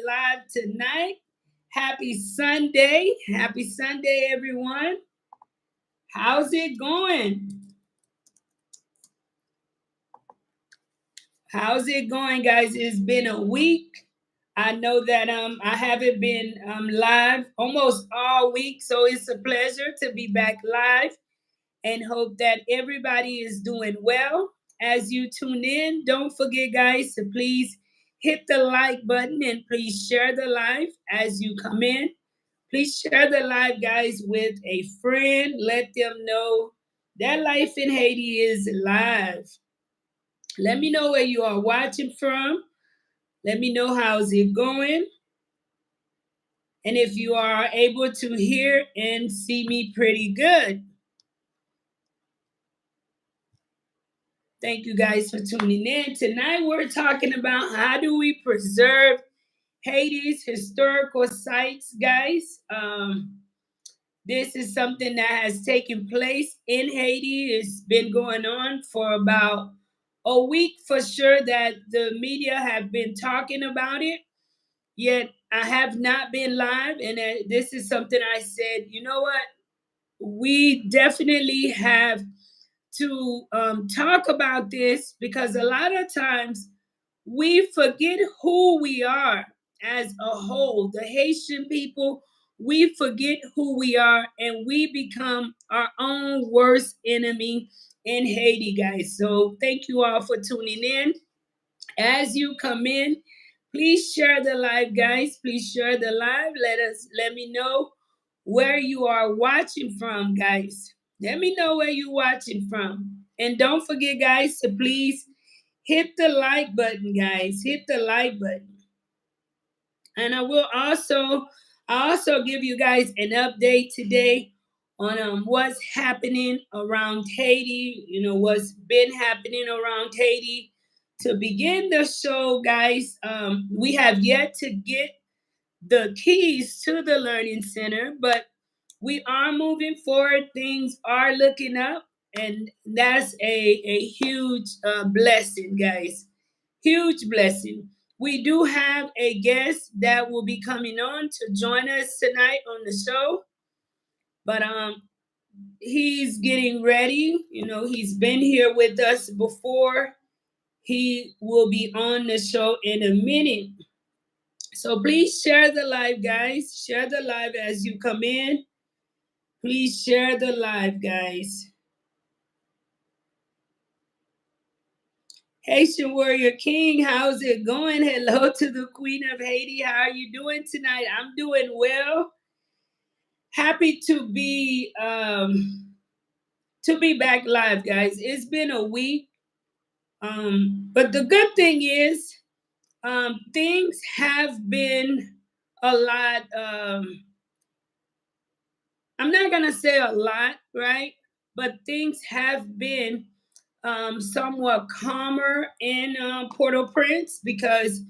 live tonight. Happy Sunday. Happy Sunday, everyone. How's it going? How's it going, guys? It's been a week. I know that I haven't been live almost all week, so it's a pleasure to be back live and hope that everybody is doing well. As you tune in, don't forget, guys, to please hit the like button and please share the live as you come in. Please share the live, guys, with a friend. Let them know that Life in Haiti is live. Let me know where you are watching from. Let me know how's it going. And if you are able to hear and see me pretty good. Thank you guys for tuning in. Tonight we're talking about how do we preserve Haiti's historical sites, guys. This is something that has taken place in Haiti. It's been going on for about a week for sure that the media have been talking about it. Yet I have not been live, and this is something I said, you know what? We definitely have to talk about this because a lot of times we forget who we are as a whole. The Haitian people, we forget who we are and we become our own worst enemy in Haiti, guys. So thank you all for tuning in. As you come in, please share the live, guys. Please share the live. Let me know where you are watching from, guys. Let me know where you're watching from. And don't forget, guys, to please hit the like button, guys. Hit the like button. And I also give you guys an update today on what's happening around Haiti, what's been happening around Haiti. To begin the show, guys, we have yet to get the keys to the Learning Center, but we are moving forward. Things are looking up, and that's a huge blessing, guys. Huge blessing. We do have a guest that will be coming on to join us tonight on the show, but he's getting ready. He's been here with us before. He will be on the show in a minute. So please share the live, guys. Share the live as you come in. Please share the live, guys. Haitian Warrior King, how's it going? Hello to the Queen of Haiti. How are you doing tonight? I'm doing well. Happy to be back live, guys. It's been a week, but the good thing is, things have been a lot. I'm not gonna say a lot, right? But things have been somewhat calmer in Port-au-Prince because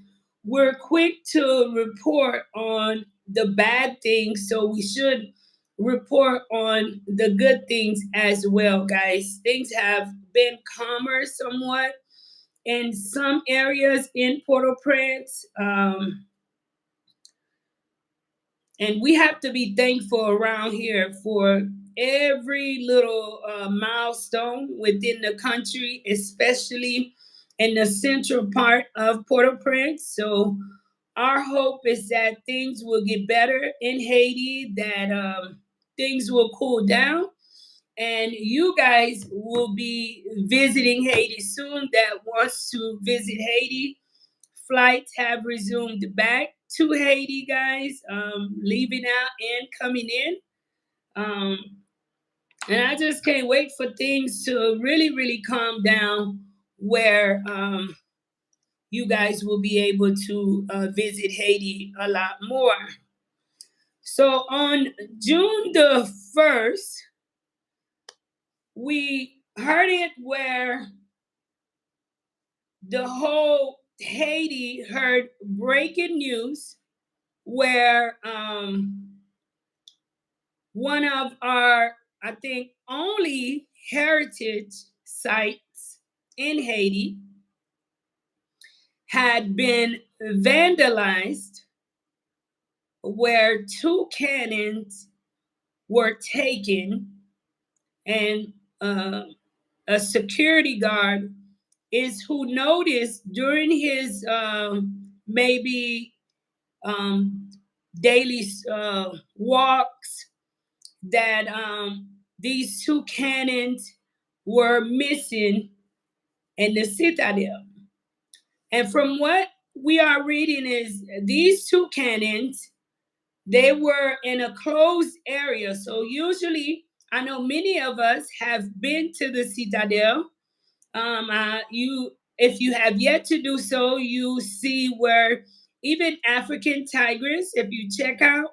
we're quick to report on the bad things, so we should report on the good things as well, guys. Things have been calmer somewhat in some areas in Port-au-Prince. And we have to be thankful around here for every little milestone within the country, especially in the central part of Port-au-Prince. So our hope is that things will get better in Haiti, that things will cool down, and you guys will be visiting Haiti soon that wants to visit Haiti. Flights have resumed back to Haiti, guys, leaving out and coming in. Um, and I just can't wait for things to really, really calm down where you guys will be able to visit Haiti a lot more. So on June the 1st, we heard it where the whole Haiti heard breaking news where one of our, I think, only heritage sites in Haiti had been vandalized where two cannons were taken, and a security guard is who noticed during his maybe um, daily walks that these two cannons were missing in the citadel. And from what we are reading is these two cannons, they were in a closed area. So usually, I know many of us have been to the citadel. You, if you have yet to do so, you see where even African tigers, if you check out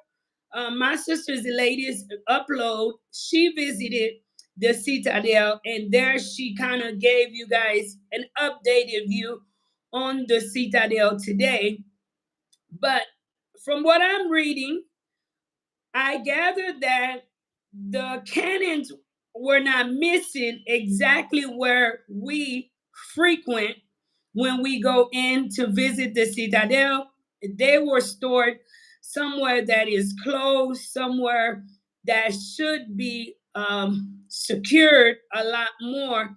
my sister's latest upload, she visited the citadel, and there she kind of gave you guys an updated view on the citadel today. But from what I'm reading, I gathered that the cannons were not missing exactly where we frequent when we go in to visit the citadel. They were stored somewhere that is closed, somewhere that should be secured a lot more,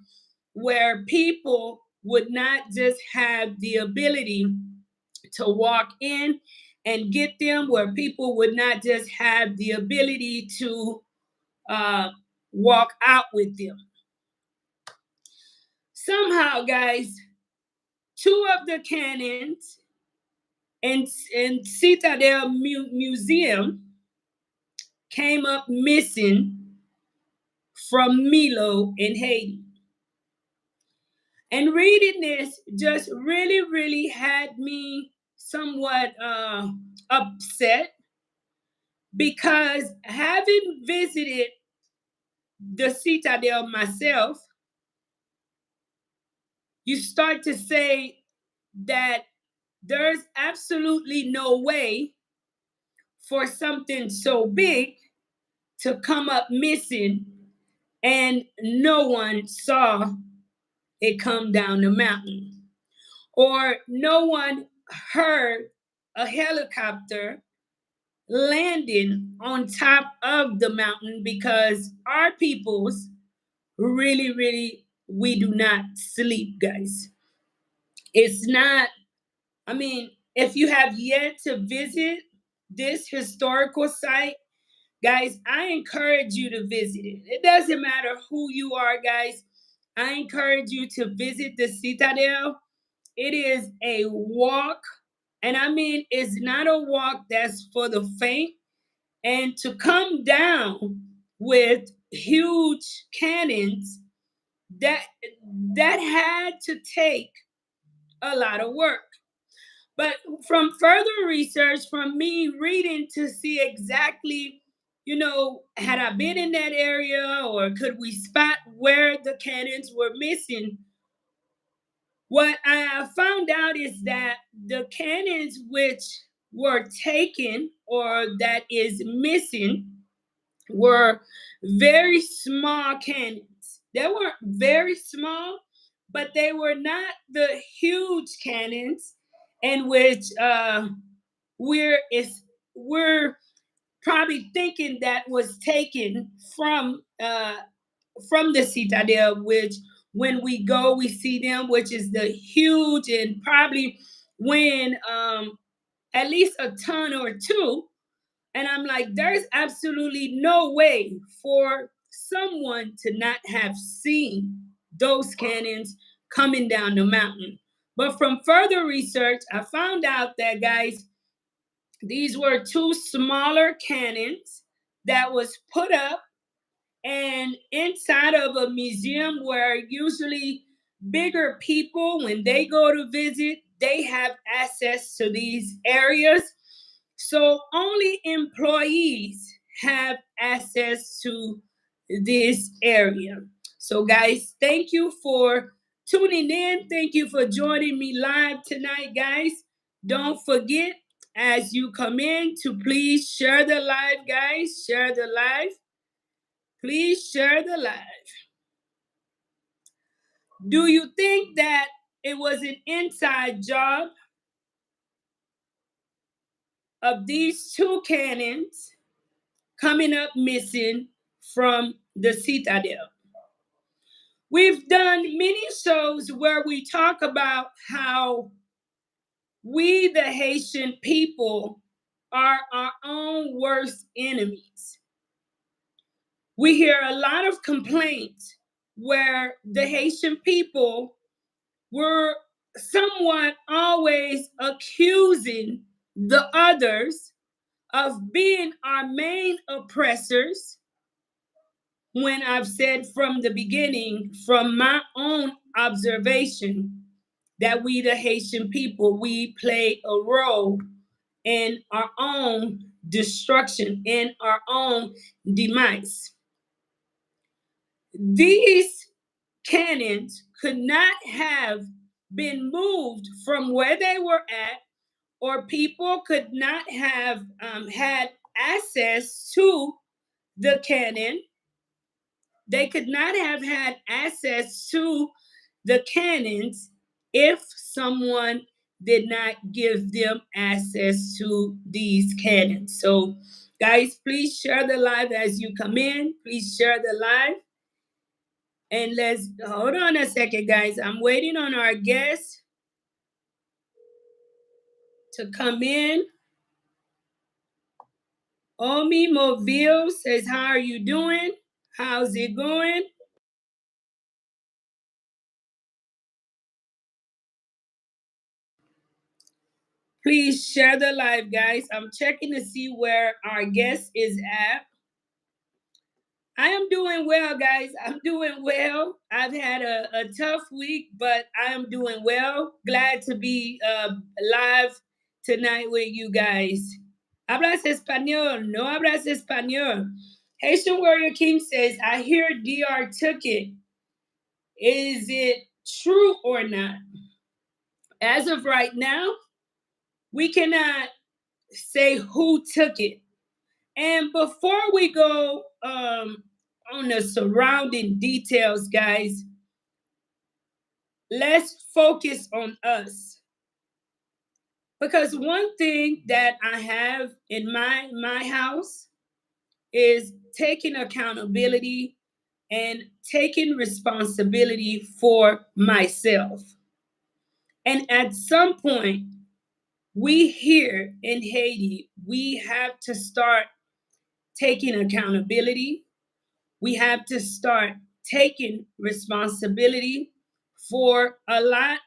where people would not just have the ability to walk in and get them, where people would not just have the ability to uh, walk out with them. Somehow, guys, two of the cannons in Citadel Museum came up missing from Milo in Haiti. And reading this just really, really had me somewhat upset, because having visited the citadel myself, you start to say that there's absolutely no way for something so big to come up missing and no one saw it come down the mountain, or no one heard a helicopter landing on top of the mountain, because our peoples really, really, we do not sleep, guys. It's not, I mean, if you have yet to visit this historical site, guys, I encourage you to visit it. It doesn't matter who you are, guys. I encourage you to visit the Citadel. It is a walk, and I mean, it's not a walk that's for the faint. And to come down with huge cannons, that that had to take a lot of work. But from further research, from me reading to see exactly, had I been in that area, or could we spot where the cannons were missing, what I have found out is that the cannons which were taken or that is missing were very small cannons. They were very small, but they were not the huge cannons in which we're is we're probably thinking that was taken from the citadel, which when we go we see them, which is the huge and probably weighing at least a ton or two. And I'm like, there's absolutely no way for someone to not have seen those cannons coming down the mountain. But from further research, I found out that, guys, these were two smaller cannons that was put up and inside of a museum where usually bigger people, when they go to visit, they have access to these areas. So only employees have access to this area. So, guys, thank you for tuning in. Thank you for joining me live tonight, guys. Don't forget, as you come in, to please share the live, guys. Share the live. Please share the live. Do you think that it was an inside job? of these two cannons coming up missing from the Citadel. We've done many shows where we talk about how we, the Haitian people, are our own worst enemies. We hear a lot of complaints where the Haitian people were somewhat always accusing the others of being our main oppressors, when I've said from the beginning, from my own observation, that we, the Haitian people, we play a role in our own destruction, in our own demise. These cannons could not have been moved from where they were at, or people could not have had access to the cannon. They could not have had access to the cannons if someone did not give them access to these cannons. So, guys, please share the live as you come in. Please share the live. And let's hold on a second, guys. I'm waiting on our guests to come in. Omi Mobile says, how are you doing? How's it going? Please share the live, guys. I'm checking to see where our guest is at. I am doing well, guys. I'm doing well. I've had a tough week, but I am doing well. Glad to be live tonight with you guys. Hablas español? No hablas español. Haitian Warrior King says, I hear DR took it. Is it true or not? As of right now, we cannot say who took it. And before we go on the surrounding details, guys, let's focus on us. Because one thing that I have in my house is taking accountability and taking responsibility for myself. And at some point, we here in Haiti, we have to start taking accountability. We have to start taking responsibility for a lot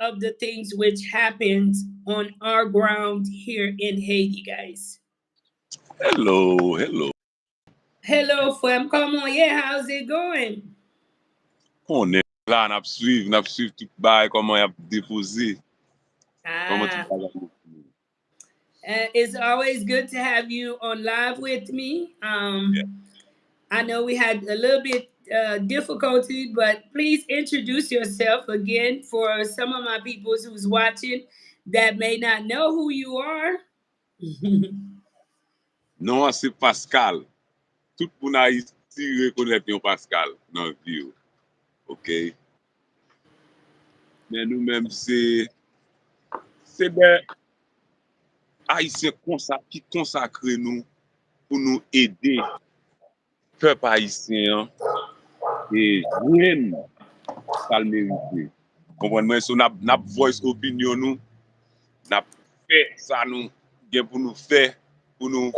of the things which happens on our ground here in Haiti, guys. Hello, hello. Hello, fam. Come on, yeah, how's it going? On est là, n'a suivi tout bail, comment y a déposé, comment tout Ah, bail. it's always good to have you on live with me. I know we had a little bit difficulty, but please introduce yourself again for some of my people who's watching that may not know who you are. Non, c'est Pascal. Tout le monde a ici reconnaît yon Pascal dans le vie. OK? Mais nous-mêmes, c'est des Haïtiens qui consacrent nous pour nous aider, peuple haïtien, et joindre ça le mérite. Comprenez-moi? So, n'a voice opinion nous, n'a fait ça nous, gen pour nous faire, pour nous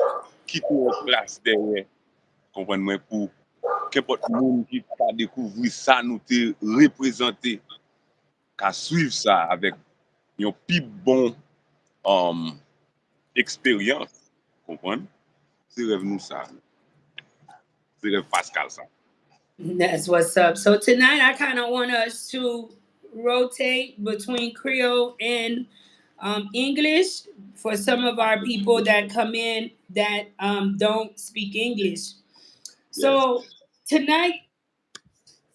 quitter notre place derrière. Comprenez-moi? Pour qu'importe monde qui pas découvrir ça nous te représenter, qu'à suivre ça avec une plus bon expérience. Comprenez? C'est rêve nous ça. C'est rêve Pascal ça. That's what's up. So tonight I kind of want us to rotate between Creole and English for some of our people that come in that don't speak English. So tonight,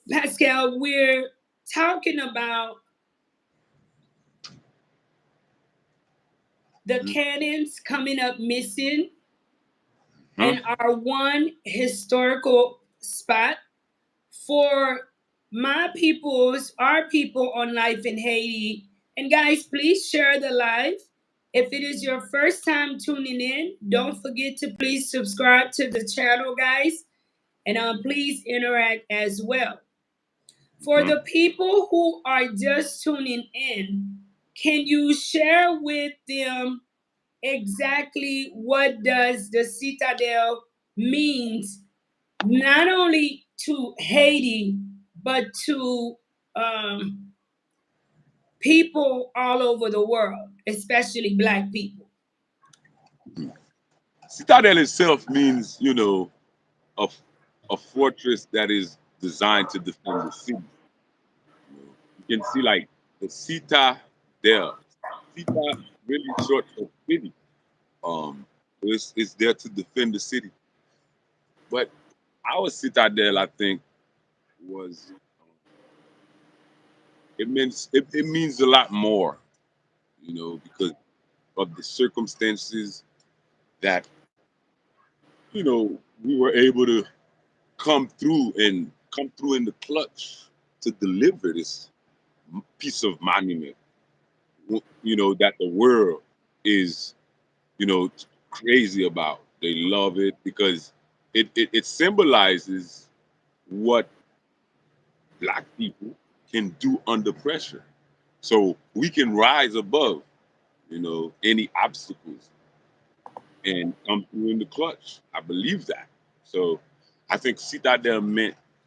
Pascal, we're talking about the cannons coming up missing and our one historical spot for my peoples, our people on Life in Haiti. And guys, please share the live. If it is your first time tuning in, don't forget to please subscribe to the channel, guys, and please interact as well. For Mhm. the people who are just tuning in, can you share with them exactly what does the citadel means, not only to Haiti but to people all over the world, especially Black people? Citadel itself means, a, a fortress that is designed to defend the city. You can see like the Cita there. Cita really short for city. It's there to defend the city. But our Citadel, I think, was it means a lot more, because of the circumstances that we were able to come through in the clutch to deliver this piece of monument, that the world is, you know, crazy about. They love it because it symbolizes what Black people can do under pressure. So we can rise above, any obstacles and come through in the clutch. I believe that. So I think Citadel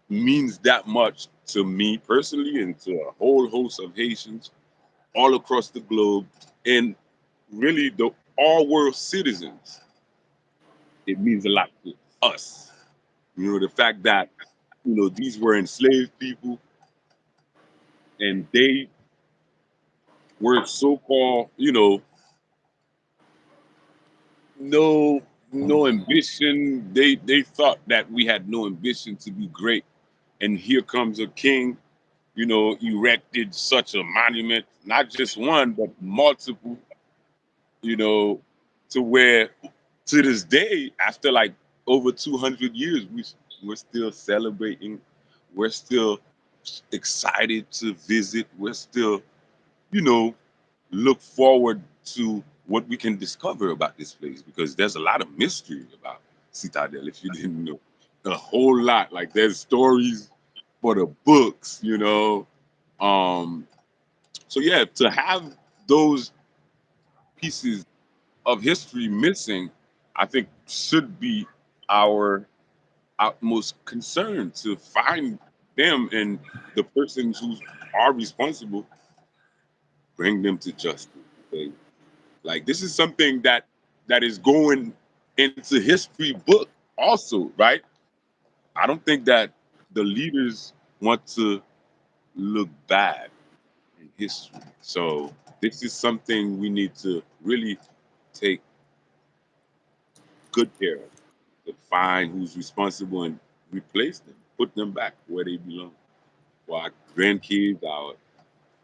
means that much to me personally and to a whole host of Haitians all across the globe, and really the all world citizens. It means a lot to us. The fact that these were enslaved people, and they were so-called, no no ambition. They thought that we had no ambition to be great, and here comes a king, erected such a monument, not just one but multiple, you know, to where to this day, after like over 200 years, we're still celebrating. We're still excited to visit. We're still, you know, look forward to what we can discover about this place, because there's a lot of mystery about Citadel if you didn't know. A whole lot. Like there's stories for the books. Um, so yeah, to have those pieces of history missing, I think should be our utmost concern, to find them, and the persons who are responsible, bring them to justice. Okay? Like this is something that is going into history book also, right? I don't think that the leaders want to look bad in history. So this is something we need to really take good care of, to find who's responsible and replace them, put them back where they belong. For our grandkids, our,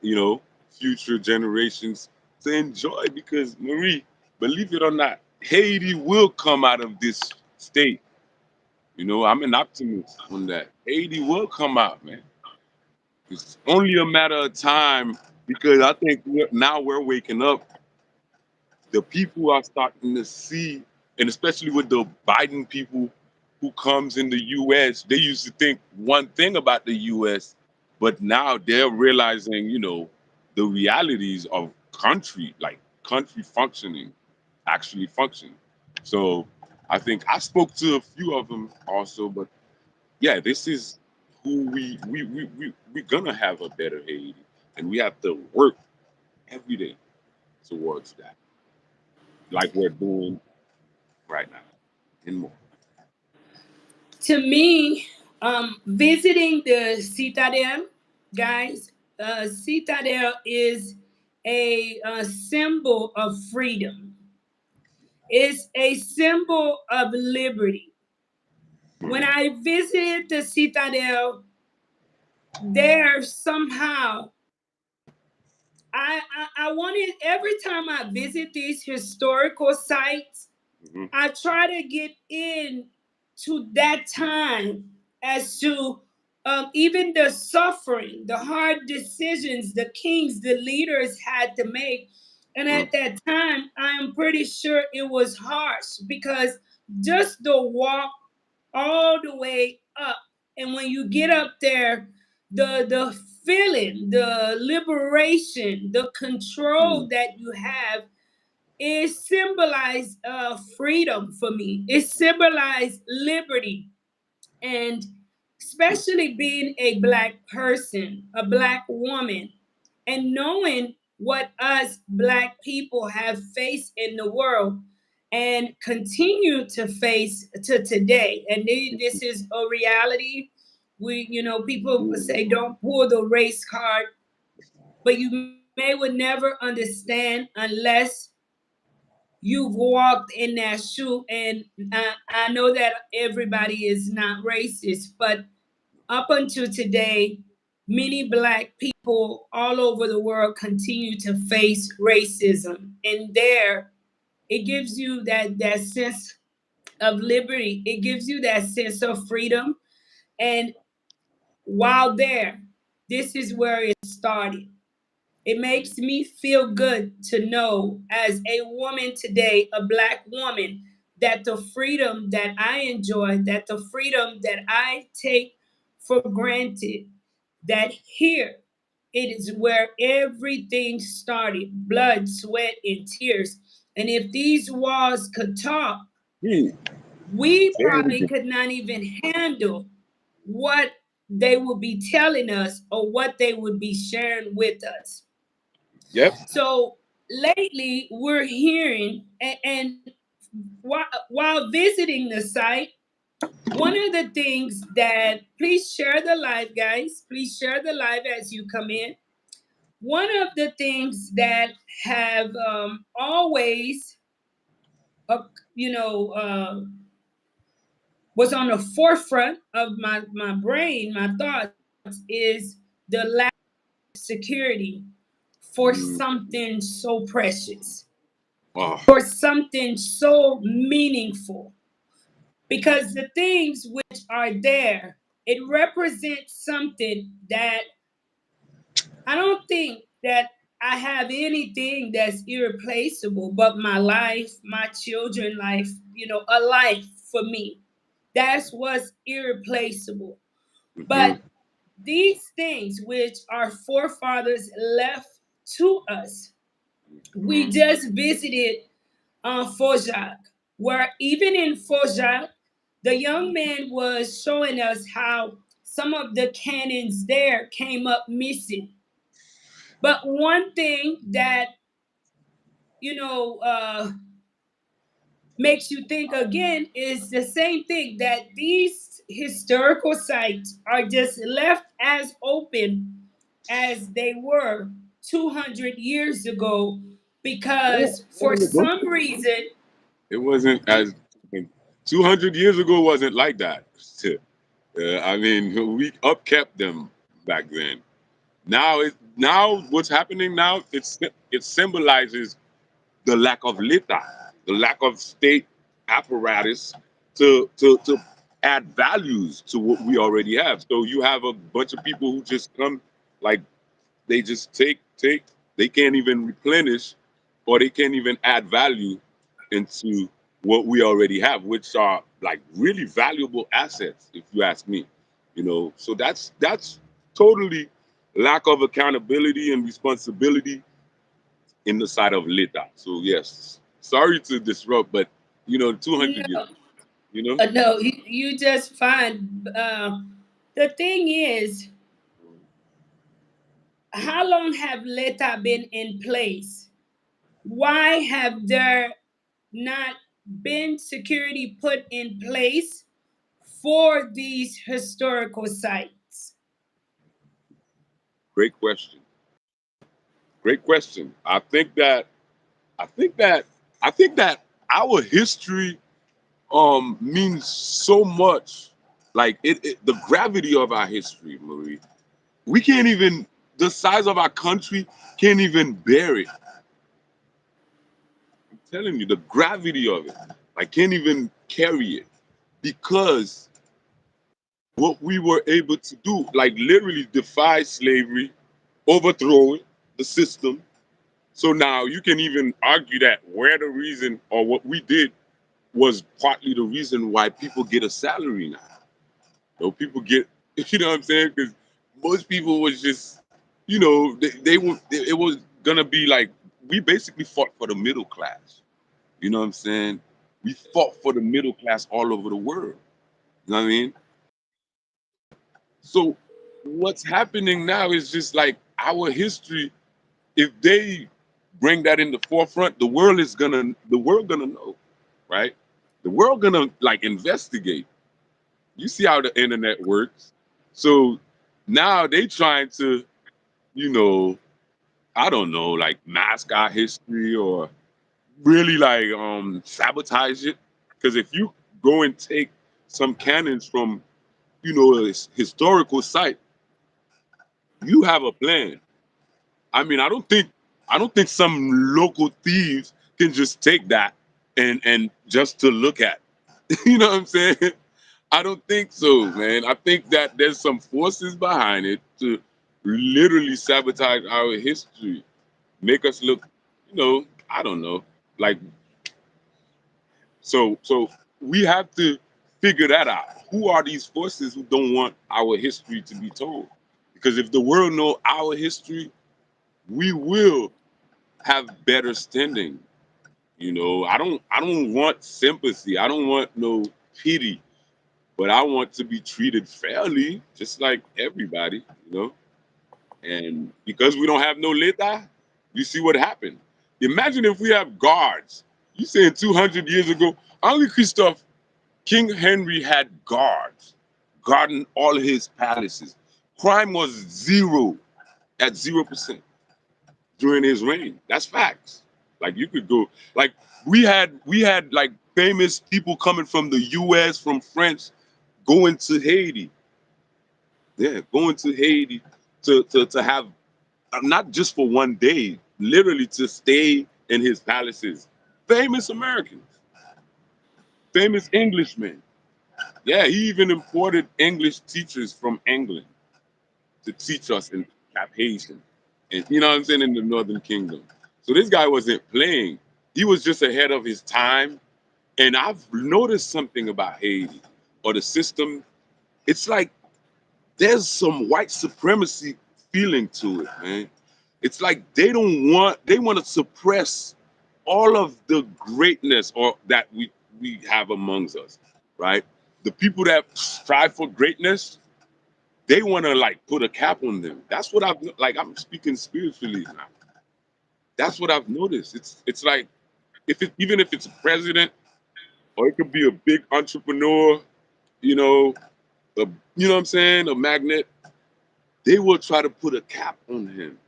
you know, future generations to enjoy. Because Marie, believe it or not, Haiti will come out of this state. I'm an optimist on that. Haiti will come out, man. It's only a matter of time, because I think now we're waking up. The people are starting to see, and especially with the Biden people who comes in the US, they used to think one thing about the US, but now they're realizing, the realities of country, like country functioning, actually functioning. So I think I spoke to a few of them also, but yeah, this is who we're gonna have a better Haiti, and we have to work every day towards that, like we're doing right now and more. To me, visiting the Citadel, guys, Citadel is a symbol of freedom. It's a symbol of liberty. When Mhm. I visited the Citadel, there somehow I wanted, every time I visit these historical sites, Mhm. I try to get in to that time, as to even the suffering, the hard decisions the kings, the leaders had to make And at that time, I am pretty sure it was harsh because just the walk all the way up, and when you get up there, the feeling, the liberation, the control Mm. that you have, it symbolized freedom for me. It symbolized liberty, and especially being a black person, a black woman, and knowing what us black people have faced in the world and continue to face to today. And this is a reality. We, people say don't pull the race card, but you may would never understand unless you've walked in that shoe. And I know that everybody is not racist, but up until today, many black people all over the world continue to face racism. And there, it gives you that sense of liberty. It gives you that sense of freedom. And while there, this is where it started. It makes me feel good to know, as a woman today, a black woman, that the freedom that I enjoy, that the freedom that I take for granted, that here it is where everything started: blood, sweat, and tears. And if these walls could talk, Mm. we Say it probably again. could not even handle what they would be telling us or what they would be sharing with us. Yep. So lately, we're hearing, and while visiting the site, one of the things that, please share the live, guys. Please share the live as you come in. One of the things that have always, uh, you know, uh, was on the forefront of my brain, my thoughts, is the lack of security for Mm. something so precious, Oh. for something so meaningful. Because the things which are there, it represents something that I don't think that I have anything that's irreplaceable but my life, my children life, a life for me. That's what's irreplaceable. Mm-hmm. But these things which our forefathers left to us, we Mm. just visited Fojak, where even in Fojak, the young man was showing us how some of the cannons there came up missing. But one thing that, you know, uh, makes you think again is the same thing, that these historical sites are just left as open as they were 200 years ago, Oh, because for oh, don't some reason, it wasn't as 200 years ago wasn't like that. I mean, we upkept them back then. Now what's happening now? It symbolizes the lack of lita, the lack of state apparatus to add values to what we already have. So you have a bunch of people who just come, like they just take. They can't even replenish, or they can't even add value into what we already have, which are like really valuable assets, if you ask me. So that's totally lack of accountability and responsibility in the side of Lita. So yes, sorry to disrupt, but 200 years, no, you know. no, you just fine. The thing is, how long have LETA been in place? Why have there not been security put in place for these historical sites? Great question. Great question. I think that I think that our history means so much. Like the gravity of our history, Marie. We can't even the size of our country can't even bear it. I'm telling you, the gravity of it, I can't even carry it because what we were able to do, like literally defy slavery, overthrow it, the system, So now you can even argue that where the reason or what we did was partly the reason why people get a salary now. So people get, you know what I'm saying? Because most people was just, they were, it was gonna be like we basically fought for the middle class. You know what I'm saying? We fought for the middle class all over the world. You know what I mean? So what's happening now is just like our history. If they bring that in the forefront, the world gonna know, right? The world gonna like investigate. You see how the internet works. So now they trying to, you know, I don't know, like mask our history or really like sabotage it. Because if you go and take some cannons from, a historical site, you have a plan. I mean, I don't think some local thieves can just take that and just to look at. You know what I'm saying? I don't think so, man. I think that there's some forces behind it to literally sabotage our history, make us look, I don't know. Like so we have to figure that out. Who are these forces who don't want our history to be told? Because if the world know our history, we will have better standing. I don't want sympathy. I don't want no pity, but I want to be treated fairly, just like everybody, And because we don't have no leta, you see what happened. Imagine if we have guards. You saying 200 years ago, only Christophe, King Henry had guards guarding all his palaces. Crime was zero, at 0% during his reign. That's facts. Like you could go, like we had like famous people coming from the U.S., from France, going to Haiti. Yeah, going to Haiti to have not just for one day, literally to stay in his palaces. Famous Americans, famous Englishmen. Yeah, he even imported English teachers from England to teach us in Cap Haitian. And you know what I'm saying, in the Northern Kingdom. So this guy wasn't playing. He was just ahead of his time. And I've noticed something about Haiti or the system. It's like there's some white supremacy feeling to it, man. It's like they want to suppress all of the greatness or that we have amongst us, right? The people that strive for greatness, they want to like put a cap on them. That's what I'm speaking spiritually now. That's what I've noticed. It's like even if it's a president or it could be a big entrepreneur, you know, a, you know what I'm saying, a magnet, they will try to put a cap on him.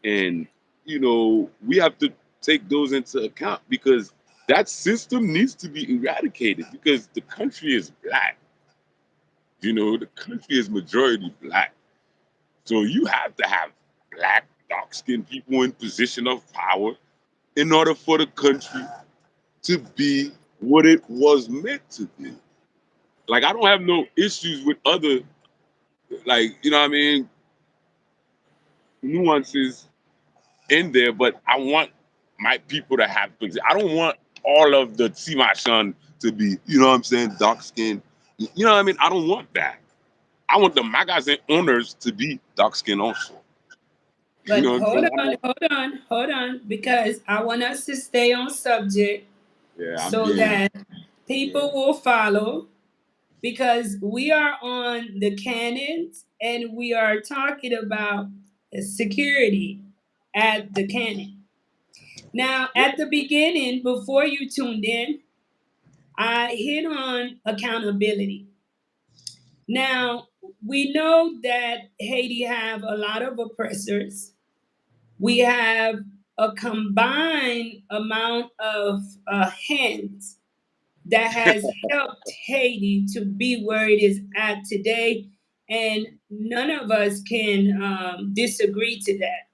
And, we have to take those into account because that system needs to be eradicated because the country is black. The country is majority black. So you have to have black, dark skinned people in position of power in order for the country to be what it was meant to be. Like, I don't have no issues with other, like, you know what I mean, nuances in there, but I want my people to have things. I don't want all of the Timashan to be, you know what I'm saying, dark skinned. You know what I mean? I don't want that. I want the magazine owners to be dark skinned also. You But know what I'm hold saying? on, hold on, hold on, because I want us to stay on subject Yeah, I'm so game. that people will follow. Because we are on the cannons and we are talking about security at the cannon. Now, at the beginning, before you tuned in, I hit on accountability. Now, we know that Haiti have a lot of oppressors. We have a combined amount of hands that has helped Haiti to be where it is at today. And none of us can disagree to that.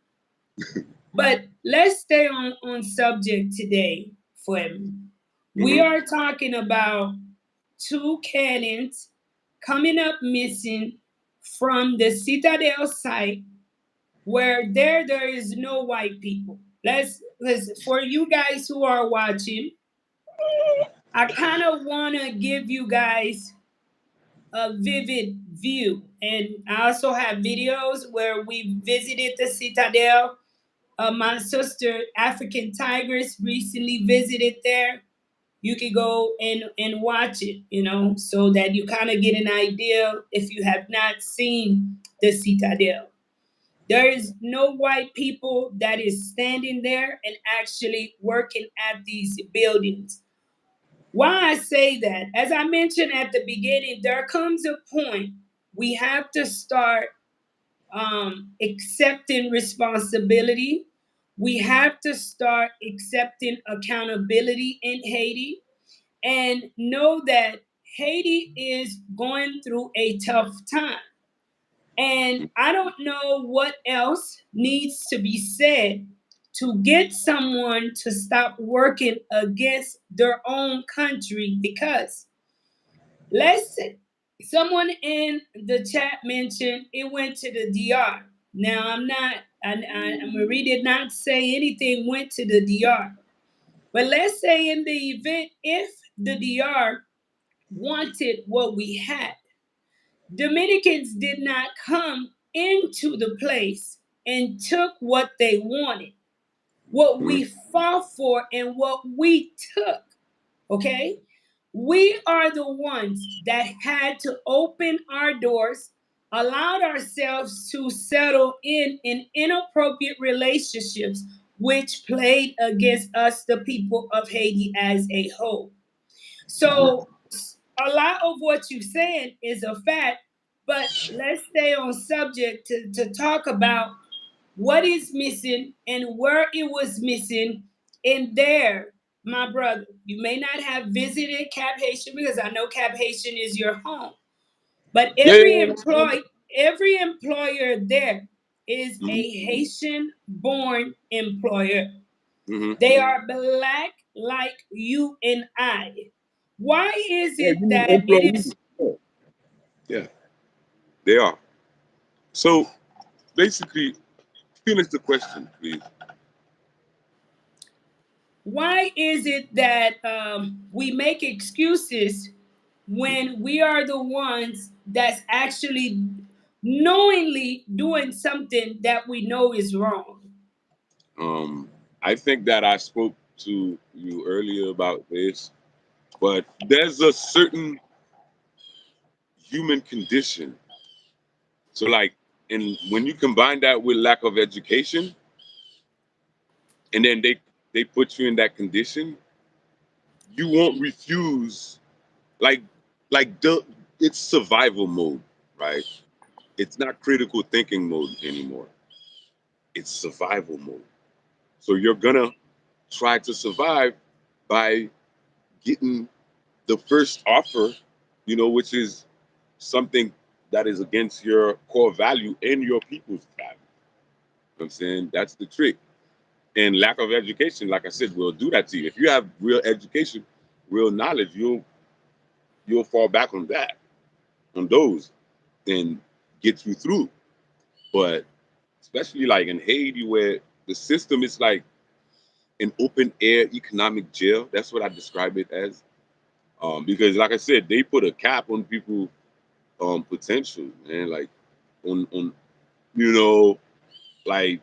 But let's stay on subject today, Fleming. We Hmm. are talking about two cannons coming up missing from the Citadel site where there is no white people. Let's for you guys who are watching, I kind of want to give you guys a vivid view. And I also have videos where we visited the Citadel. My sister, African Tigress, recently visited there. You can go and watch it, so that you kind of get an idea if you have not seen the Citadel. There is no white people that is standing there and actually working at these buildings. Why I say that, as I mentioned at the beginning, there comes a point we have to start accepting responsibility. We have to start accepting accountability in Haiti and know that Haiti is going through a tough time. And I don't know what else needs to be said to get someone to stop working against their own country, because let's say someone in the chat mentioned it went to the DR. Now I'm not, Marie did not say anything went to the DR. But let's say in the event if the DR wanted what we had, Dominicans did not come into the place and took what they wanted, what we fought for, and what we took. Okay? We are the ones that had to open our doors, allowed ourselves to settle in inappropriate relationships, which played against us, the people of Haiti, as a whole. So a lot of what you're saying is a fact, but let's stay on subject to talk about what is missing and where it was missing. And there, my brother, you may not have visited Cap Haitian because I know Cap Haitian is your home, but Yeah, every employer there is a Haitian born employer. They are black like you and I. Why is yeah, it you mean that it employees. is Yeah, they are. So basically, finish the question, please. why is it that we make excuses when we are the ones that's actually knowingly doing something that we know is wrong? Um, I think that I spoke to you earlier about this, but there's a certain human condition. So, like, and when you combine that with lack of education, and then they put you in that condition, you won't refuse. Like, like the it's survival mode, right? It's not critical thinking mode anymore. It's survival mode. So you're gonna try to survive by getting the first offer, which is something that is against your core value and your people's value. You know what I'm saying? That's the trick. And lack of education, like I said, will do that to you. If you have real education, real knowledge, you'll fall back on that, on those, and get you through. But especially like in Haiti, where the system is like an open air economic jail. That's what I describe it as. Because like I said, they put a cap on people potential, man. Like on you know, like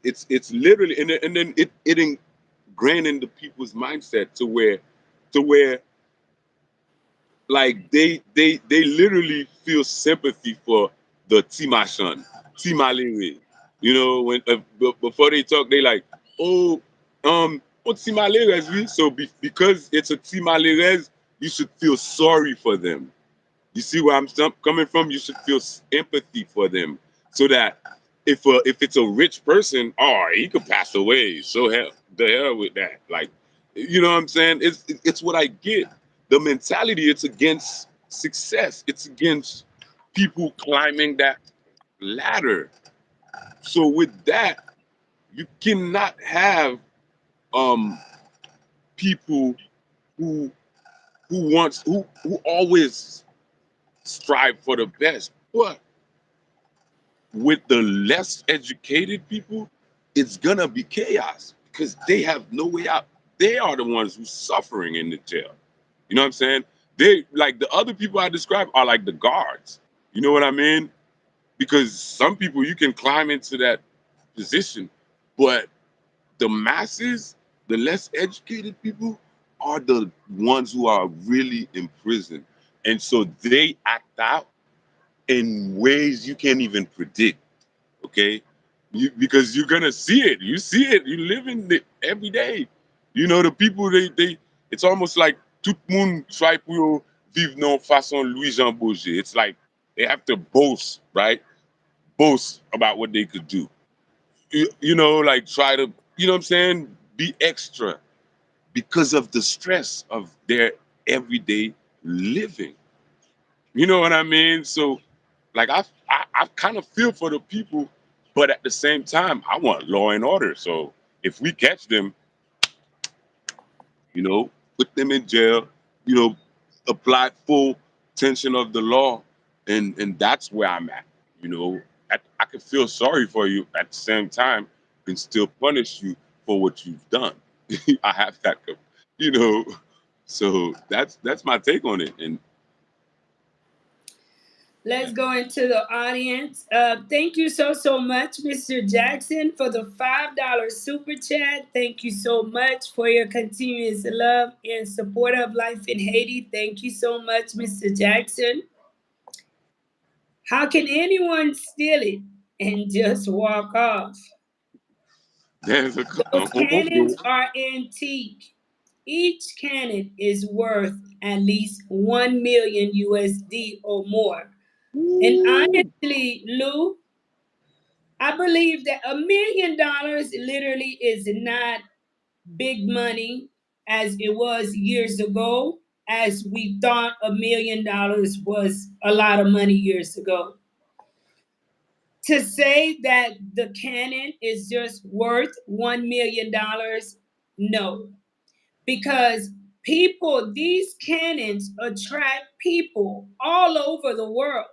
it's literally and then it ingrained into people's mindset to where like they literally feel sympathy for the Timashan, Timalere. When before they talk, they like, oh, what Timalere is. So because it's a Timalere, you should feel sorry for them. You see where I'm coming from? You should feel empathy for them, so that if it's a rich person, oh, he could pass away. So the hell with that. Like, you know what I'm saying? It's what I get. The mentality. It's against success. It's against people climbing that ladder. So with that, you cannot have um people who who always strive for the best, but with the less educated people, it's gonna be chaos because they have no way out. They are the ones who's suffering in the jail. You know what I'm saying? They like the other people I described are like the guards. You know what I mean? Because some people you can climb into that position, but the masses, the less educated people, are the ones who are really in prison. And so they act out in ways you can't even predict. Okay, because you're gonna see it. You see it. You live in it every day. You know the people. They. It's almost like tout le monde try pour vivre non façon Louis Jean Bourget. It's like they have to boast, right? Boast about what they could do. You know, like try to. You know what I'm saying? Be extra because of the stress of their everyday living. You know what I mean? So, like, I kind of feel for the people, but at the same time, I want law and order. So, if we catch them, put them in jail, you know, apply full tension of the law, and that's where I'm at. You know, I can feel sorry for you at the same time and still punish you for what you've done. I have that, you know. So that's my take on it. And Let's go into the audience. Thank you so much, Mr. Jackson, for the $5 super chat. Thank you so much for your continuous love and support of life in Haiti. Thank you so much, Mr. Jackson. How can anyone steal it and just walk off? there's a Those cannons on are antique. Each cannon is worth at least 1 million USD or more. And Ooh, honestly, Lou, I believe that $1 million literally is not big money as it was years ago, as we thought $1 million was a lot of money years ago. To say that the cannon is just worth $1 million, no, because people, these cannons attract people all over the world.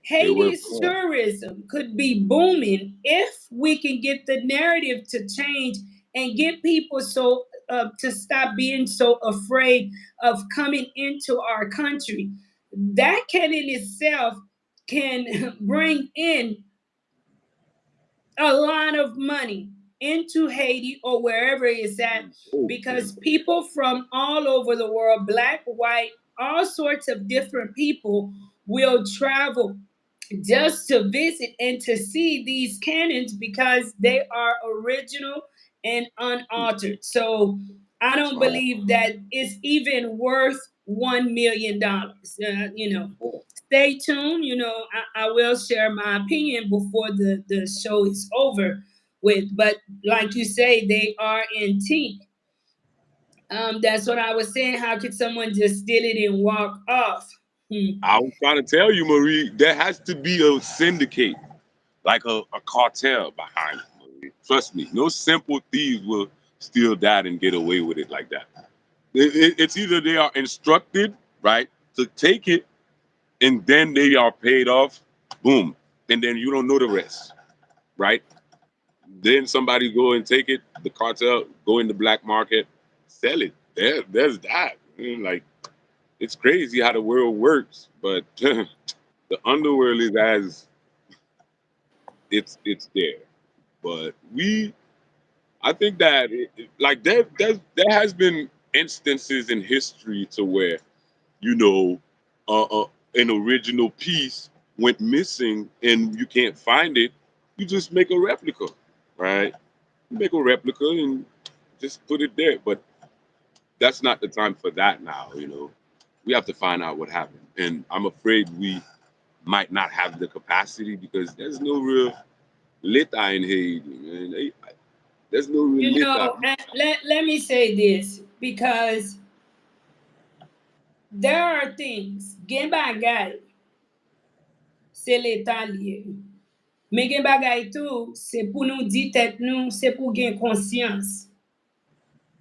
they were Haiti's poor. tourism could be booming if we can get the narrative to change and get people to stop being so afraid of coming into our country. That can in itself can bring in a lot of money into Haiti or wherever it's at, Okay. because people from all over the world, black, white, all sorts of different people will travel just to visit and to see these cannons because they are original and unaltered. So I don't Oh, believe that it's even worth $1 million. Stay tuned. I will share my opinion before the show is over with. But like you say, they are antique. That's what I was saying. How could someone just steal it and walk off? Hmm. I was trying to tell you, Marie, there has to be a syndicate, like a cartel behind it, Marie. Trust me, no simple thieves will steal that and get away with it like that. It's either they are instructed, right, to take it, and then they are paid off, boom, and then you don't know the rest, right? Then somebody go and take it, the cartel go in the black market, sell it. There's that. Like, it's crazy how the world works, but the underworld is as it's there. But I think that like there has been instances in history to where you know an original piece went missing and you can't find it. You just make a replica, right? You make a replica and just put it there. But that's not the time for that now. We have to find out what happened, and I'm afraid we might not have the capacity because there's no real Lita in Haiti, man. There's no real Lita. Let me say this because there are things, gen bagay, se l'Etat liye. Men gen bagay tou, se pou nou di tet nou, se pou gen konsyans.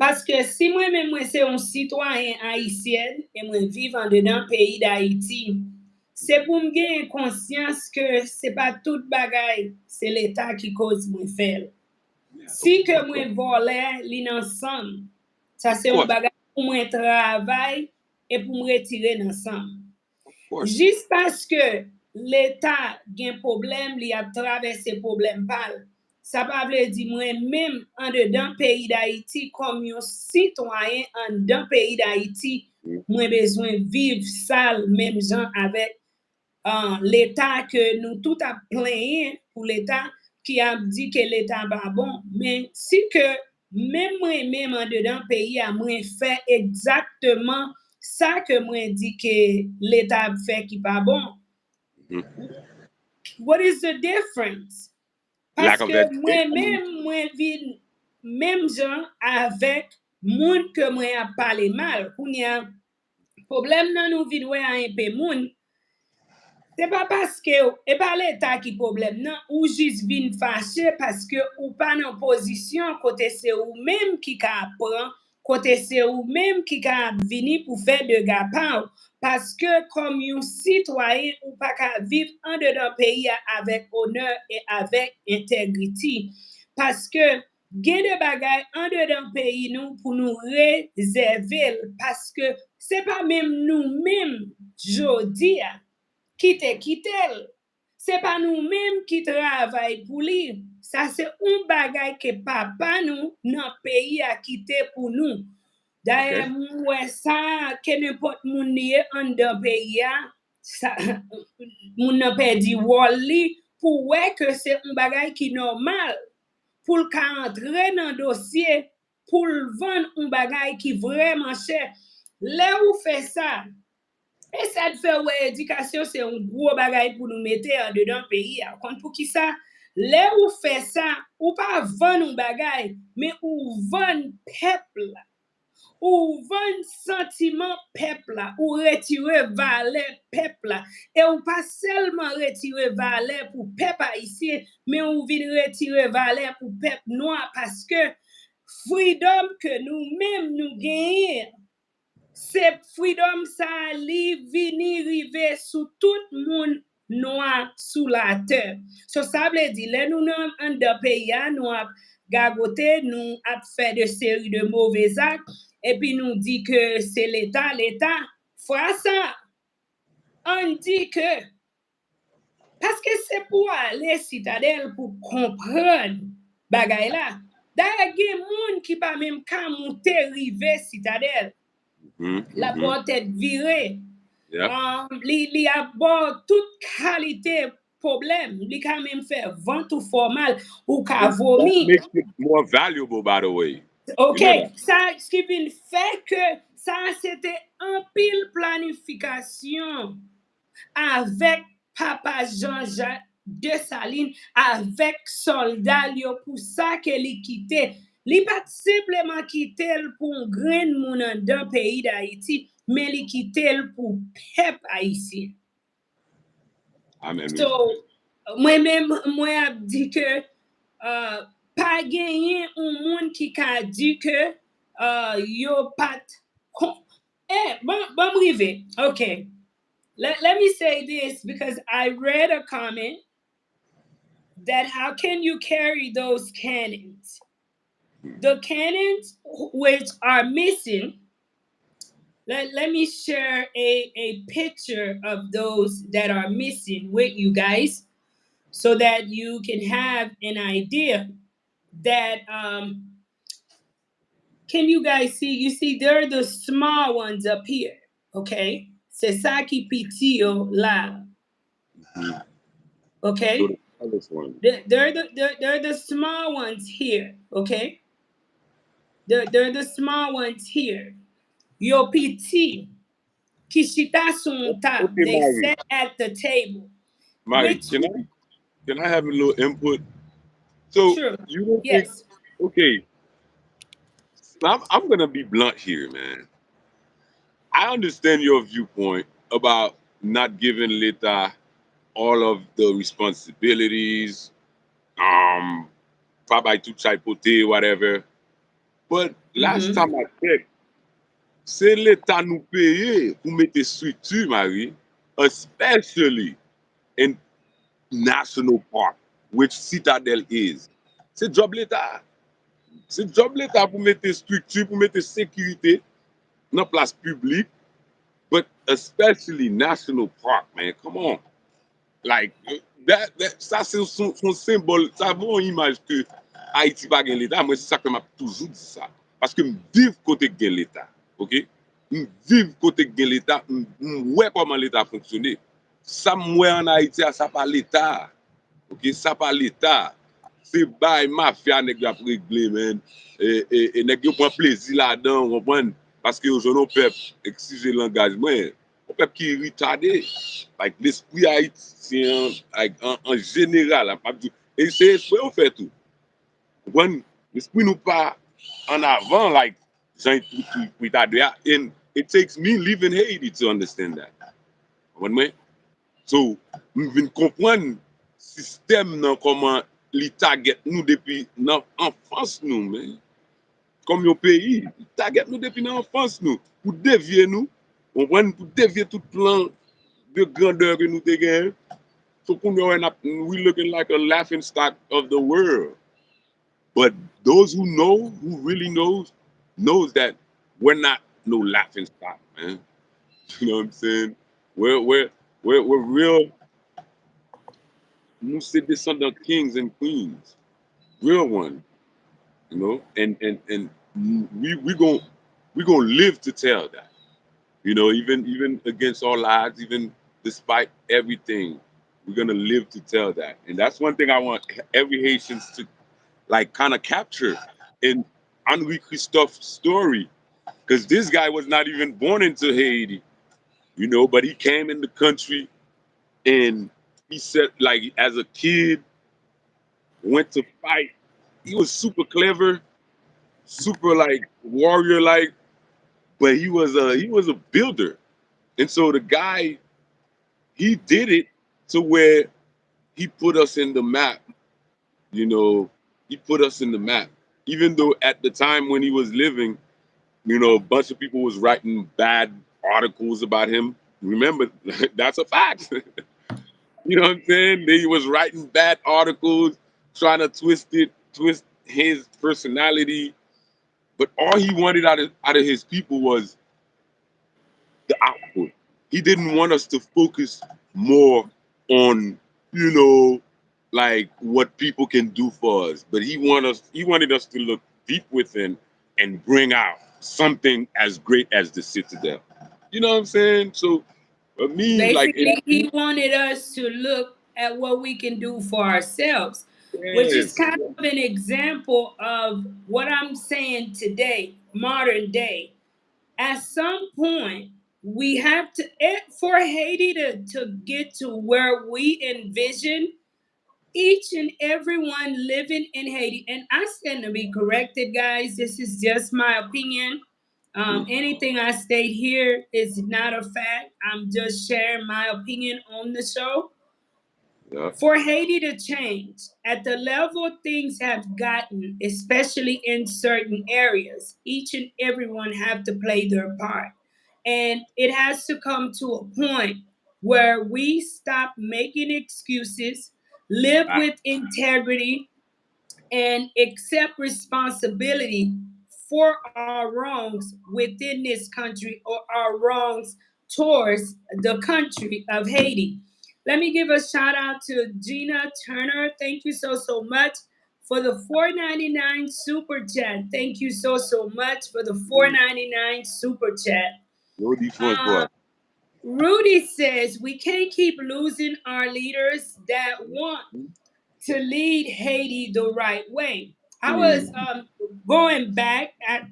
Paske si mwen se yon citoyen haisyen, e mwen viv an dedan peyi d'Haïti, c'est pour me gagner conscience que c'est pas toute bagaille, c'est l'État qui cause moi faire. Si que moi voler li ensemble, ça Of c'est un course, bagage pour moi travail et pour me retirer ensemble. of course. Juste parce que l'État a un problème, il a traversé problème pas. Ça pas veut dire moi même en dedans pays d'Haïti comme un citoyen en dedans pays d'Haïti, Mhm. moi besoin vivre ça même gens avec l'État que nous tout a plaigné pour l'État qui a dit que l'État pas bon, mais si que même moi même en dedans pays a moi fait exactement ça que moi dit que l'État fait qui pas bon. Mhm. What is the difference? Lack Parce of que education. moi-même, moi vis même gens avec monde que moi a parlé mal. Qu'on y a problème dans nous vivre un peu monde. C'est pas parce que et pas l'état qui problème non ou juste vinn fâché parce que ou pas en position côté c'est ou même qui ka prend côté c'est ou même qui ka venir pour faire de gapao parce que comme un citoyen ou pas ka vivre en dedans pays avec honneur et avec intégrité parce que gen de bagay en dedans pays nous pour nous réserver parce que c'est pas même nous même jodi quitter. C'est pas nous-mêmes qui travaillons pour lui. Ça, c'est un bagage que papa nous, dans le pays, a quitté pour nous. D'ailleurs, Okay. moi, ça, que n'importe moun lié en dans le pays, ça, moun n'a perdu Wally pour ouais que c'est un bagage qui est normal. Pour le entrer dans le dossier, pour le vendre un bagage qui est vraiment cher. Là où fait ça, et ça te fait, ouais, éducation, c'est un gros bagage pour nous mettre en dedans le pays. Contre pour qui ça? Là où fait ça, ou pas vendre un bagage, mais ou vendre peuple, ou vendre sentiment peuple, ou retirer valeur peuple. Et ou pas seulement retirer valeur pour peuple haïtien, mais ou vient retirer valeur pour peuple noir parce que freedom que nous-mêmes nous gagnons, c'est freedom ça li vini rive sous tout monde noir sous la terre. So ça veut dire là nous en de pays nous a gagoté, nous a fait de série de mauvais actes et puis nous dit que c'est l'État fera ça. On dit que parce que c'est pour aller citadelle pour comprendre bagay là. D'ailleurs, il y a des gens qui pas même qu'à monter rive citadelle. La Mm-hmm. porte est virée. Yep. Li a bon toute qualité problème. Li quand même fait vente ou formal ou ka And that vomi. makes it more valuable, by the way. You OK, know that. ça ce qui vient fait que ça c'était un pile planification avec Papa Jean-Jacques Dessalines avec soldat pour ça que li quitté. Li pas simplement quitté pour un grand monde dans le pays d'Haïti, mais li quitté pour peuple haïtien. Amen. So, moi-même, moi, a dit que pas gagné un monde qui a dit que yo pat. Bon, rive. Okay. Let me say this because I read a comment that how can you carry those cannons? The cannons which are missing, let me share a picture of those that are missing with you guys so that you can have an idea that can you guys see? You see, they're the small ones up here, okay? Sesaki Pitio La, Mm-hmm. So okay? the smallest one. They're the small ones here, okay? They're the small ones here. Yo PT, Kishita on top. Okay, They Mary. sat at the table. Mary, Which, can I have a little input? So sure, you don't think? yes. Okay, I'm gonna be blunt here, man. I understand your viewpoint about not giving Leta all of the responsibilities, travail tout chapeauté, whatever. But last Mm-hmm. time I checked, c'est l'État nous payer pour mettre structure, Marie. especially in national park, which Citadel is. C'est job l'État. C'est job l'État pour mettre structure, pour mettre sécurité dans place publique, but especially national park, man. Come on. Like ça c'est son symbole, ça vaut une image que Haïti pas gen l'État. Moi c'est ça que m'a toujours dit ça. Parce que me vivre côté gen l'État, OK? Me vivre côté gen l'État, ouais comment l'État fonctionne. Ça moi en Haïti ça pas l'État. OK, ça pas l'État. C'est bail mafia nèg a régler man. Et nèg yo prend plaisir là-dedans, comprendre? Parce que aujourd'hui on peuple exiger l'engagement, on peuple qui est retardé. Like l'esprit haïtien like, en général, et c'est esprit on fait tout. Comprendre? L'esprit nous pas en avant like Jean tout retardé. And it takes me leaving Haiti to understand that. Comprendre? So, nous venons comprendre le système nan comment l'État get nous depuis nan enfance nous, mais comme un pays, l'État get nous depuis nan enfance nous, pour dévier nous, on prend pour dévier tout plan de grandeur que nous te gagne. So, we looking like a laughing stock of the world. But those who know, who really knows that we're not no laughing stock, man. You know what I'm saying? We're real. Nous c'est descendants kings and queens, real one, you know, and we gonna live to tell that, you know, even against all odds, even despite everything, we're gonna live to tell that, and that's one thing I want every Haitians to like kind of capture in Henri Christophe's story, because this guy was not even born into Haiti, you know, but he came in the country and he said like as a kid went to fight. He was super clever, super like warrior like, but he was a builder. And so the guy he did it to where he put us in the map, you know, he put us in the map. Even though at the time when he was living, you know, a bunch of people was writing bad articles about him. Remember, that's a fact. You know what I'm saying? They was writing bad articles, trying to twist his personality. But all he wanted out of his people was the output. He didn't want us to focus more on, you know, like what people can do for us. But he wanted us to look deep within and bring out something as great as the Citadel. You know what I'm saying? So for me, like it Basically, he wanted us to look at what we can do for ourselves, which is yes. kind of an example of what I'm saying today, modern day. At some point, we have to, for Haiti to get to where we envision each and everyone living in Haiti, and I stand to be corrected, guys. This is just my opinion. Mm, Anything I state here is not a fact. I'm just sharing my opinion on the show. yeah. For Haiti to change at the level things have gotten, especially in certain areas, each and everyone have to play their part. And it has to come to a point where we stop making excuses, live Ah, with integrity, and accept responsibility for our wrongs within this country or our wrongs towards the country of Haiti. Let me give a shout out to Gina Turner. Thank you so much for the 4.99 super chat. Thank you so much for the mm, 4.99 super chat. no difference, boy. Uh, Rudy says we can't keep losing our leaders that want to lead Haiti the right way. I was Mm, going back at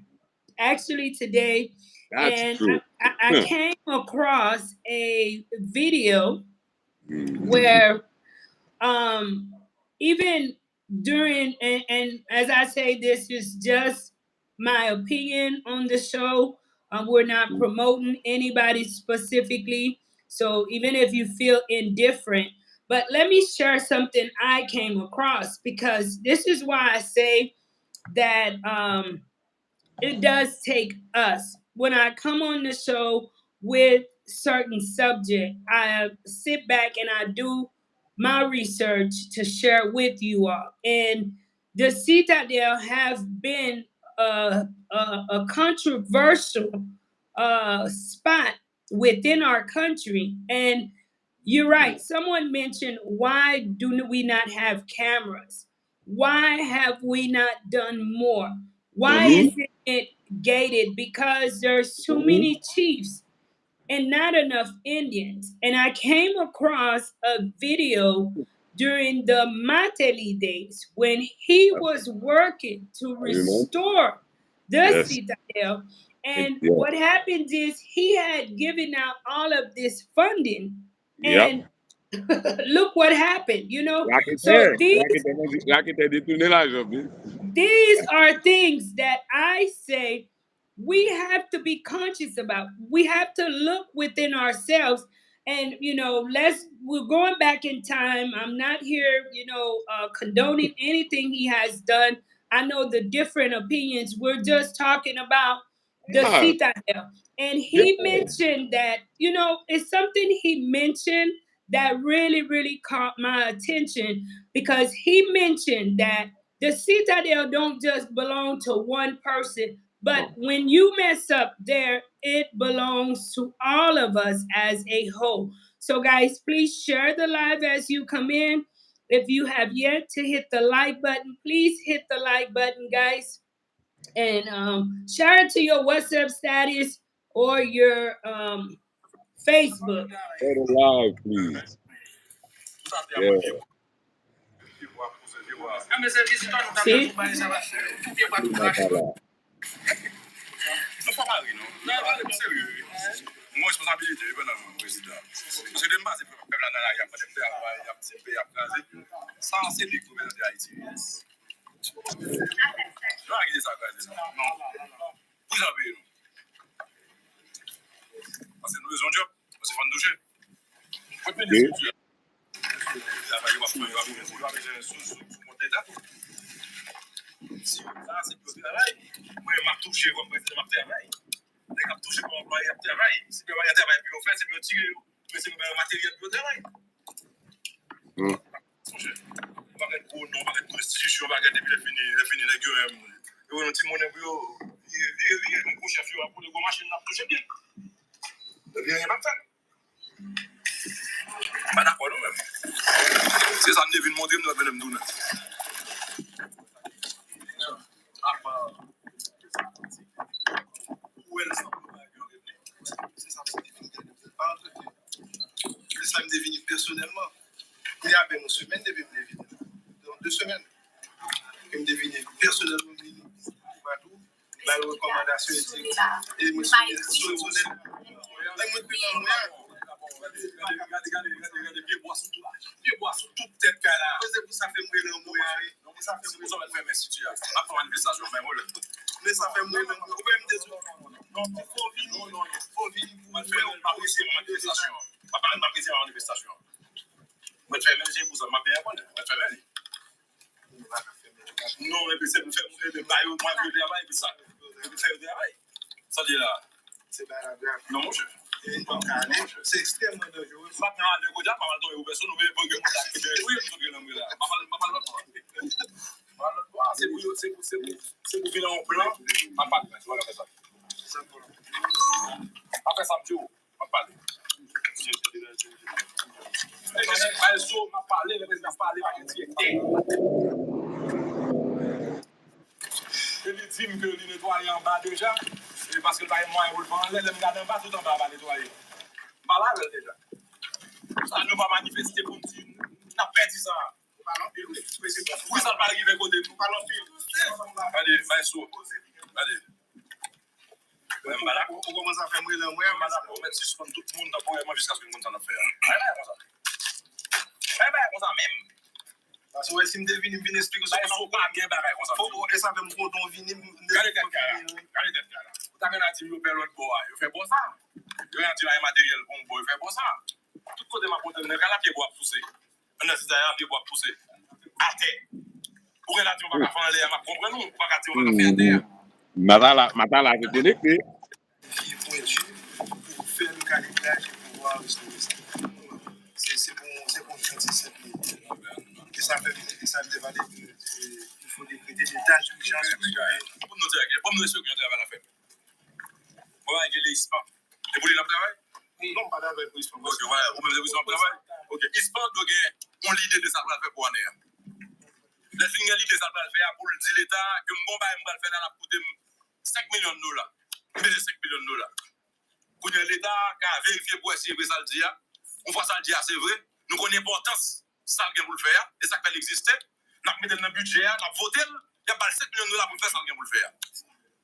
actually today, that's and true. I Huh. came across a video Mhm. where um even during and as I say, this is just my opinion on the show. We're not promoting anybody specifically, so even if you feel indifferent, but let me share something I came across, because this is why I say that it does take us when I come on the show with certain subject, I sit back and I do my research to share with you all. And the Citadel have been a controversial spot within our country. And you're right. Someone mentioned, why do we not have cameras? Why have we not done more? Why Mm-hmm. isn't it gated? Because there's too Mm-hmm. many chiefs and not enough Indians. And I came across a video during the Mateli days when he was working to I remember. restore the Yes. citadel. And Yeah. what happened is he had given out all of this funding, Yep. and look what happened. So these Raquete détourné l'argent. these are things that I say we have to be conscious about. We have to look within ourselves. And we're going back in time. I'm not here, condoning anything he has done. I know the different opinions. We're just talking about the Yeah. citadel. And Yeah. he mentioned that, it's something he mentioned that really, really caught my attention, because he mentioned that the citadel don't just belong to one person, but No. when you mess up there, it belongs to all of us as a whole. So, guys, please share the live as you come in. If you have yet to hit the like button, please hit the like button, guys, and share it to your WhatsApp status or your Facebook. Share the live, please. Yeah. See? Matala. Mwen responsabilite, yon nan mwen prezident. Mwen se dem base pou pep la nan la yap, dem pe ap sepe ap kaze, san se dik gouvernement de Haiti. Yon a gide sa kaze nan? Non. Pou jan peye nou? Pase nou bezon job, pase fan douche. Mwen pe de sou. La va yon wap mwen sou moun d'Etat. Si yon sa, se pou travay. Mwen map touche kon prezident map travay. Les gens touchent pour employer à travail. Si vous avez un travail plus fait, c'est mieux tirer. Mais c'est un matériel pour travail. On va mettre pour nous, on va mettre constitution, on va mettre depuis fini les gueux. Et on a un petit monnaie pour mon chef pour les machines n'a touché bien. Il n'y a pas de fait. Pas d'accord nous-mêmes. C'est ça nous devons montrer nous venons nous. Où est le sang? C'est ça me définit personnellement. Il y a une semaine de deviner. Donc 2 semaines. Il me deviner personnellement. La recommandation est et moi regardez pieds bois sous tout là. Pieds bois sous toute tête là. Ça fait mourir le moyen. Ça fait mourir le faire institut. Après manifestation mais voilà. Mais ça fait mourir le moyen. Non, faut venir pour faire pas aussi manifestation. Pas parler de ma présidente manifestation. Moi je fais même j'ai pour ça m'a bien connaître. Moi je fais même. Non, mais c'est pour faire mourir le bail au moins que le travail puis ça. Pour faire le travail. Ça dit là. C'est pas grave. Non, mon chef. C'est extrêmement dangereux. Maintenant, le Godia, pas mal de personnes, nous voulons que oui, nous là. Pas mal c'est pour venir en plan, on parle. Voilà, ça. Après ça, je on parle. On m'a parlé, le président a parlé avec directeur. Je lui dis que le nettoyer en bas déjà, parce que le bail moyen, on le prend, le garde en bas, tout en bas, va nettoyer. Pas là, déjà. Ça ne va pas manifester pour dire, on a perdu ça. Oui, ça va arriver côté nous. Allez, maestro. Allez. Madame, on commence à faire mourir le moyen. Madame, on met suspendre tout le monde d'abord jusqu'à ce que le monde s'en a fait. Eh bien, comme ça même. Parce que si je devine, je vais expliquer ça. Faut pas bien barrer comme ça. Faut ça fait me prendre ton vini. Regardez tête là. Regardez tête là. Vous avez dit vous perdez l'autre bois. Vous faites bon ça. Vous avez dit là un matériel bon bois, vous faites bon ça. Tout côté ma porte, on a la pied bois pousser. On a dit là pied bois pousser. À terre. Pour la dire on va pas faire l'air, m'a comprendre nous, pas dire on va faire terre. Matala qui connecté. Il faut être pour faire le calibrage pas restaurer ça. C'est pour 27 000. Et ça fait et ça dévaler il faut décréter l'état d'urgence. Pour nous dire, pour nous sûr que nous avons la fête. Voilà, il y a les hispans. Et vous voulez le travail? Non, pas d'avec pour hispans. Ok, voilà, vous avez besoin de travail? Ok, hispans doit ont l'idée de ça pour la faire pour année. Les fins l'idée de ça pour le faire pour dire l'État que mon bail va le faire là pour 5 millions de dollars. Mais 5 millions de dollars. Pour l'État qui a vérifié pour essayer de ça le dire. On voit ça le dire, c'est vrai. Nous connaissons l'importance ça pour le faire et ça fait exister. Nous avons mis dans le budget, nous avons voté, il y a pas 7 millions de dollars pour faire ça pour le faire.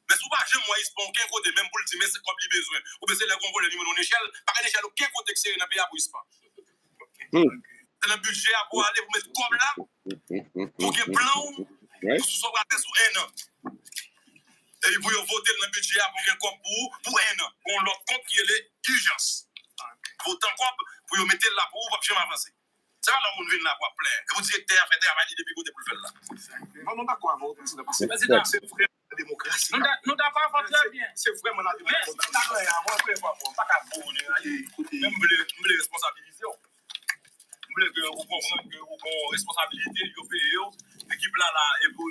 Mais si vous pas moi ils sont aucun côté même pour le dire mais c'est comme il besoin. Ou bien c'est les convois le niveau d'une échelle, par une échelle aucun côté que c'est dans le pays pour pas. C'est le budget pour aller vous mettre comme là pour qu'il y ait plan pour ce soit sous un an. Et vous voter dans le budget pour qu'il y ait comme pour un an. On l'autre compte qui est l'urgence. Votant comme pour vous mettre là pour vous pas avancer. C'est pas là où on vient là pour plein. Et vous directeur fait travail depuis côté pour le faire là. Non, d'accord avec vous, c'est vrai. Démocratie. Nous d'accord, très bien. C'est vraiment la démocratie. Pas qu'à vous, même les responsabilités. Vous comprenez que vous responsabilité, vous payez, l'équipe là, et pour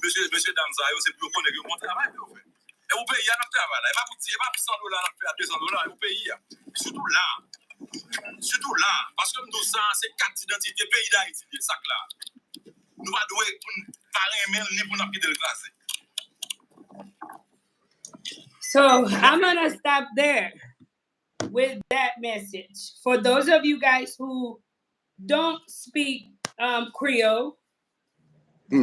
monsieur Damza, c'est pour qu'on ait un bon travail. Et vous payez notre travail. Et pas 100 dollars, 200 dollars, vous payez. Surtout là. Surtout là, parce que nous, ça, c'est carte d'identité pays d'Haïti, ça là. Nous pas doué pour parler ni pour nous quitter le classe. So I'm gonna stop there with that message. For those of you guys who don't speak Creole,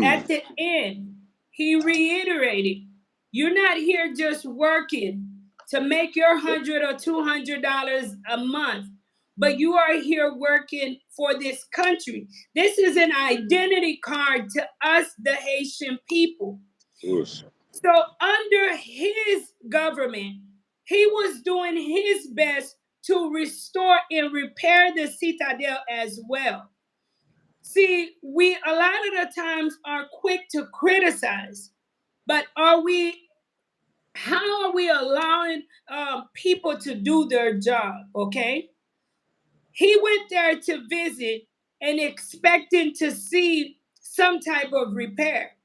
at the end, he reiterated, you're not here just working to make your $100 or $200 a month, but you are here working for this country. This is an identity card to us, the Haitian people. Yes. So under his government, he was doing his best to restore and repair the citadel as well. See, we a lot of the times are quick to criticize, but how are we allowing people to do their job? Okay. He went there to visit and expecting to see some type of repair.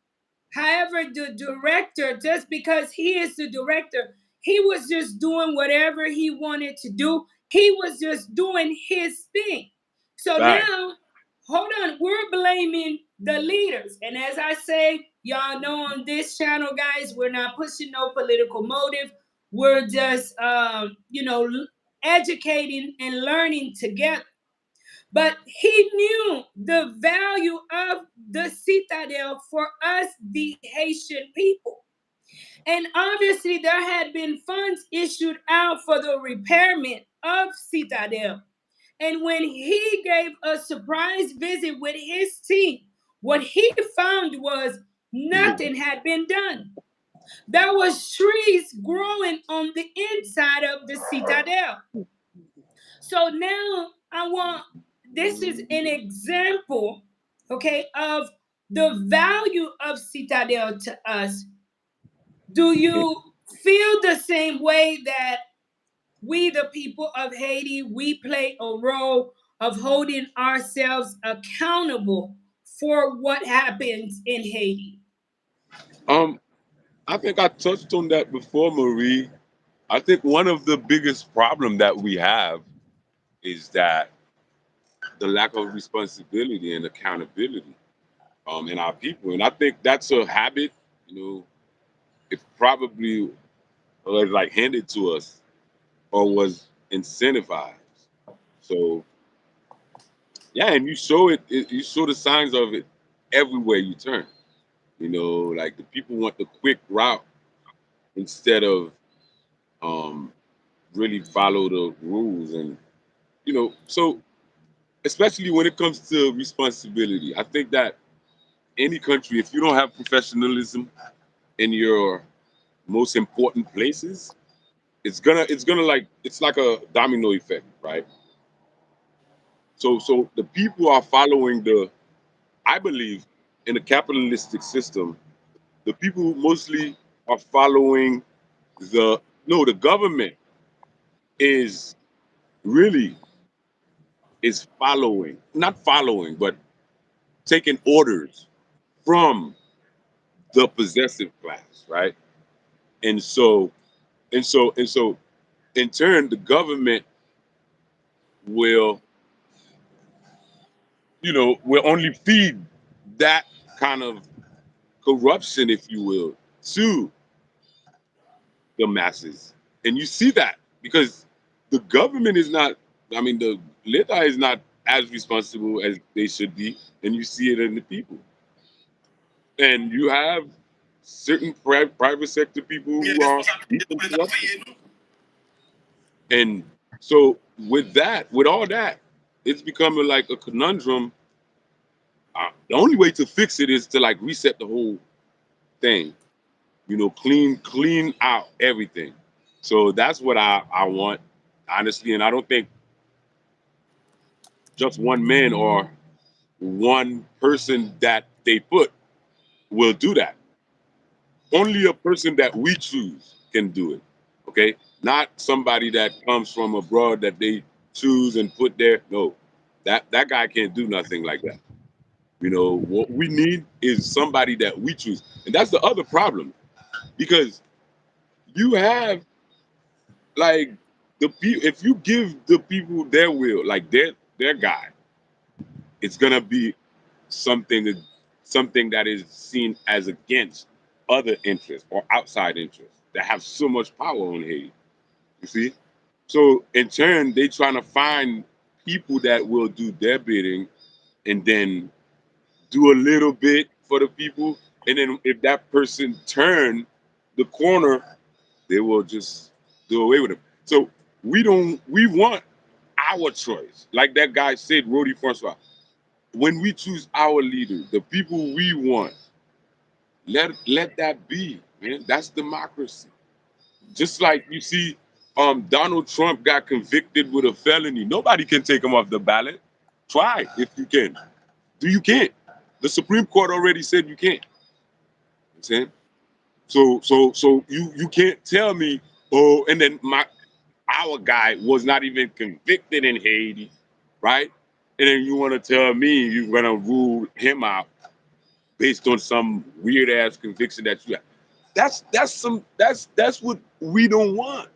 However, the director, just because he is the director, he was just doing whatever he wanted to do. He was just doing his thing. So now, hold on, we're blaming the leaders. And as I say, y'all know on this channel, guys, we're not pushing no political motive. We're just, educating and learning together. But he knew the value of the citadel for us, the Haitian people. And obviously, there had been funds issued out for the repairment of citadel. And when he gave a surprise visit with his team, what he found was nothing had been done. There was trees growing on the inside of the citadel. So now this is an example, okay, of the value of Citadel to us. Do you feel the same way that we, the people of Haiti, we play a role of holding ourselves accountable for what happens in Haiti? I think I touched on that before, Marie. I think one of the biggest problem that we have is that the lack of responsibility and accountability in our people. And I think that's a habit, it probably was like handed to us or was incentivized. So yeah, and you show you show the signs of it everywhere you turn. Like the people want the quick route instead of really follow the rules. And so especially when it comes to responsibility, I think that any country, if you don't have professionalism in your most important places, it's like a domino effect, right? So the people are following I believe in a capitalistic system, the people mostly are following the government is really is following, not following, but taking orders from the possessive class, right? And so, and so, in turn, the government will, will only feed that kind of corruption, if you will, to the masses. And you see that because the government is not, I mean, the Lita is not as responsible as they should be, and you see it in the people. And you have certain private sector people who are deep in corruption. And so, with all that, it's becoming like a conundrum. The only way to fix it is to like reset the whole thing, clean out everything. So that's what I want, honestly. And I don't think just one man or one person that they put will do that. Only a person that we choose can do it. Okay, not somebody that comes from abroad that they choose and put there. No, that guy can't do nothing like that. What we need is somebody that we choose, and that's the other problem because you have like the people. If you give the people their will, like their guy, it's gonna be something something that is seen as against other interests or outside interests that have so much power on Haiti. You see? So in turn, they trying to find people that will do their bidding and then do a little bit for the people. And then if that person turn the corner, they will just do away with them. So we want our choice. Like that guy said, Rody Francois, when we choose our leader, the people we want, let that be, man. That's democracy. Just like you see, Donald Trump got convicted with a felony. Nobody can take him off the ballot. Try if you can. Do you can't? The Supreme Court already said you can't. You know what I'm saying? So you can't tell me, oh, and then our guy was not even convicted in Haiti, right? And then you want to tell me you're gonna rule him out based on some weird ass conviction that you have. That's what we don't want,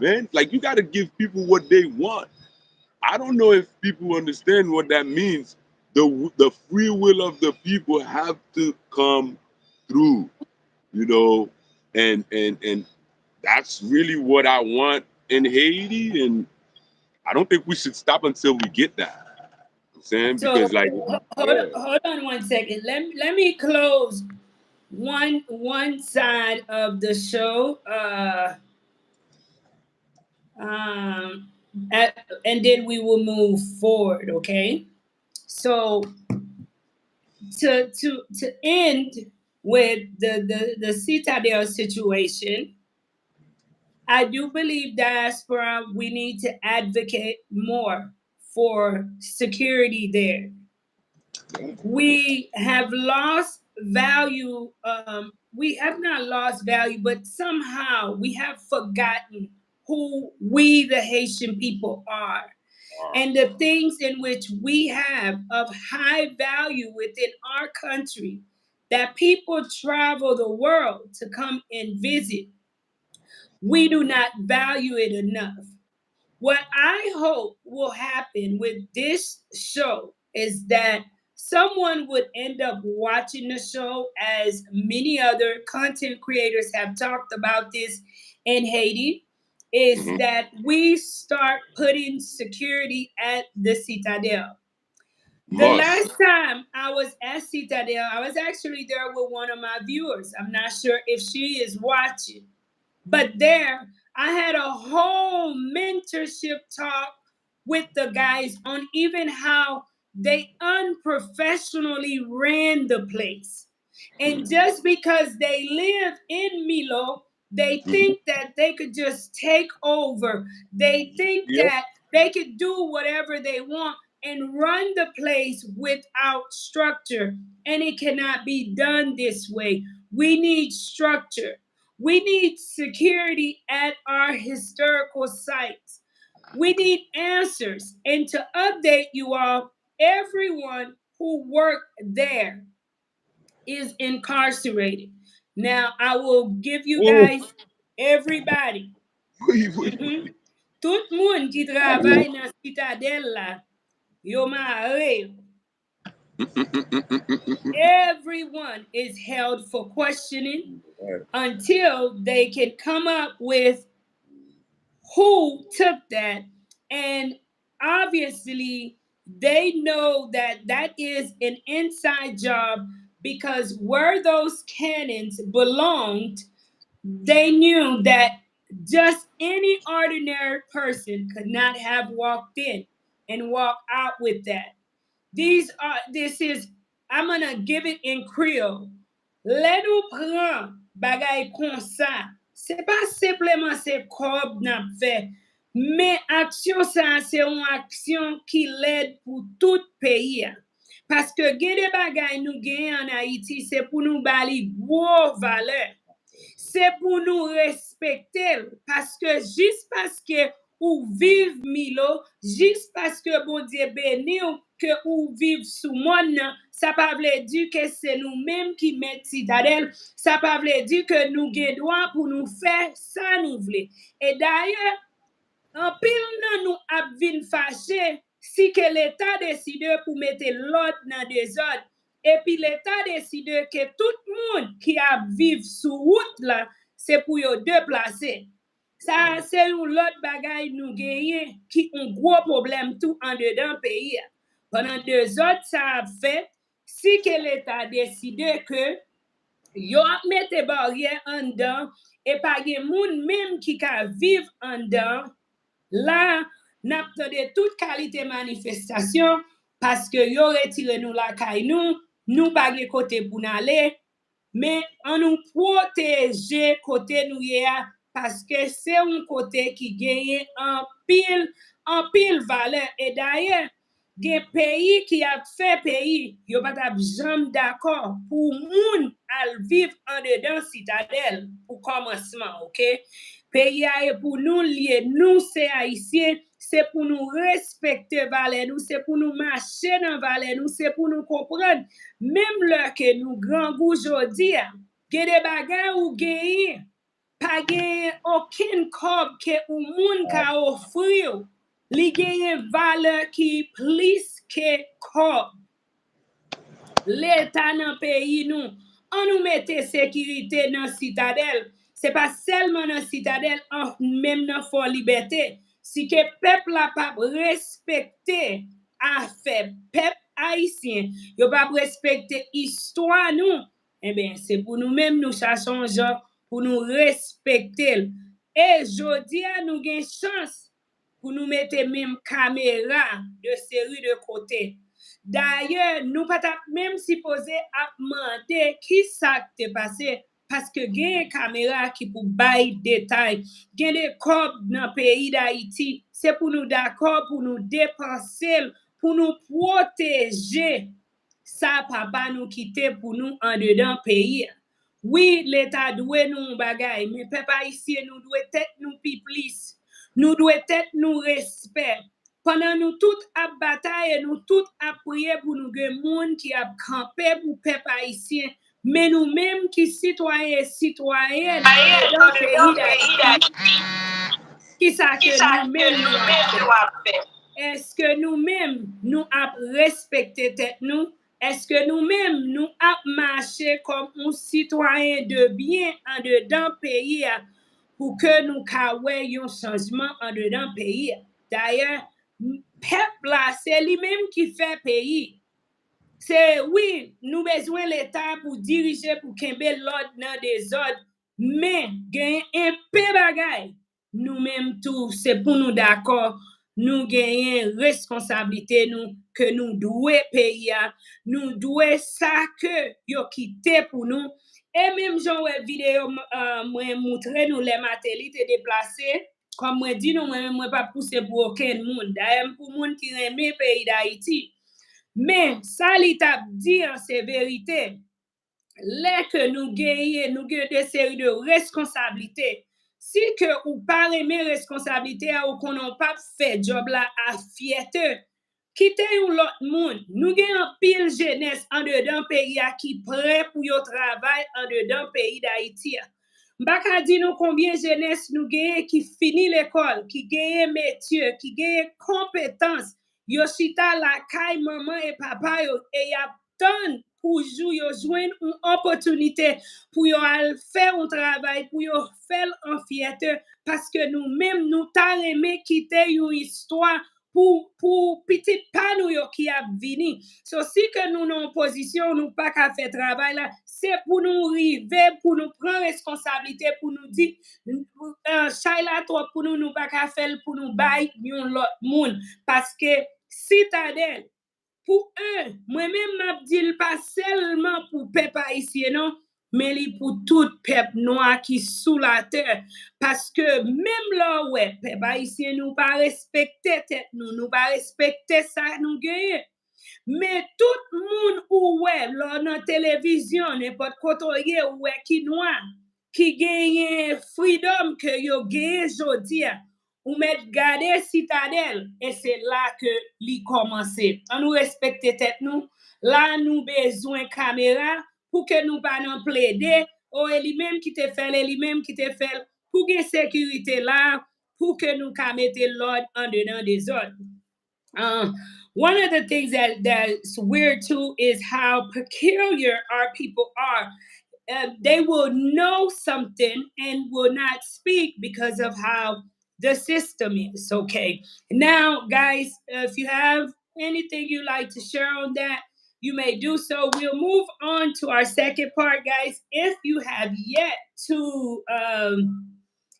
man. Like you got to give people what they want. I don't know if people understand what that means. The free will of the people have to come through, you know, and that's really what I want in Haiti, and I don't think we should stop until we get that. I'm saying So because like hold yeah, hold on one second. Let me close one side of the show. And then we will move forward. Okay. So to end with the Citadel situation, I do believe diaspora we need to advocate more for security there. We have lost value. We have not lost value, but somehow we have forgotten who we, the Haitian people, are and the things in which we have of high value within our country that people travel the world to come and visit. We do not value it enough. What I hope will happen with this show is that someone would end up watching the show, as many other content creators have talked about this in Haiti, is mhm, that we start putting security at the Citadel. The must. last time I was at Citadel, I was actually there with one of my viewers. I'm not sure if she is watching. But there, I had a whole mentorship talk with the guys on even how they unprofessionally ran the place. And Mhm, just because they live in Milo, they mhm. think that they could just take over. They think Yep. that they could do whatever they want and run the place without structure. And it cannot be done this way. We need structure. We need security at our historical sites. We need answers. And to update you all, everyone who worked there is incarcerated. Now, I will give you Oh, guys everybody. oui, oui, Mhm. oui. Tout moun qui travaille dans citadelle là, yo marre. Everyone is held for questioning Ouais. until they can come up with who took that. And obviously, they know that that is an inside job because where those cannons belonged, they knew that just any ordinary person could not have walked in and walked out with that. This is, I'm gonna give it in Creole. Let nous prend bagay kon sa. C'est pas simplement se kob n'a fait, mais action ça c'est une action qui l'aide pour tout pays. Parce que gen de bagay nous gen en Haïti, c'est pour nous bali gros valeur. C'est pour nous respecter parce que juste parce que ou vive Milo, juste parce que bon Dieu béni ou que ou vive sous monde, ça pas veut dire que c'est nous-mêmes qui mettons citadelle, ça pas veut dire que nous avons droit pour nous faire ça nous voulons. Et d'ailleurs, en pile nan nous ap vin fâché si que l'État décide pour mettre l'ordre dans des ordres et puis l'État décide que tout le monde qui a vivre sous route là c'est pour yo déplacer. Ça c'est un l'autre bagaille nous gagner qui un gros problème tout en dedans pays. Pendant 2 autres ça a fait si que l'État décide que yo ap mette barrière en dedans et pas gen moun même qui ka vivre en dedans. Là, n'a pas de toute qualité manifestation parce que yo retire nous la caille nous pas de côté pour aller, mais on nous protéger côté nous parce que c'est un côté qui gagne en pile valeur et d'ailleurs des pays qui a fait pays, yo pas jamais d'accord pour moun al vivre en dedans citadelle pour commencement, OK? Pays est pour nous lier, nous c'est haïtiens, c'est pour nous respecter valeur nous, c'est pour nous marcher dans valeur nous, c'est pour nous comprendre même là que nous grand goût jodi, gen des bagages ou gen pas gen aucun cob que ou moun ka offrir. Li genye valeur qui plus que cob. L'État dans le pays nous, on nous mette sécurité dans la citadelle. C'est pas seulement dans la citadelle, même dans la liberté. Si que peuple n'a pas respecté affaire peuple haïtien, yo pas respecter histoire nous, eh bien c'est pour nous même nous cherchons genre pour nous respecter. Et jodi a nous gain chance pour nous mettre même caméra de série de côté. D'ailleurs, nous pas même supposé à demander qui ça t'est passé parce que gen caméra qui pour bailler détail, gen des corps dans pays d'Haïti, c'est pour nous d'accord pour nous dépenser, pour nous protéger. Ça papa nous quitter pour nous en dedans pays. Oui, l'État doit nous bagay, mais peuple haïtien nous doit tête nous plus. Nous doit tête nous respect. Pendant nous toutes à bataille, nous toutes à prier pour nous gen monde qui a campé pour peuple haïtien, mais nous-mêmes qui citoyens et citoyennes en dedans pays d'Haïti, qui ça que nous-mêmes nous avons fait? Est-ce que nous-mêmes nous avons respecté tête nous? Est-ce que nous-mêmes nous avons marché comme un citoyen de bien en dedans pays pour que nous voyons un changement en dedans pays? D'ailleurs, peuple là, c'est lui-même qui fait pays. C'est oui, nous besoin l'État pour diriger, pour kembe l'ordre dans des ordres, mais gagne un peu bagay. Nous-mêmes tout, c'est pour nous d'accord, nous gagnons responsabilité nous que nous devons payer, nous devons ça que yo quitté pour nous. Et même j'en vidéo moi montrer nous les satellites déplacés comme moi dit nous moi pas pousser pour aucun monde. D'ailleurs pour monde qui aime pays d'Haïti. Mais ça l'étape dit en c'est vérité. Les que nous gagnons des séries de responsabilités. si que ou pas aimer responsabilité ou qu'on n'a pas fait job là à fierté, quitter ou l'autre monde. Nous avons un pile jeunesse en dedans pays qui prêt pour yo travail en dedans pays d'Haïti. Mbaka di nou combien jeunesse nous gagne qui finit l'école, qui gagne métier, qui gagne compétence. Yo chita la caille maman et papa yo et y a tant pour yo joindre une opportunité pour yo faire un travail, pour yo faire en fierté parce que nous-mêmes nous t'a aimé quitter une histoire pour petit panou yo qui a vini. So si que nous en position nous pas qu'à faire travail là, c'est pour nous arriver, pour nous prendre responsabilité, pour nous dire Shaila toi pour nous pas qu'à faire pour nous bailler l'autre monde parce que citadelle pour eux, moi-même m'a dit pas seulement pour peuple haïtien non, mais pour tout peuple noir qui sous la terre parce que même là ouais, peuple haïtien nous pas respecter tête nous pas respecter ça nous gagne. Mais tout le monde ou ouais, là dans télévision n'importe côté ouais qui noir qui gagne freedom que yo gagne jodi ou mettre garder citadelle et c'est là que li commencer. On nous respecter tête nous, là nous besoin caméra pour que nous pas non plaider ou lui-même qui te fait lui-même qui te fait pour que sécurité là pour que nous ka mettre l'ordre en dedans des ordres. One of the things that's weird too is how peculiar our people are. They will know something and will not speak because of how the system is. Okay. Now, guys, if you have anything you like to share on that, you may do so. We'll move on to our second part, guys. If you have yet to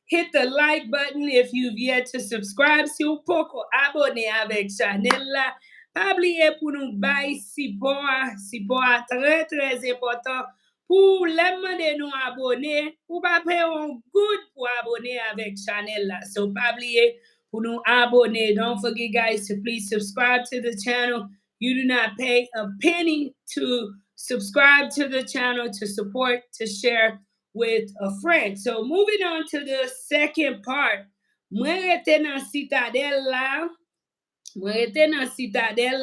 hit the like button, if you've yet to subscribe, si ou poko abonne avec channel là, pas oublier pour nous bailler support très très important pour les demander nous abonner ou pas payer un good pour abonner avec channel là. So pas oublier pour nous abonner. Don't forget guys to please subscribe to the channel. You do not pay a penny to subscribe to the channel, to support, to share with a friend. So moving on to the second part. Mwen rete nan citadel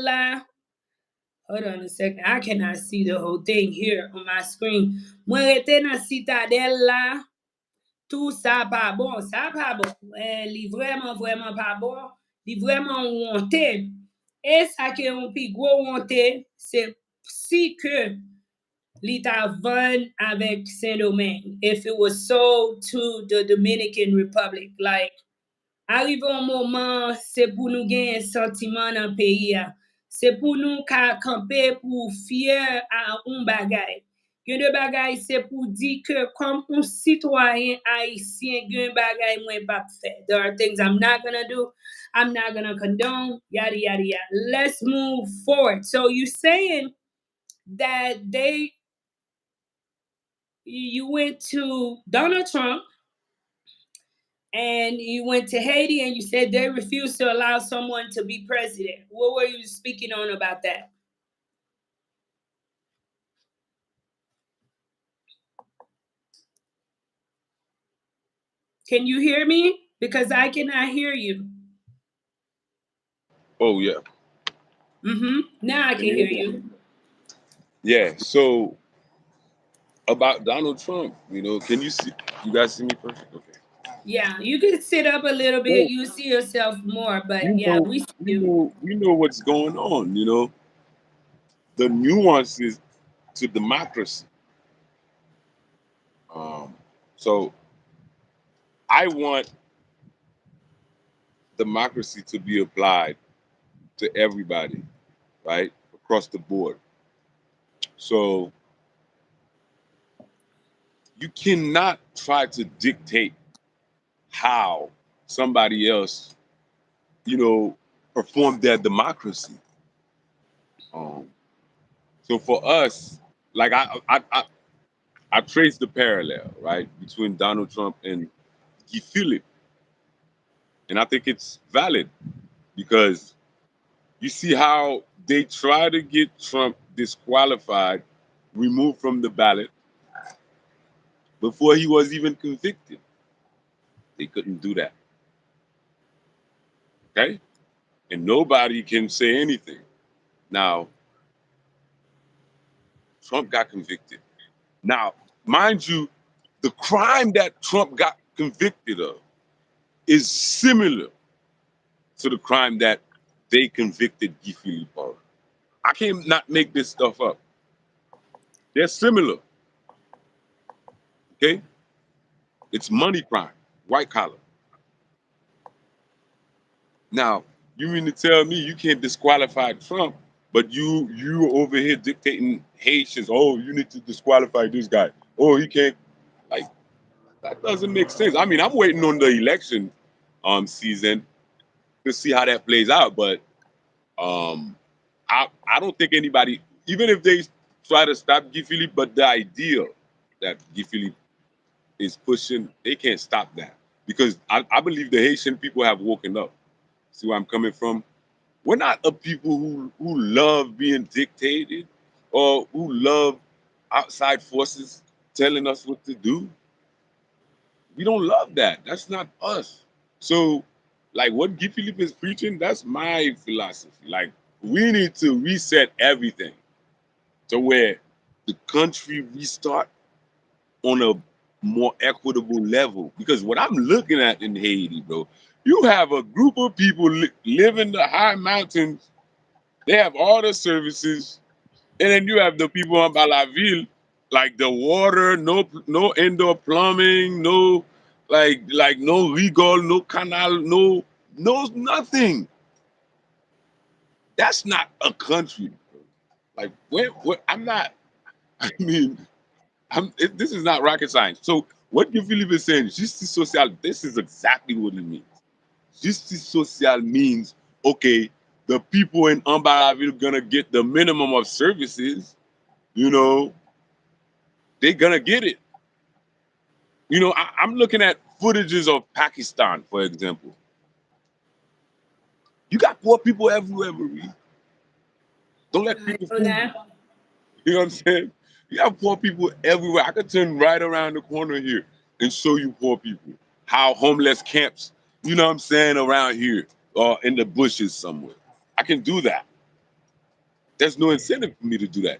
la. Hold on a second. I cannot see the whole thing here on my screen. Mwen rete nan citadel la. Tout ça pas bon. Ça pas bon. Li vraiment pas bon. Li vraiment honte. Et ça qui est un plus gros honte, c'est si que l'État vend avec Saint-Domingue. If it was sold to the Dominican Republic. Like, arrive un moment, c'est pour nous gagner un sentiment dans le pays. C'est pour nous camper pour fier à un bagay. Gen de bagay, c'est pour dire que comme un citoyen haïtien, gen bagay mwen pas fait. There are things I'm not gonna do. I'm not gonna condone. Yada yada yada. Let's move forward. So you saying that you went to Donald Trump and you went to Haiti and you said they refused to allow someone to be president. What were you speaking on about that? Can you hear me? Because I cannot hear you. Oh yeah. Now I can hear you. Yeah. So about Donald Trump, can you see? You guys see me perfect? Okay. Yeah, you can sit up a little bit. You see yourself more, but yeah, we see you. We know what's going on. The nuances to democracy. So I want democracy to be applied to everybody, right, across the board. So you cannot try to dictate how somebody else, perform their democracy. So for us, like I trace the parallel, right, between Donald Trump and Guy Philippe. And I think it's valid because you see how they try to get Trump disqualified, removed from the ballot before he was even convicted. They couldn't do that. Okay? And nobody can say anything. Now, Trump got convicted. Now, mind you, the crime that Trump got convicted of is similar to the crime that they convicted Guy Philippe of. I can't not make this stuff up. They're similar. Okay? It's money crime, white collar. Now, you mean to tell me you can't disqualify Trump, but you over here dictating Haitians, oh, you need to disqualify this guy. Oh, he can't, like, that doesn't make sense. I mean, I'm waiting on the election season to see how that plays out, but um I don't think anybody, even if they try to stop Guy Philippe, but the idea that Guy Philippe is pushing, they can't stop that. Because I believe the Haitian people have woken up. See where I'm coming from? We're not a people who love being dictated or who love outside forces telling us what to do. We don't love that. That's not us. So, like what Guy Philippe is preaching, that's my philosophy. Like we need to reset everything to where the country restart on a more equitable level. Because what I'm looking at in Haiti, bro, you have a group of people live in the high mountains. They have all the services, and then you have the people on Balaville, like the water, no indoor plumbing, no like no legal, no canal, no nothing. That's not a country. Bro. Like where I'm not. I mean, this is not rocket science. So what you Philippe is saying, justice sociale, this is exactly what it means. Justice sociale means okay, the people in Ambaraville gonna get the minimum of services. You know, they're gonna get it. You know, I'm looking at footages of Pakistan, for example. You got poor people everywhere, Marie. Don't let I people know fool you. that. You know what I'm saying? You have poor people everywhere. I could turn right around the corner here and show you poor people. How homeless camps, you know what I'm saying, around here or in the bushes somewhere. I can do that. There's no incentive for me to do that.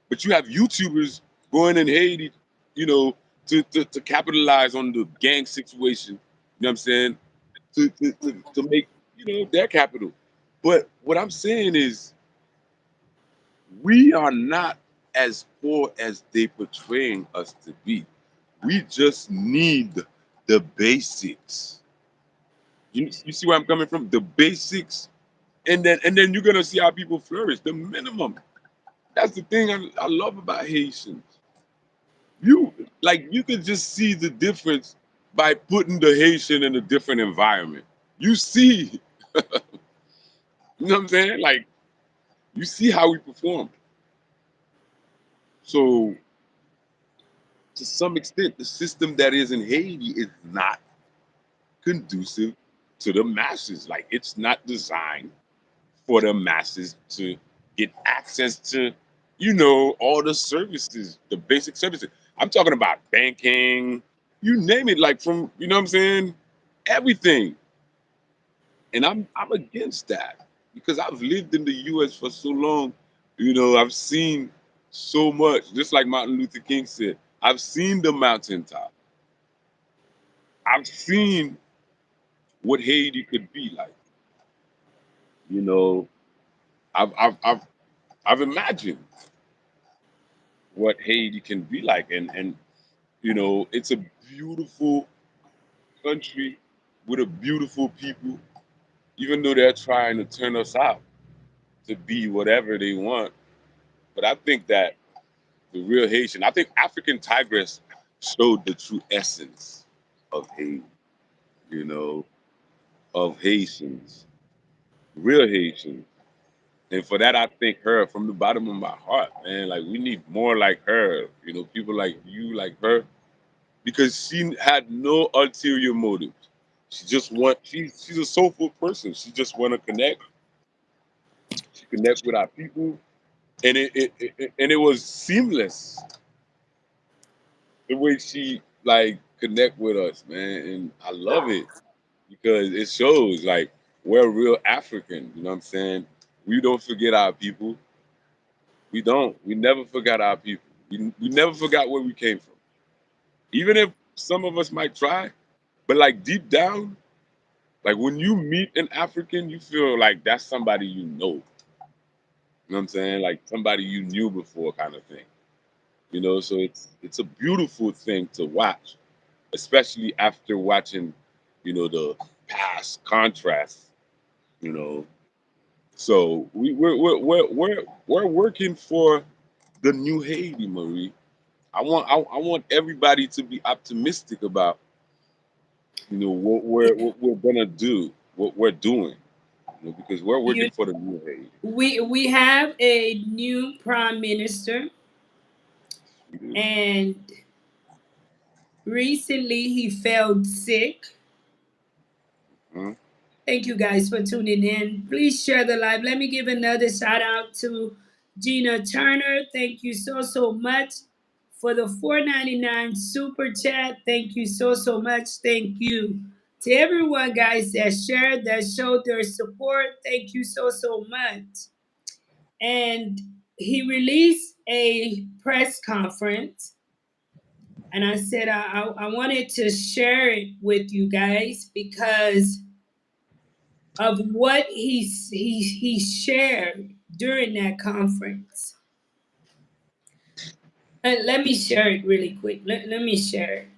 But you have YouTubers going in Haiti, you know, to capitalize on the gang situation. You know what I'm saying? To make, you know, their capital. But what I'm saying is we are not as poor as they portraying us to be. We just need the basics. You see where I'm coming from? The basics, and then you're gonna see how people flourish. The minimum. That's the thing I love about Haitians. You like you could just see the difference by putting the Haitian in a different environment. You see, you know what I'm saying? Like you see how we perform. So to some extent, the system that is in Haiti is not conducive to the masses. Like it's not designed for the masses to get access to, you know, all the services, the basic services. I'm talking about banking, you name it, like from, you know what I'm saying? Everything. And I'm against that because I've lived in the US for so long, you know, I've seen so much, just like Martin Luther King said, I've seen the mountaintop. I've seen what Haiti could be like. You know, I've I've I've, I've imagined what Haiti can be like, and you know, it's a beautiful country with a beautiful people. Even though they're trying to turn us out to be whatever they want, but I think that the real Haitian, I think African Tigress showed the true essence of Haiti. You know, of Haitians, real Haitians. And for that, I thank her from the bottom of my heart, man. Like we need more like her, you know, people like you, like her, because she had no ulterior motives. She just want she's a soulful person. She just want to connect. She connect with our people, and it was seamless the way she like connect with us, man, and I love it because it shows like we're real African. You know what I'm saying? We don't forget our people. We don't. We never forgot our people. We never forgot where we came from. Even if some of us might try, but like deep down, like when you meet an African, you feel like that's somebody you know. You know what I'm saying? Like somebody you knew before, kind of thing. You know, so it's a beautiful thing to watch, especially after watching, the past contrasts. You know, so we're working for the new Haiti, Marie. I want everybody to be optimistic about what we're gonna do, what we're doing, because we're You, working for the new Haiti. we have a new prime minister, We do. and recently he fell sick. Mhm. Thank you guys for tuning in. Please share the live. Let me give another shout out to Gina Turner. Thank you so much for the 4.99 super chat. Thank you so much. Thank you to everyone, guys, that shared, that showed their support. Thank you so much. And he released a press conference, and I said I wanted to share it with you guys because of what he shared during that conference. Let me share it really quick. Let me share it.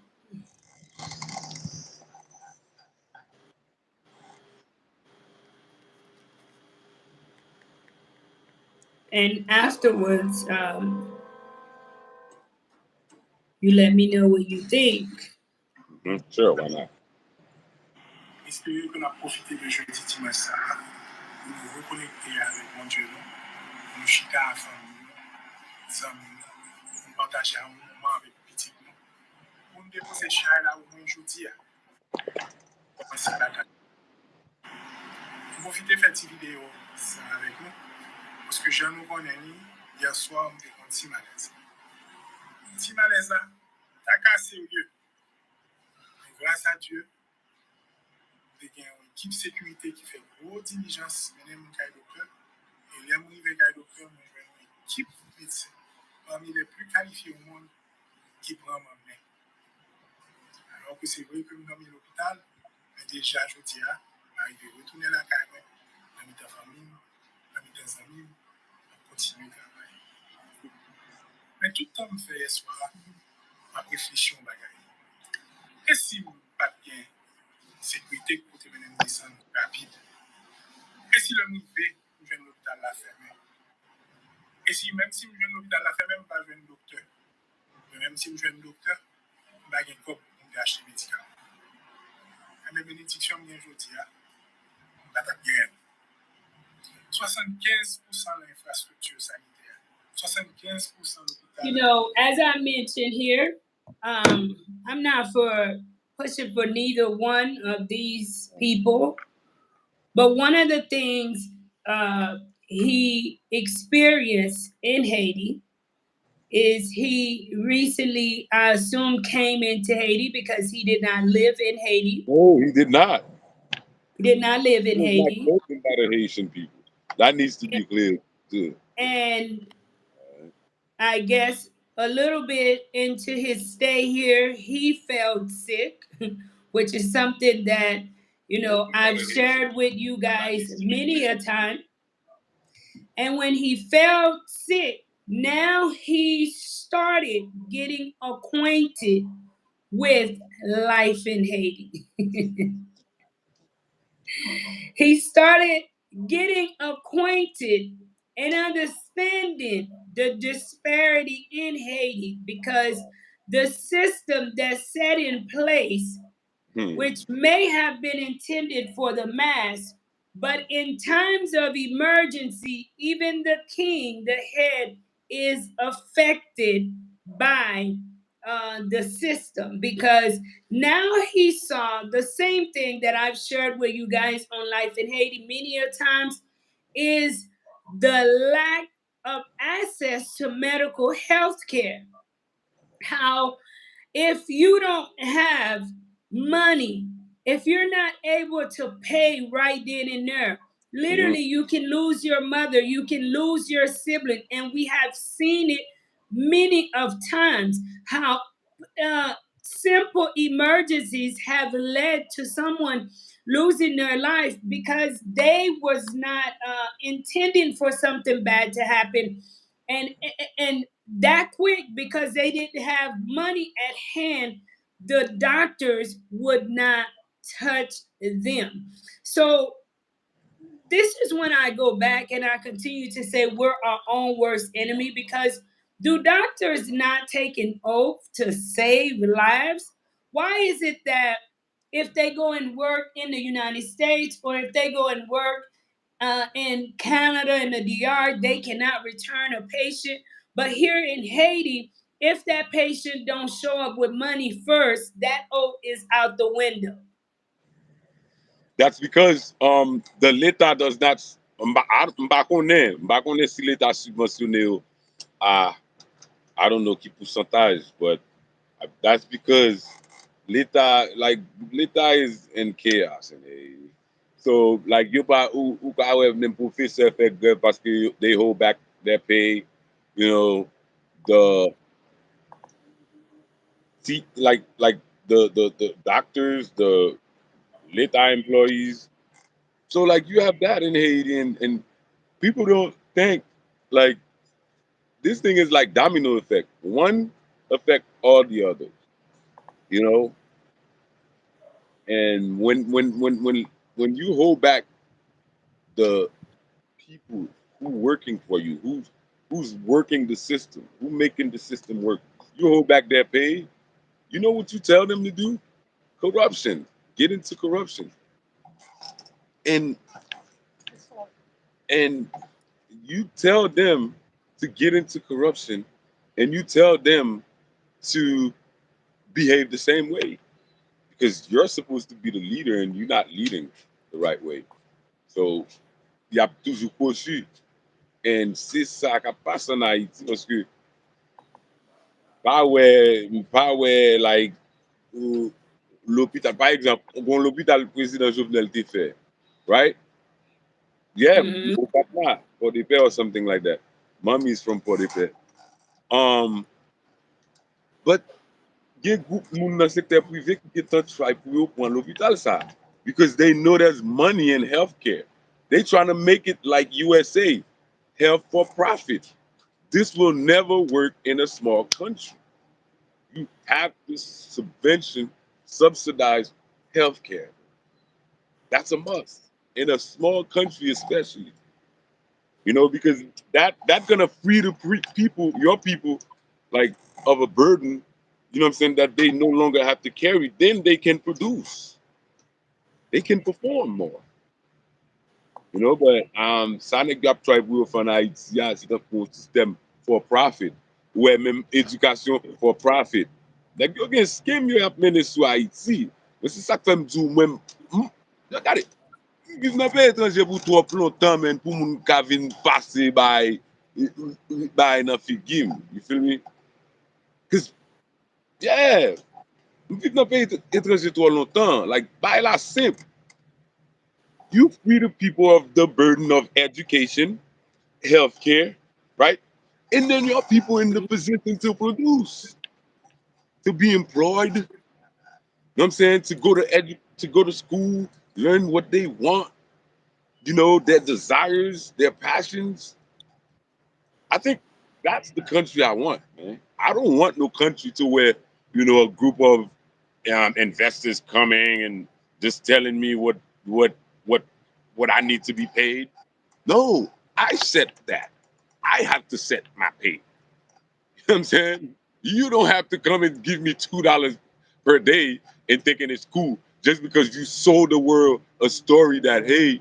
And afterwards, you let me know what you think. Sure, why not? Espérons qu'on a profité de jeudi dimanche ça pour nous reconnecter avec mon Dieu, nous chita à famille, nous amis, nous partager un moment avec petit nous. Pour nous déposer chai là où nous jeudi, commencer la date. Pour profiter de faire cette vidéo avec nous, parce que je nous connais, hier soir, on a un petit malaise. Un petit malaise là, t'as cassé au lieu. Grâce à Dieu, il y a une équipe de sécurité qui fait gros diligence, mener mon cahier docteur. Et là, mon cahier docteur, moi, je une équipe de médecins parmi les plus qualifiés au monde qui prend ma main. Alors que c'est vrai que nous sommes à l'hôpital, mais déjà, je dis, arrivé à retourner à la caille, dans ta famille, dans tes amis, on continue de travailler. Mais tout le temps, je fais ce soir, ma réflexion bagaille. Et si vous pas bien sécurité pour te mener une descente rapide? Et si le privé, je viens de l'hôpital la ferme? Et si même si je viens de l'hôpital la ferme, je ne vais pas un docteur. Mais même si je viens un docteur, je ne vais pas un cop pour acheter des médicaments. Et mes bénédictions, bien je dis, la bien. 75% de l'infrastructure sanitaire, 75% de l'hôpital. You know, as I mentioned here, I'm not for pushing for neither one of these people, but one of the things he experienced in Haiti is he recently, I assume, came into Haiti because he did not live in Haiti. No, he did not. He did not live He in was not Haiti. spoken by the Haitian people. That needs to be clear too. And I guess a little bit into his stay here, he felt sick, which is something that, I've shared with you guys many a time. And when he felt sick, now he started getting acquainted with life in Haiti. He started getting acquainted and understanding the disparity in Haiti because the system that's set in place, which may have been intended for the mass, but in times of emergency, even the king, the head, is affected by the system because now he saw the same thing that I've shared with you guys on Life in Haiti many a times is the lack of access to medical health care. How if you don't have money, if you're not able to pay right then and there, Mhm. literally you can lose your mother, you can lose your sibling. And we have seen it many of times how simple emergencies have led to someone losing their life because they was not intending for something bad to happen, and that quick, because they didn't have money at hand, the doctors would not touch them. So this is when I go back and I continue to say we're our own worst enemy, because do doctors not take an oath to save lives? Why is it that if they go and work in the United States, or if they go and work in Canada, in the DR, they cannot return a patient? But here in Haiti, if that patient don't show up with money first, that oath is out the window. That's because the l'État does not mba konnen si l'État subventionne yo à I don't know ki percentage, but that's because l'État is in chaos. So like you pa ou ka wè même professeur fait grève parce que they hold back their pay, you know, the like the doctors, the l'État employees. So like you have that in Haiti, and people don't think like this thing is like domino effect. One affect all the others, you know. And when you hold back the people who working for you, who's working the system, who making the system work, you hold back their pay. You know what you tell them to do? Corruption. Get into corruption, and and you tell them to get into corruption, and you tell them to behave the same way because you're supposed to be the leader and you're not leading the right way. So, il y a toujours poursuit. And c'est ça qui passe en Haïti parce que pas ouais, like, ou- l'hôpital, par exemple, bon, l'hôpital le président Jovenel te fait, right? Yeah, Mhm. au Patna, Port-de-Paix or something like that. Mommy's from Port-de-Paix. But gen group moun nan secteur privé qui get touch try pour yo prendre l'hôpital ça because they know there's money in healthcare. They trying to make it like USA, health for profit. This will never work in a small country. You have to subsidize healthcare. That's a must in a small country, especially. You know, because that's gonna free the people, your people, like of a burden. You know what I'm saying? That they no longer have to carry. Then they can produce. They can perform more. You know, but Sonic Gap Tribe will find Haïti, c'est un système for profit. Ouais, même éducation for profit. Like, you can scheme you up mené sur Haïti. Mais c'est ça que fait me dire, même, regardez, ils n'ont pas étranger pour trop longtemps, man, pour moun ka vin passer by nan figim. You feel me? Because, yeah, ils n'ont pas étranger trop longtemps. Like, by la simple, you free the people of the burden of education, healthcare, right? And then your people in the position to produce, to be employed. You know what I'm saying? To go to school, learn what they want. You know their desires, their passions. I think that's the country I want, man. I don't want no country to where a group of investors coming and just telling me what what what I need to be paid. No, I set that. I have to set my pay. You know what I'm saying? You don't have to come and give me $2 per day and thinking it's cool just because you sold the world a story that the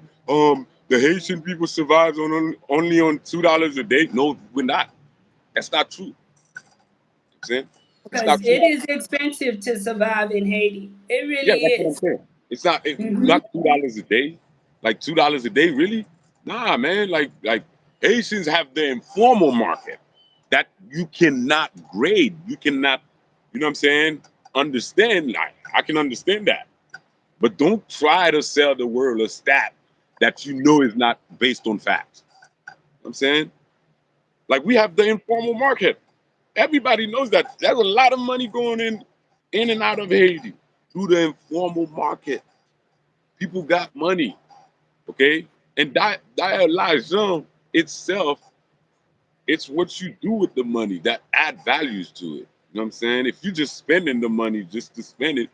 Haitian people survive only on $2 a day. No, we're not. That's not true. You know what I'm saying? It's Because not true. it is expensive to survive in Haiti. It Yeah, really that's what I'm is. saying. Hmm. Not $2 a day. Like $2 a day, really? Nah, man. Like Haitians have the informal market that you cannot grade. You cannot, You know what I'm saying? Understand, like, I can understand that. But don't try to sell the world a stat that you know is not based on facts. You know what I'm saying? Like we have the informal market. Everybody knows that there's a lot of money going in and out of Haiti through the informal market. People got money, okay? And that l'argent itself, it's what you do with the money that add values to it. You know what I'm saying? If you just spending the money just to spend it,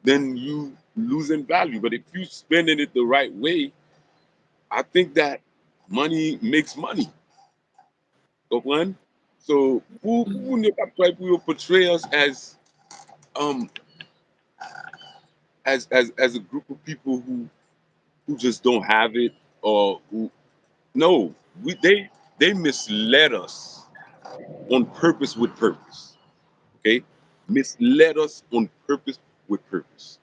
then you losing value. But if you spending it the right way, I think that money makes money. Comprendre? So pour ne pas pour portray us um as a group of people who just don't have it or who no, they misled us on purpose with purpose. Okay? Misled us on purpose with purpose.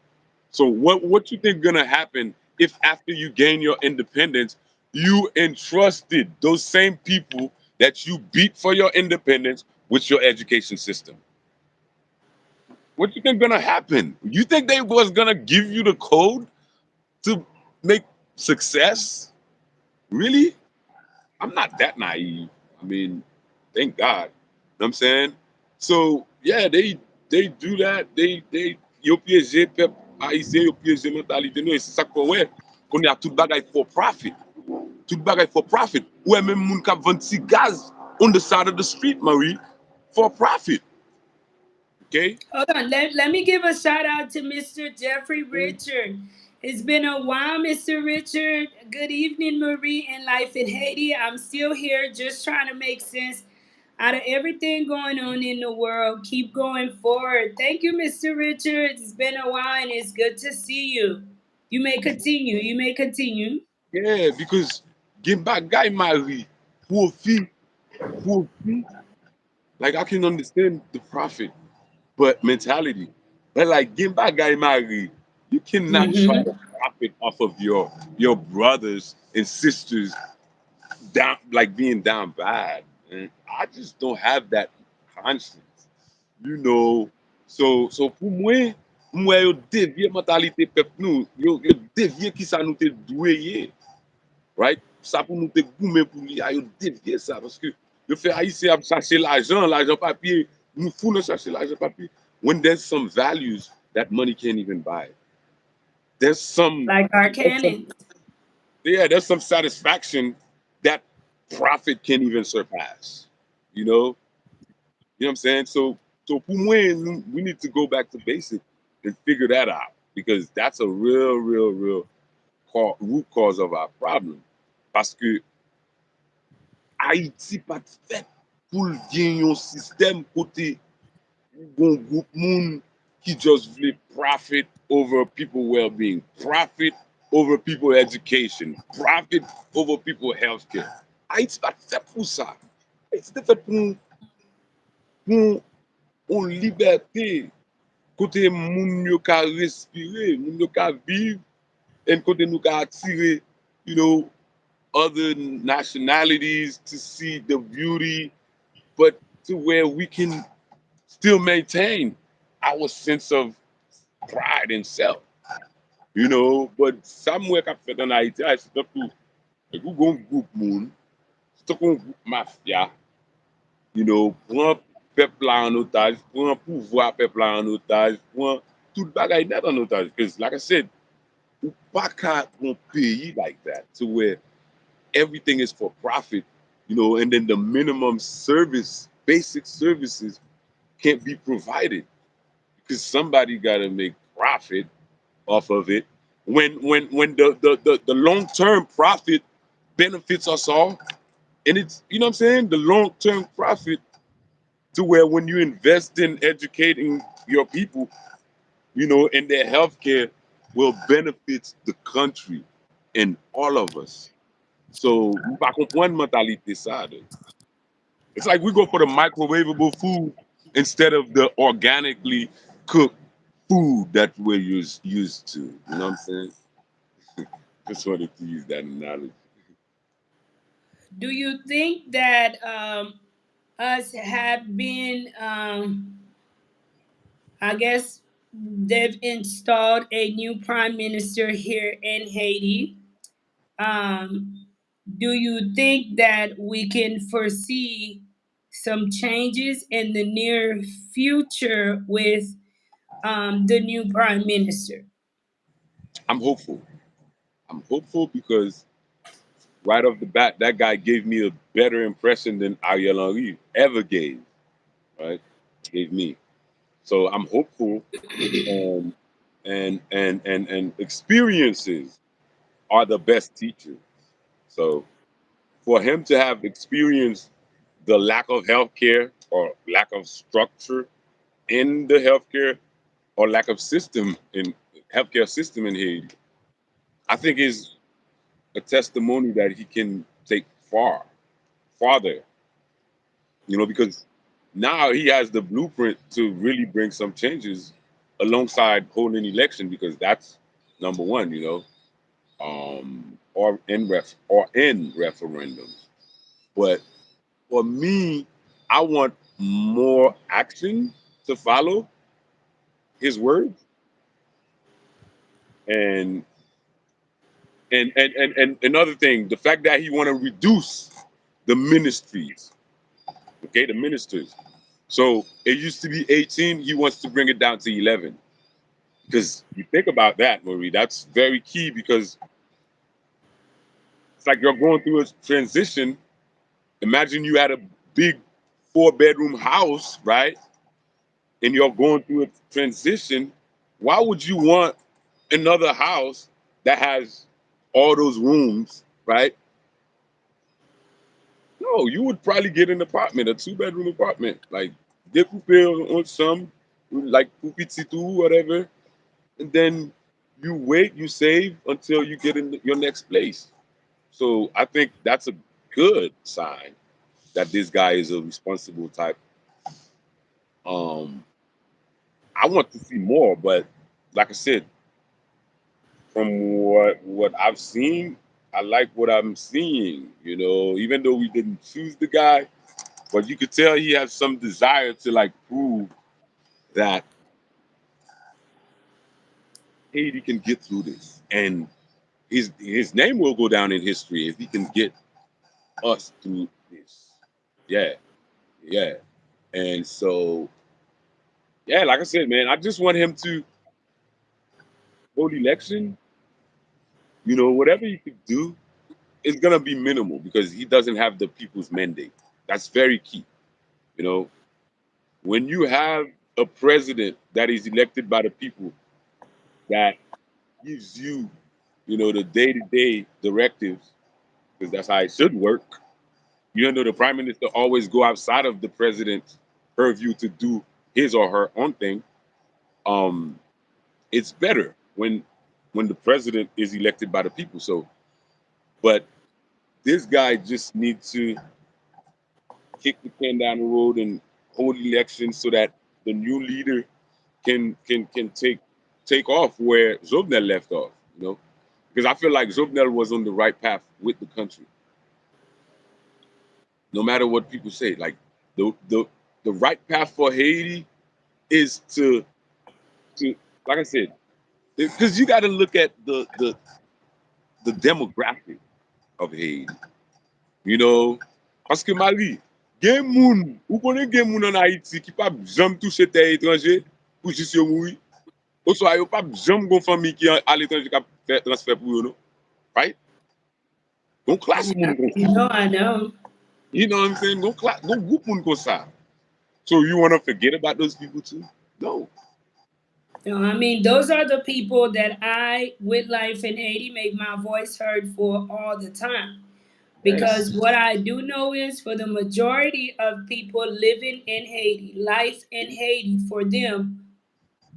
So what you think gonna happen if after you gain your independence, you entrusted those same people that you beat for your independence with your education system? What you think gonna happen? You think they was gonna give you the code to make success? Really? I'm not that naive. I mean, thank God. You know what I'm saying? So yeah, they do that. They yo piéger peuple haïtien, yo piéger mentalité nou, et c'est ça qu'on ouais, qu'on y a tout bagay for profit. Tout bagay for profit. Ouais, même moun k'ap vend si gaz on the side of the street, Marie, for profit. Okay? Hold on. Let me give a shout out to Mr. Jeffrey Richard. It's been a while, Mr. Richard. Good evening, Marie and Life in Haiti. I'm still here just trying to make sense out of everything going on in the world. Keep going forward. Thank you, Mr. Richard. It's been a while and it's good to see you. You may continue. You may continue. Yeah, because gen bagay Marie, profit, profit. Like I can understand the profit, but mentality. But like get back guy married, you cannot try to Mm-hmm. profit off of your brothers and sisters down like being down bad. And I just don't have that conscience. You know. So pour moi yo devye mentalite pep nou, yo devye ki sa nou te douye, right? Ça pour nous te goumen pour li, yo devye ça parce que yo fait haïtien ap chercher l'argent papier, nous fou nous chercher l'argent papier when there's some values that money can't even buy. There's some, Like our there's some cannons. yeah, there's some satisfaction that profit can't even surpass. You know? You know what I'm saying? So pour moi, we need to go back to basic and figure that out because that's a real root cause of our problem. Parce que Haïti pas fait pour gen yon système côté gon group moun qui just vle profit over people well-being, profit over people education, profit over people healthcare. Haïti pas fait pour ça. Haïti fait pour une liberté côté moun yo ka respirer, moun yo ka vivre, and côté nou ka attirer, you know, other nationalities to see the beauty, but to where we can still maintain our sense of pride and self, you know. But somewhere qu'a fait en Haïti, c'est tout. Et vous gon groupe moun, c'est un groupe mafia, you know, prend peuple là en otage, prend pouvoir peuple là en otage, prend tout bagay net en otage. Because like I said, ou pas qu'à un pays like that to where everything is for profit, you know, and then the minimum service, basic services can't be provided because somebody got to make profit off of it. When the long term profit benefits us all, and it's you know what I'm saying, the long term profit to where when you invest in educating your people, you know, in their healthcare will benefit the country and all of us. So, pa kompren mentalite sa. It's like we go for the microwavable food instead of the organically cooked food that we're used to. You know what I'm saying? Just wanted to use that analogy. Do you think that us have been I guess they've installed a new prime minister here in Haiti. Um, do you think that we can foresee some changes in the near future with the new prime minister? I'm hopeful. I'm hopeful because right off the bat, that guy gave me a better impression than Ariel Henry ever gave. Right, gave me. So I'm hopeful, and and experiences are the best teachers. So for him to have experienced the lack of healthcare or lack of structure in the healthcare or lack of system in healthcare system in Haiti, I think is a testimony that he can take farther, because now he has the blueprint to really bring some changes alongside holding election because that's number one, or in referendums. But for me, I want more action to follow his words, and and another thing, the fact that he want to reduce the ministries, okay, the ministers. So it used to be 18. He wants to bring it down to 11. Because you think about that, Marie, that's very key because it's like you're going through a transition. Imagine you had a big 4-bedroom house, right? And you're going through a transition. Why would you want another house that has all those rooms, right? No, you would probably get an apartment, a 2-bedroom apartment, like découper on some, like Pupiti whatever, and then you wait, you save until you get in your next place. So I think that's a good sign that this guy is a responsible type. Um, I want to see more, but like I said, from what I've seen, I like what I'm seeing. Even though we didn't choose the guy, but you could tell he has some desire to like prove that Haiti can get through this, and his name will go down in history if he can get us through this. Yeah, yeah. And so, yeah, like I said, man, I just want him to hold election. Whatever he could do is gonna be minimal because he doesn't have the people's mandate. That's very key. You know, when you have a president that is elected by the people that gives you, the day-to-day directives, because that's how it should work. The prime minister always go outside of the president's purview to do his or her own thing. Um, it's better when the president is elected by the people. So, but this guy just needs to kick the can down the road and hold elections so that the new leader can take off where Zobnel left off. Because I feel like Zobnel was on the right path with the country, no matter what people say. Like the right path for Haiti is to like I said, because you got to look at the demographic of Haiti. Parce que Mali, gen moun, ou konen gen moun an Haiti ki pa jam touche terre étranger pou jis yo mouri. Ou so yo pa jam gon fami ki à l'étranger ka fait transfert pour yo, non? Right? Gon class Yeah, moun kon you sa. know, I know. You know what I'm saying? Gon group moun kon sa. So you want to forget about those people too? No. No, I mean, those are the people that I, with Life in Haiti, make my voice heard for all the time. Yes. Because what I do know is for the majority of people living in Haiti, life in Haiti for them,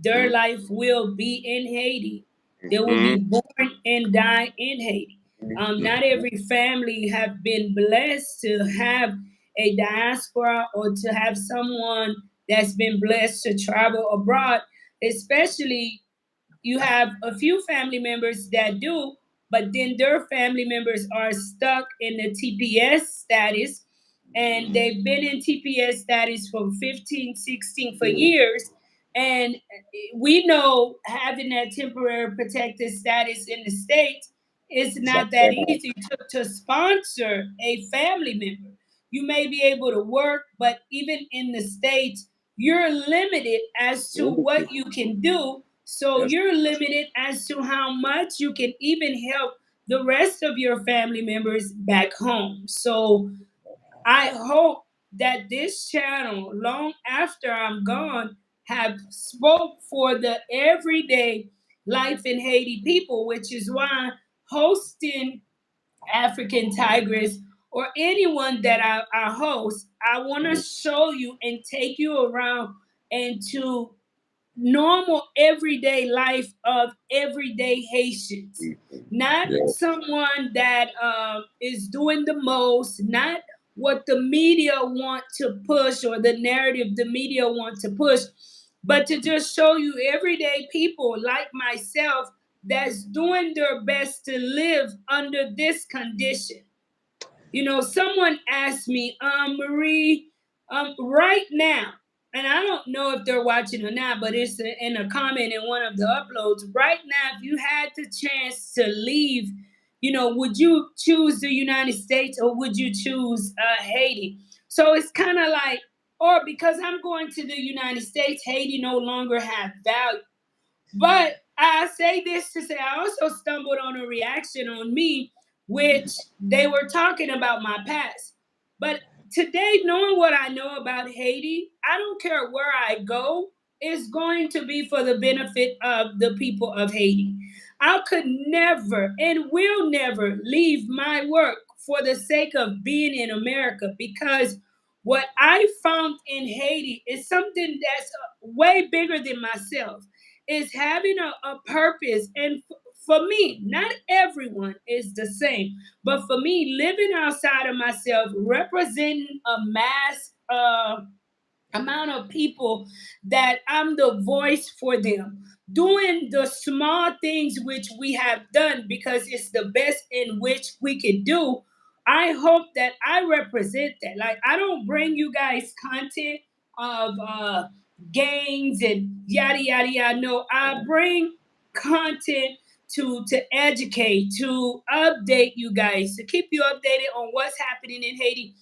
their Mm-hmm. life will be in Haiti. They will Mm-hmm. be born and die in Haiti. Not every family have been blessed to have a diaspora or to have someone that's been blessed to travel abroad, especially you have a few family members that do, but then their family members are stuck in the TPS status and they've been in TPS status for 15, 16 for years. And we know having that temporary protected status in the States, it's not that Exactement. easy to sponsor a family member. You may be able to work, but even in the States, you're limited as to what Limited. you can do. So Yes. you're limited as to how much you can even help the rest of your family members back home. So I hope that this channel, long after I'm gone, have spoke for the everyday life in Haiti people, which is why hosting African Tigress or anyone that I host, I want to Mhm. show you and take you around and to normal everyday life of everyday Haitians. Not Yes. someone that is doing the most, not what the media want to push or the narrative the media want to push, but to just show you everyday people like myself that's doing their best to live under this condition. You know, someone asked me, Marie, right now, and I don't know if they're watching or not, but it's in a comment in one of the uploads. Right now, if you had the chance to leave, you know, would you choose the United States or would you choose Haiti? So it's kind of like, or because I'm going to the United States, Haiti no longer have value. But I say this to say I also stumbled on a reaction on me, which they were talking about my past. But today, knowing what I know about Haiti, I don't care where I go, it's going to be for the benefit of the people of Haiti. I could never and will never leave my work for the sake of being in America because what I found in Haiti is something that's way bigger than myself is having a purpose. And for me, not everyone is the same, but for me, living outside of myself, representing a mass amount of people that I'm the voice for them. Doing the small things which we have done because it's the best in which we can do. I hope that I represent that. Like I don't bring you guys content of gangs and yada yada yada. No, I bring content to educate, to update you guys, to keep you updated on what's happening in Haiti.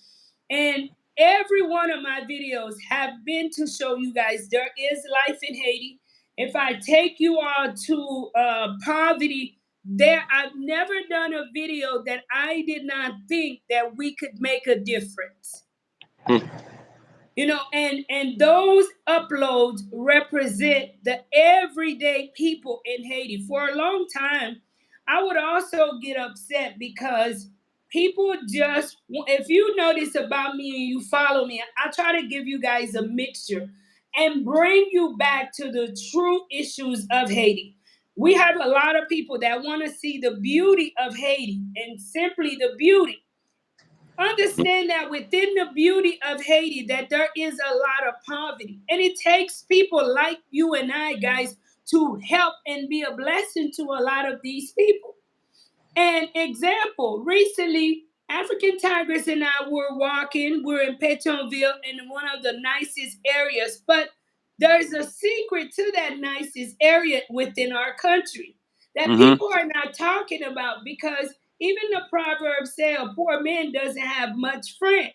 And every one of my videos have been to show you guys there is life in Haiti. If I take you all to poverty, there I've never done a video that I did not think that we could make a difference. Hmm. You know, and those uploads represent the everyday people in Haiti. For a long time, I would also get upset because people just, if you notice about me and you follow me, I try to give you guys a mixture and bring you back to the true issues of Haiti. We have a lot of people that want to see the beauty of Haiti and simply the beauty. Understand that within the beauty of Haiti that there is a lot of poverty, and it takes people like you and I, guys, to help and be a blessing to a lot of these people. An example, recently, African Tigress and I were walking. We're in Pétionville in one of the nicest areas, but there's a secret to that nicest area within our country that Mhm. people are not talking about because even the proverb say a poor man doesn't have much friend.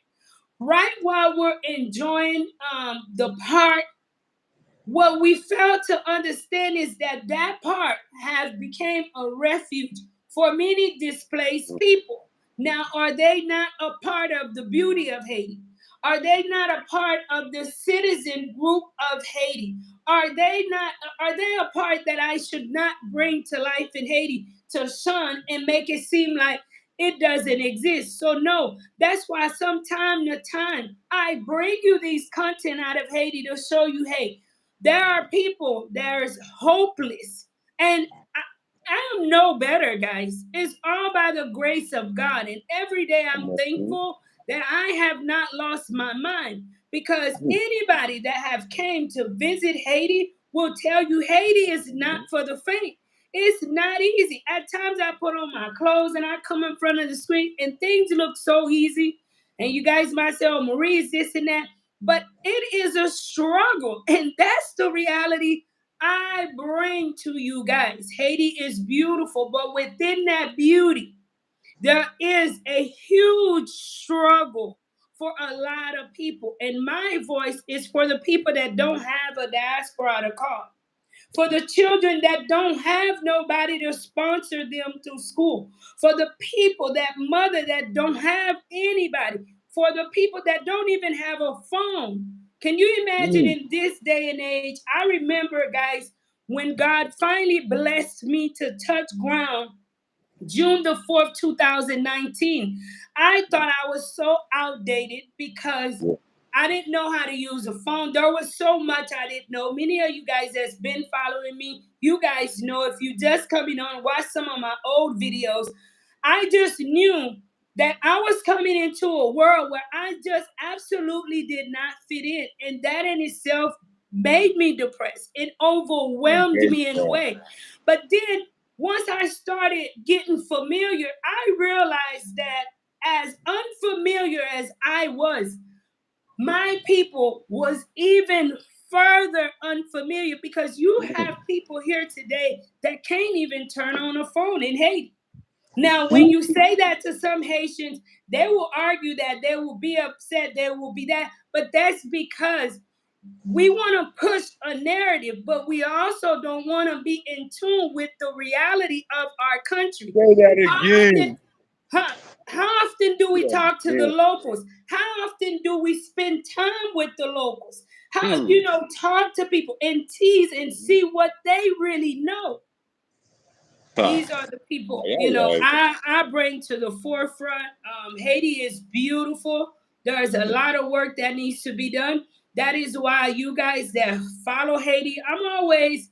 Right while we're enjoying the part, what we fail to understand is that that part has become a refuge for many displaced people. Now, are they not a part of the beauty of Haiti? Are they not a part of the citizen group of Haiti? Are they not? Are they a part that I should not bring to life in Haiti to shun and make it seem like it doesn't exist? So no, that's why from time to time I bring you these content out of Haiti to show you, hey, there are people that is hopeless. And I am no better, guys. It's all by the grace of God. And every day I'm Mhm. thankful that I have not lost my mind. Because anybody that have came to visit Haiti will tell you Haiti is not for the faint. It's not easy. At times I put on my clothes and I come in front of the screen and things look so easy. And you guys might say, oh, Marie is this and that. but it is a struggle. And that's the reality I bring to you guys. Haiti is beautiful, but within that beauty, there is a huge struggle for a lot of people. And my voice is for the people that don't have a diaspora to call, for the children that don't have nobody to sponsor them to school, for the people, that mother that don't have anybody, for the people that don't even have a phone. Can you imagine in this day and age? I remember, guys, when God finally blessed me to touch ground June the 4th, 2019. I thought I was so outdated because I didn't know how to use a phone. There was so much I didn't know. Many of you guys that's been following me, you guys know, if you just coming on, watch some of my old videos. I just knew that I was coming into a world where I just absolutely did not fit in. And that in itself made me depressed. It overwhelmed me in a way. But then once I started getting familiar, I realized that as unfamiliar as I was, my people was even further unfamiliar, because you have people here today that can't even turn on a phone in Haiti. Now, when you say that to some Haitians, they will argue that, they will be upset, they will be that, but that's because we want to push a narrative, but we also don't want to be in tune with the reality of our country. Say that How again. often, huh, how often do we talk to the locals? How often do we spend time with the locals? How, talk to people and tease and see what they really know? These are the people, I bring to the forefront. Haiti is beautiful. There's a lot of work that needs to be done. That is why you guys that follow Haiti, I'm always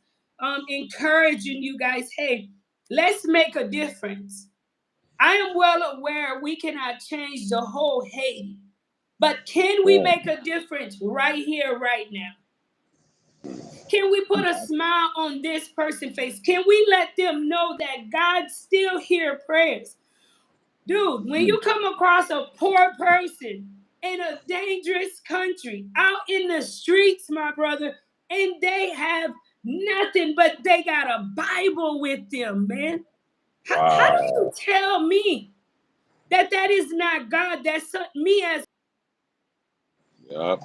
encouraging you guys, hey, let's make a difference. I am well aware we cannot change the whole Haiti, but can we make a difference right here, right now? Can we put a smile on this person's face? Can we let them know that God still hears prayers? Dude, when you come across a poor person in a dangerous country, out in the streets, my brother, and they have nothing but they got a Bible with them, man. How do you tell me that that is not God? That's me as Yep.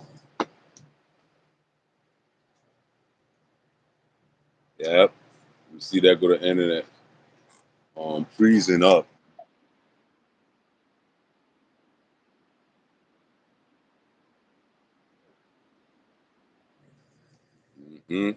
Yep. You see that go to internet freezing up. Hmm.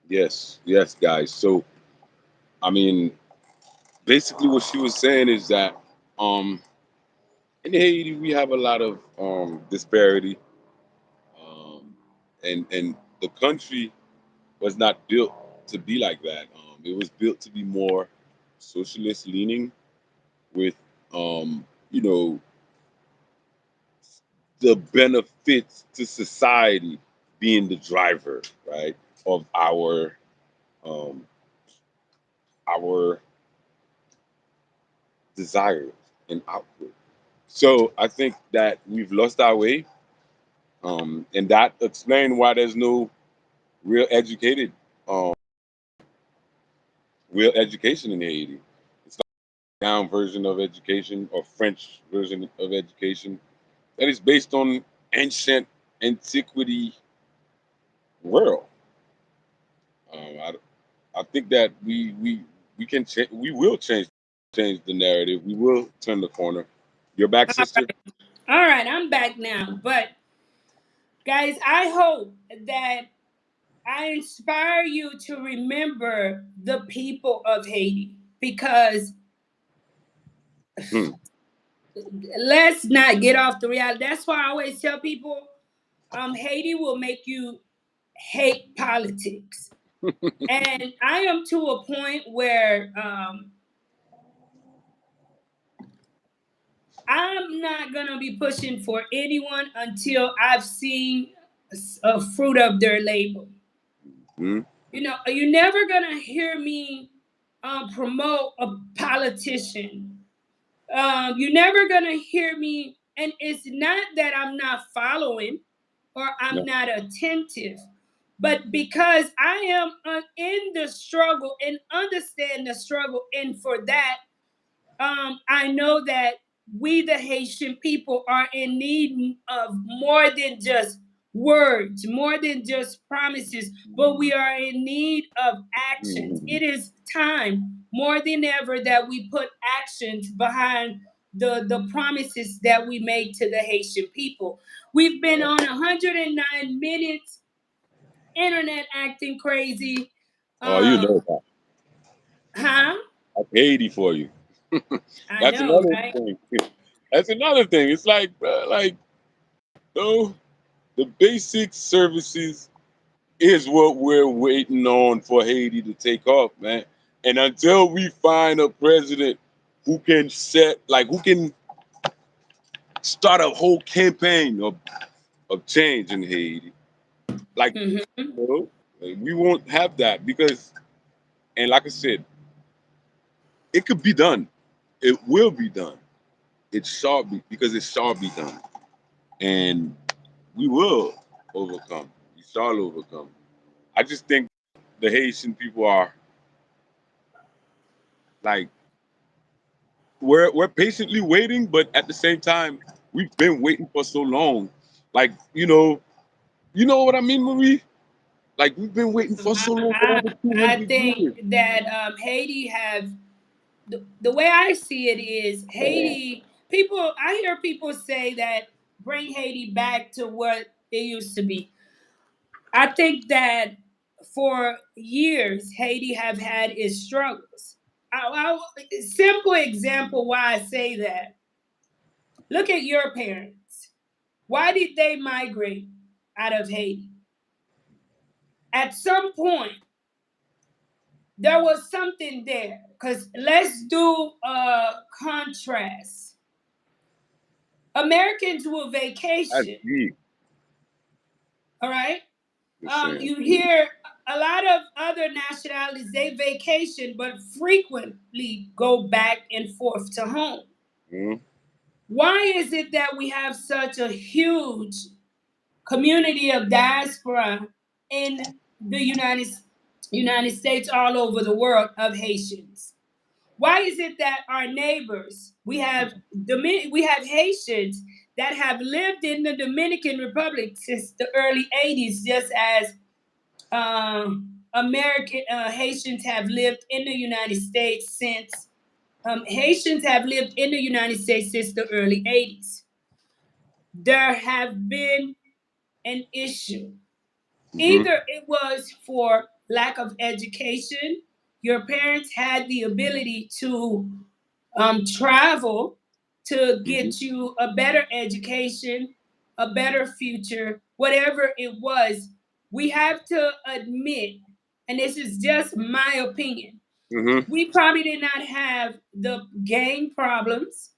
Yes, yes, guys. So I mean, basically what she was saying is that um in Haiti we have a lot of disparity, um and the country was not built to be like that. It was built to be more socialist leaning, with um you know the benefits to society being the driver, right, of um our desires and output. So I think that we've lost our way, and that explains why there's no real educated, um, real education in Haiti. It's like a down version of education, or French version of education, that is based on ancient antiquity world. I, I think that we can we will change the narrative. We will turn the corner. You're back, sister. all right, I'm back now. But guys, I hope that I inspire you to remember the people of Haiti, because Hmm. let's not get off the reality. That's why I always tell people, Haiti will make you hate politics. And I am to a point where I'm not gonna be pushing for anyone until I've seen a fruit of their labor. Hmm. You know, you're never gonna hear me promote a politician. You're never gonna hear me, and it's not that I'm not following or I'm No. not attentive, but because I am in the struggle and understand the struggle, and for that I know that we, the Haitian people, are in need of more than just words, more than just promises, but we are in need of actions. Hmm. It is time more than ever that we put actions behind the promises that we make to the Haitian people. We've been on 109 minutes, internet acting crazy. Oh, you know Um, that. huh? That's Haiti for you. I That's know, another right? thing. That's another thing. It's like, no, the basic services is what we're waiting on for Haiti to take off, man. And until we find a president who can who can start a whole campaign of change in Haiti, like, Hmm. you know, we won't have that because, and like I said, it could be done. It will be done. It shall be because it shall be done, and we will overcome. We shall overcome. I just think the Haitian people are like we're patiently waiting, but at the same time, we've been waiting for so long. Like, you know what I mean, Marie? Like we've been waiting for so long, for I, over two I hundred think years. that Haiti have the way I see it is Haiti people. I hear people say that bring Haiti back to what it used to be. I think that for years Haiti have had its struggles. Simple example why I say that. Look at your parents. Why did they migrate out of Haiti? At some point, there was something there. Because let's do a contrast. Americans will That's vacation, deep. all right? Just saying. You hear a lot of other nationalities, they vacation, but frequently go back and forth to home. Mhm. Why is it that we have such a huge community of diaspora in the United States, all over the world, of Haitians? Why is it that our neighbors, we have Haitians that have lived in the Dominican Republic since the early '80s, just as American Haitians have lived in the United States since Haitians have lived in the United States since the early '80s. There have been an issue. Mhm. Either it was for lack of education, your parents had the ability to travel to Mhm. get you a better education, a better future, whatever it was. We have to admit, and this is just my opinion, Mhm. we probably did not have the gang problems.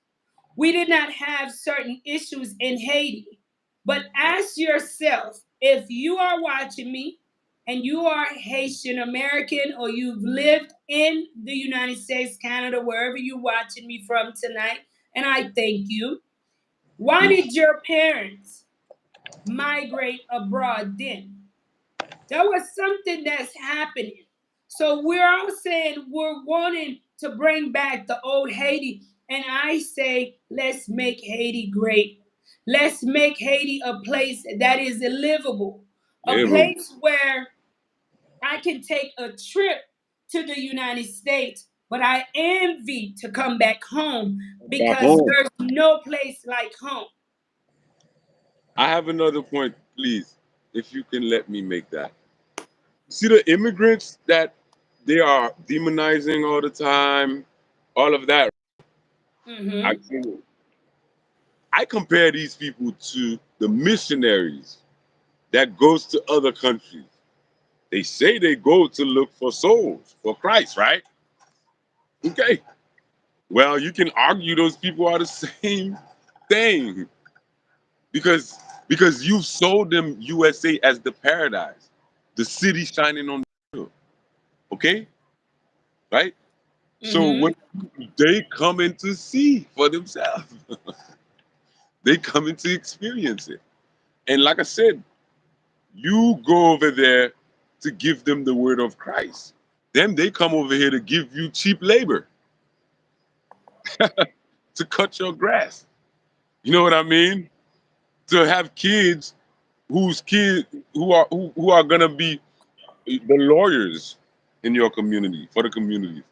We did not have certain issues in Haiti. But ask yourself, if you are watching me and you are Haitian American or you've lived in the United States, Canada, wherever you're watching me from tonight, and I thank you, why Mhm. did your parents migrate abroad then? There was something that's happening. So we're all saying we're wanting to bring back the old Haiti. And I say, let's make Haiti great. Let's make Haiti a place that is livable, a Live place where I can take a trip to the United States, but I envy to come back home back because home. there's no place like home. I have another point, please, if you can let me make that. See the immigrants that they are demonizing all the time, all of that. Hmm. Actually, I compare these people to the missionaries that goes to other countries. They say they go to look for souls for Christ, right? Okay. Well, you can argue those people are the same thing because you sold them USA as the paradise, the city shining on the hill. Okay, right? So Mm-hmm. what they coming to see for themselves, they coming to experience it. And like I said, you go over there to give them the word of Christ. Then they come over here to give you cheap labor to cut your grass. You know what I mean? To have kids who are gonna be the lawyers in your community for the community.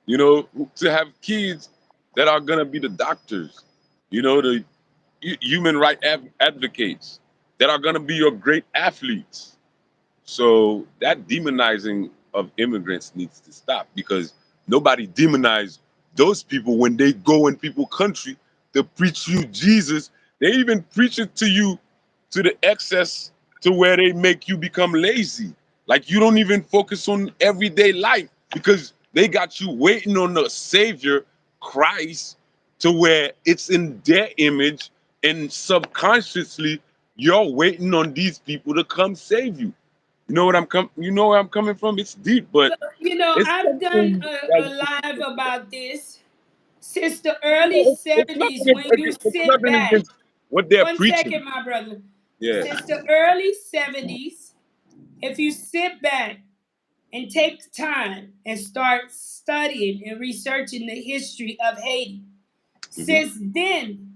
You know, to have kids that are gonna be the doctors. You know, the human right advocates that are gonna be your great athletes. So that demonizing of immigrants needs to stop because nobody demonize those people when they go in people's country to preach you Jesus. They even preach it to you to the excess to where they make you become lazy. Like you don't even focus on everyday life because they got you waiting on the Savior, Christ, to where it's in their image and subconsciously you're waiting on these people to come save you. You know where I'm coming from? It's deep, but it's I've done something that a live about this since the early it's 70s. When you sit nothing back, against what they're one preaching. second, my brother. Yeah. Since the early 70s, if you sit back and take time and start studying and researching the history of Haiti, Hmm. since then,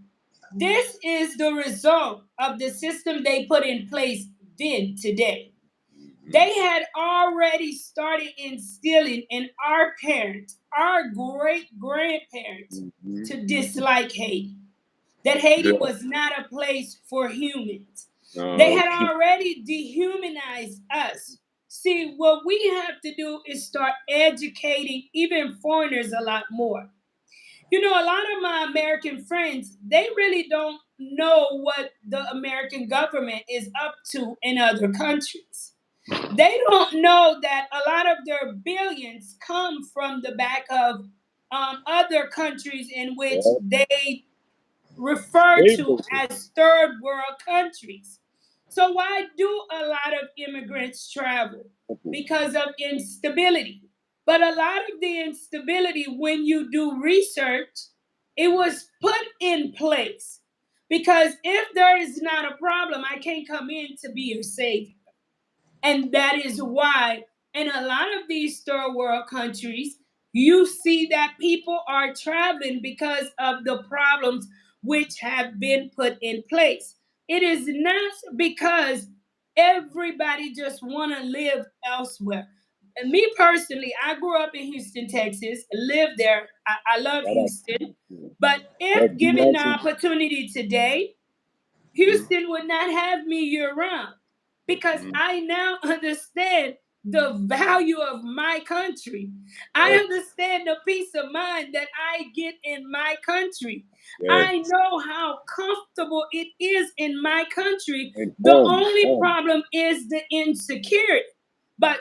this is the result of the system they put in place then today. They had already started instilling in our parents, our great grandparents, Hmm. to dislike Haiti. That Haiti Yeah. was not a place for humans. They had Okay. already dehumanized us. See, what we have to do is start educating even foreigners a lot more. A lot of my American friends, they really don't know what the American government is up to in other countries. They don't know that a lot of their billions come from the back of other countries in which Yeah. they refer to Favoritism. as third world countries. So, why do a lot of immigrants travel? Because of instability. But a lot of the instability, when you do research, it was put in place. Because if there is not a problem, I can't come in to be your savior. And that is why, in a lot of these third world countries, you see that people are traveling because of the problems which have been put in place. It is not because everybody just want to live elsewhere. And me personally, I grew up in Houston, Texas, lived there. I love Shout out Houston. to But that if be given the nice and opportunity today, Houston would not have me year round because mhm. I now understand the value of my country. I Yes, understand the peace of mind that I get in my country. I yes. know how comfortable it is in my country. And The home, only home. problem is the insecurity. But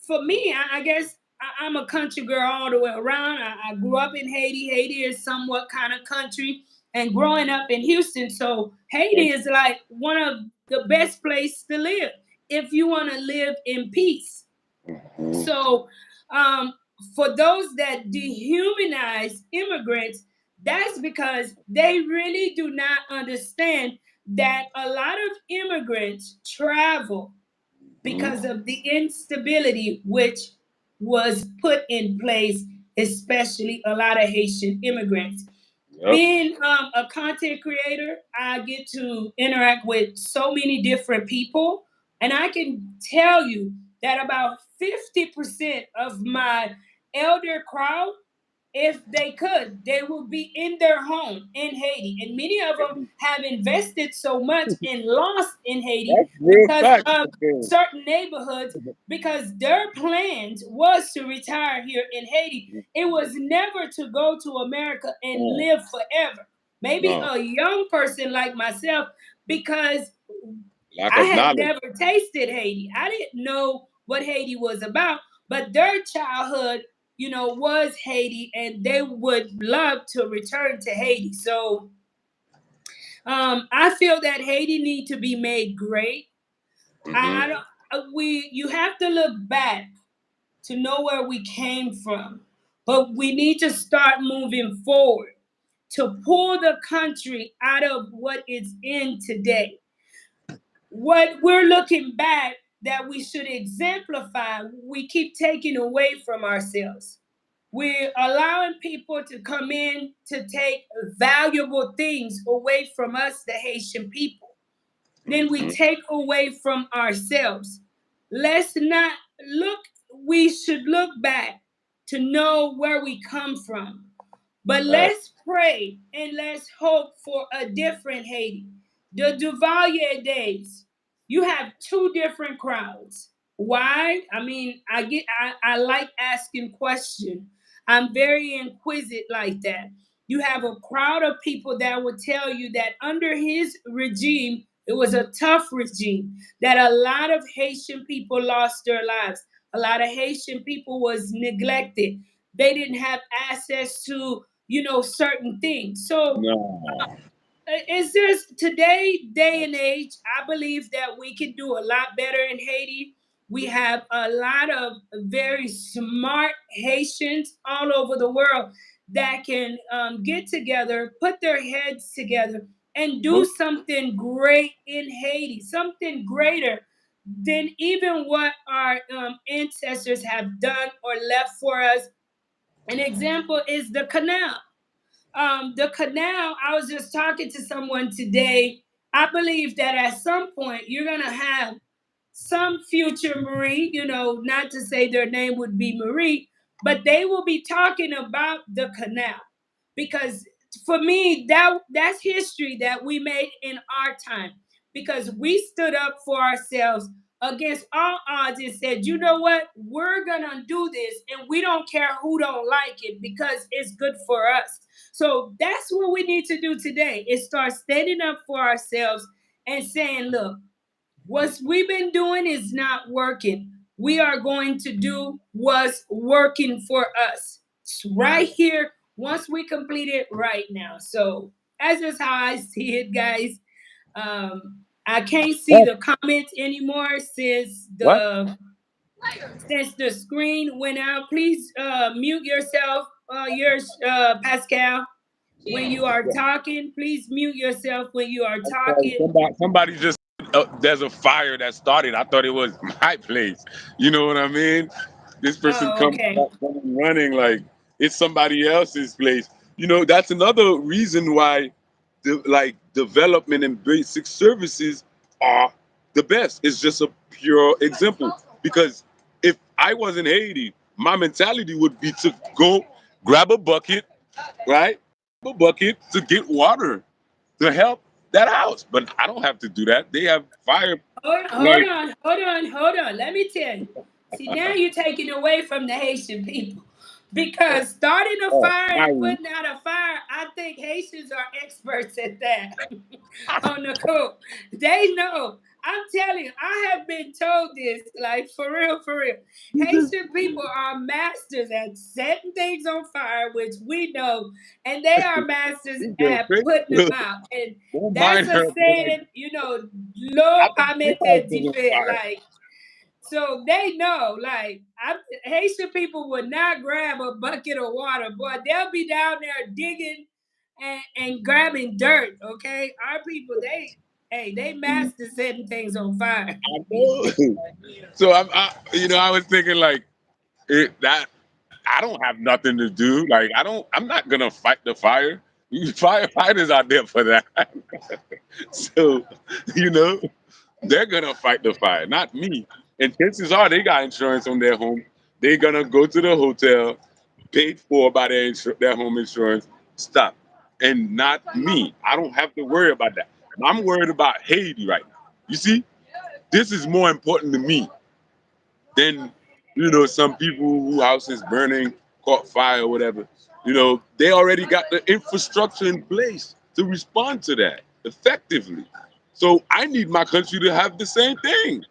for me, I guess I'm a country girl all the way around. I grew up in Haiti. Haiti is somewhat kind of country, and growing up in Houston. So Haiti And, is like one of the best places to live if you want to live in peace. mhm. So for those that dehumanize immigrants, that's because they really do not understand that a lot of immigrants travel because Mhm. of the instability which was put in place, especially a lot of Haitian immigrants. Yep. Being a content creator, I get to interact with so many different people, and I can tell you that about 50% of my elder crowd, if they could, they will be in their home in Haiti. And many of them have invested so much and lost in Haiti That's real because facts of right there. certain neighborhoods, because their plans was to retire here in Haiti. It was never to go to America and No, live forever. Maybe no. a young person like myself, because Lack I of had knowledge. never tasted Haiti. I didn't know what Haiti was about, but their childhood was Haiti, and they would love to return to Haiti. So I feel that Haiti need to be made great. I Mm-hmm. don't. You have to look back to know where we came from, but we need to start moving forward to pull the country out of what it's in today. What we're looking back that we should exemplify, we keep taking away from ourselves. We're allowing people to come in to take valuable things away from us, the Haitian people. Then we Mm-hmm. take away from ourselves. Let's not look, we should look back to know where we come from. But Right. let's pray and let's hope for a different Haiti. The Duvalier days, you have two different crowds. Why? I mean, I like asking questions. I'm very inquisitive like that. You have a crowd of people that will tell you that under his regime, it was a tough regime, that a lot of Haitian people lost their lives. A lot of Haitian people was neglected. They didn't have access to certain things. So No. it's just today, day and age, I believe that we can do a lot better in Haiti. We have a lot of very smart Haitians all over the world that can get together, put their heads together, and do Most something great in Haiti, something greater than even what our ancestors have done or left for us. An example is the canal. The canal, I was just talking to someone today. I believe that at some point you're going to have some future Marie, not to say their name would be Marie, but they will be talking about the canal. Because for me, that's history that we made in our time. Because we stood up for ourselves against all odds and said, you know what, we're gonna do this and we don't care who don't like it because it's good for us. So that's what we need to do today is start standing up for ourselves and saying, look, what we've been doing is not working. We are going to do what's working for us. It's right here once we complete it right now. So that's just how I see it, guys. I can't see what? the comments anymore What? since the screen went out. Please mute yourself, yours, Pascal, when you are talking. Please mute yourself when you are I'm sorry. talking. Somebody just there's a fire that started. I thought it was my place. You know what I mean? This person Oh, comes okay. running like it's somebody else's place. That's another reason why like development and basic services are the best. It's just a pure example. Because if I was in Haiti, my mentality would be to go grab a bucket, right? A bucket to get water to help that house. But I don't have to do that. They have fire Hold like on, hold on, hold on. Let me tell you. See, now you're taking away from the Haitian people. Because starting a oh fire my and putting out a fire, I think Haitians are experts at that. On the cook. They know. I'm telling you, I have been told this, like for real, for real. Haitian people are masters at setting things on fire, which we know, and they are masters this girl at crazy. putting them out. And Don't that's mind a her. Like, saying, I lo think this house pamete is on dife. fire. Like, so they know, like, Haitian people would not grab a bucket of water, boy. They'll be down there digging and grabbing dirt. Okay, our people, they master setting things on fire. I know. So I was thinking like that. I don't have nothing to do. Like I'm not gonna fight the fire. Firefighters out there for that. So, you know, they're gonna fight the fire, not me. And chances are they got insurance on their home. They're gonna go to the hotel, paid for by their home insurance, stop. And not me. I don't have to worry about that. I'm worried about Haiti right now. You see, this is more important to me than some people who house is burning, caught fire or whatever. They already got the infrastructure in place to respond to that effectively. So I need my country to have the same thing.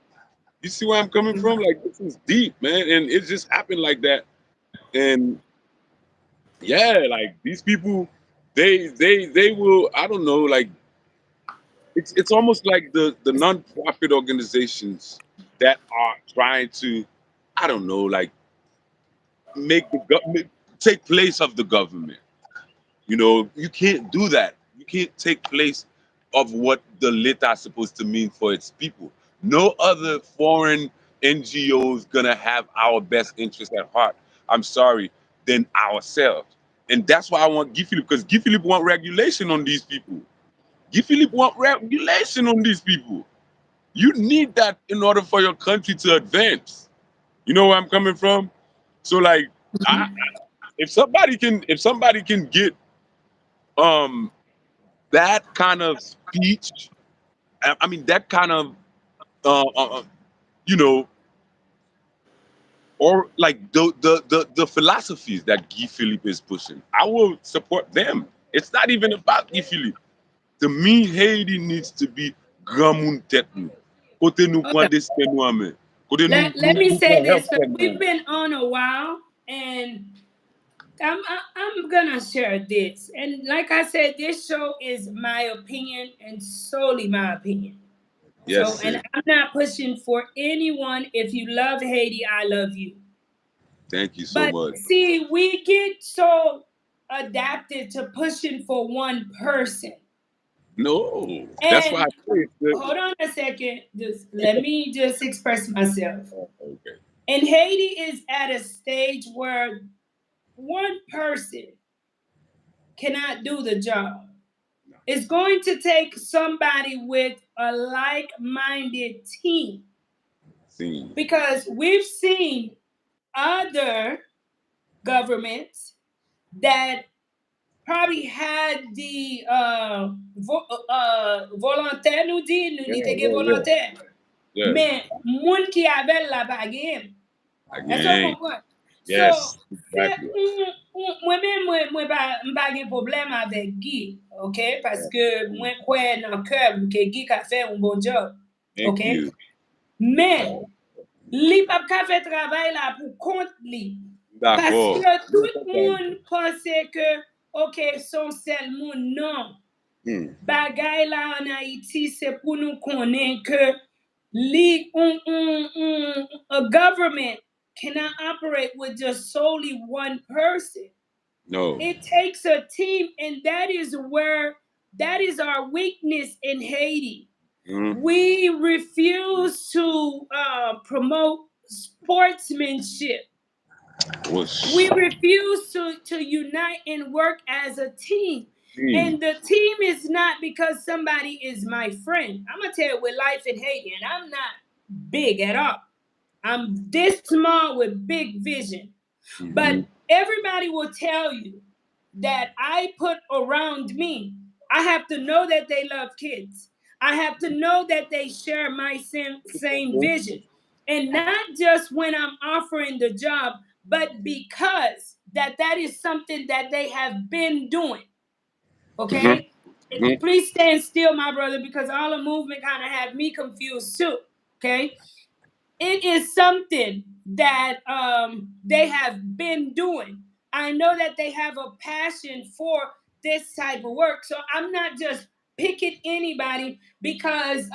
You see where I'm coming from? Like this is deep, man, and it just happened like that And yeah, like these people, they will. I don't know. Like it's almost like the non-profit organizations that are trying to, I don't know, like make the government take place of the government. You know, you can't do that. You can't take place of what the LITA is supposed to mean for its people. No other foreign NGOs gonna have our best interest at heart. I'm sorry, than ourselves. And that's why I want Guy Philippe, because Guy Philippe want regulation on these people. Guy Philippe want regulation on these people. You need that in order for your country to advance. You know where I'm coming from? So like I if somebody can get um that kind of speech, I mean that kind of uh, uh, uh, you know, or like the philosophies that Guy Philippe is pushing, I will support them. It's not even about Guy Philippe. To me, Haiti needs to be grand moun tête nou. Kote nou pran Okay. destin nou an men. Kote Let me nou say pran this help because from we've nou. been on a while, and I'm gonna share this. And like I said, this show is my opinion and solely my opinion. Yes, So, and sir. I'm not pushing for anyone. If you love Haiti, I love you. Thank you so But much. see, we get so adapted to pushing for one person. No, that's why I And say it's the, hold on a second. Just let me just express myself. okay. And Haiti is at a stage where one person cannot do the job. It's going to take somebody with a like minded team See, because we've seen other governments that probably had the volontaire, nous dit, nous yeah, n'y te yeah, yeah, volontaire. yeah. Mais moun qui avait la bague, est-ce qu'on Again, comprend? So, yes, c'est exactly. moi-même, moi, pas de problème avec Guy, ok? Parce que moi, crois dans le cœur que Guy a fait un bon job, Thank ok? you. Mais, li pa ka fait travail là pour compte li. Parce D'accord. que tout le monde pensait que, ok, son seul monde, non. Hmm. Bagay la en Haïti, c'est pour nous connaître que a government cannot operate with just solely one person. No. It takes a team, and that is our weakness in Haiti. Hmm. We refuse to promote sportsmanship. Whoosh. We refuse to unite and work as a team. Hmm. And the team is not because somebody is my friend. I'm gonna tell you with life in Haiti, and I'm not big at all. I'm this small with big vision. But Hmm. everybody will tell you that I put around me. I have to know that they love kids. I have to know that they share my same vision. And not just when I'm offering the job, but because that is something that they have been doing. Hmm. Okay? Hmm. Please stand still, my brother, because all the movement kind of had me confused too. Okay? It is something that they have been doing. I know that they have a passion for this type of work. So I'm not just picking anybody because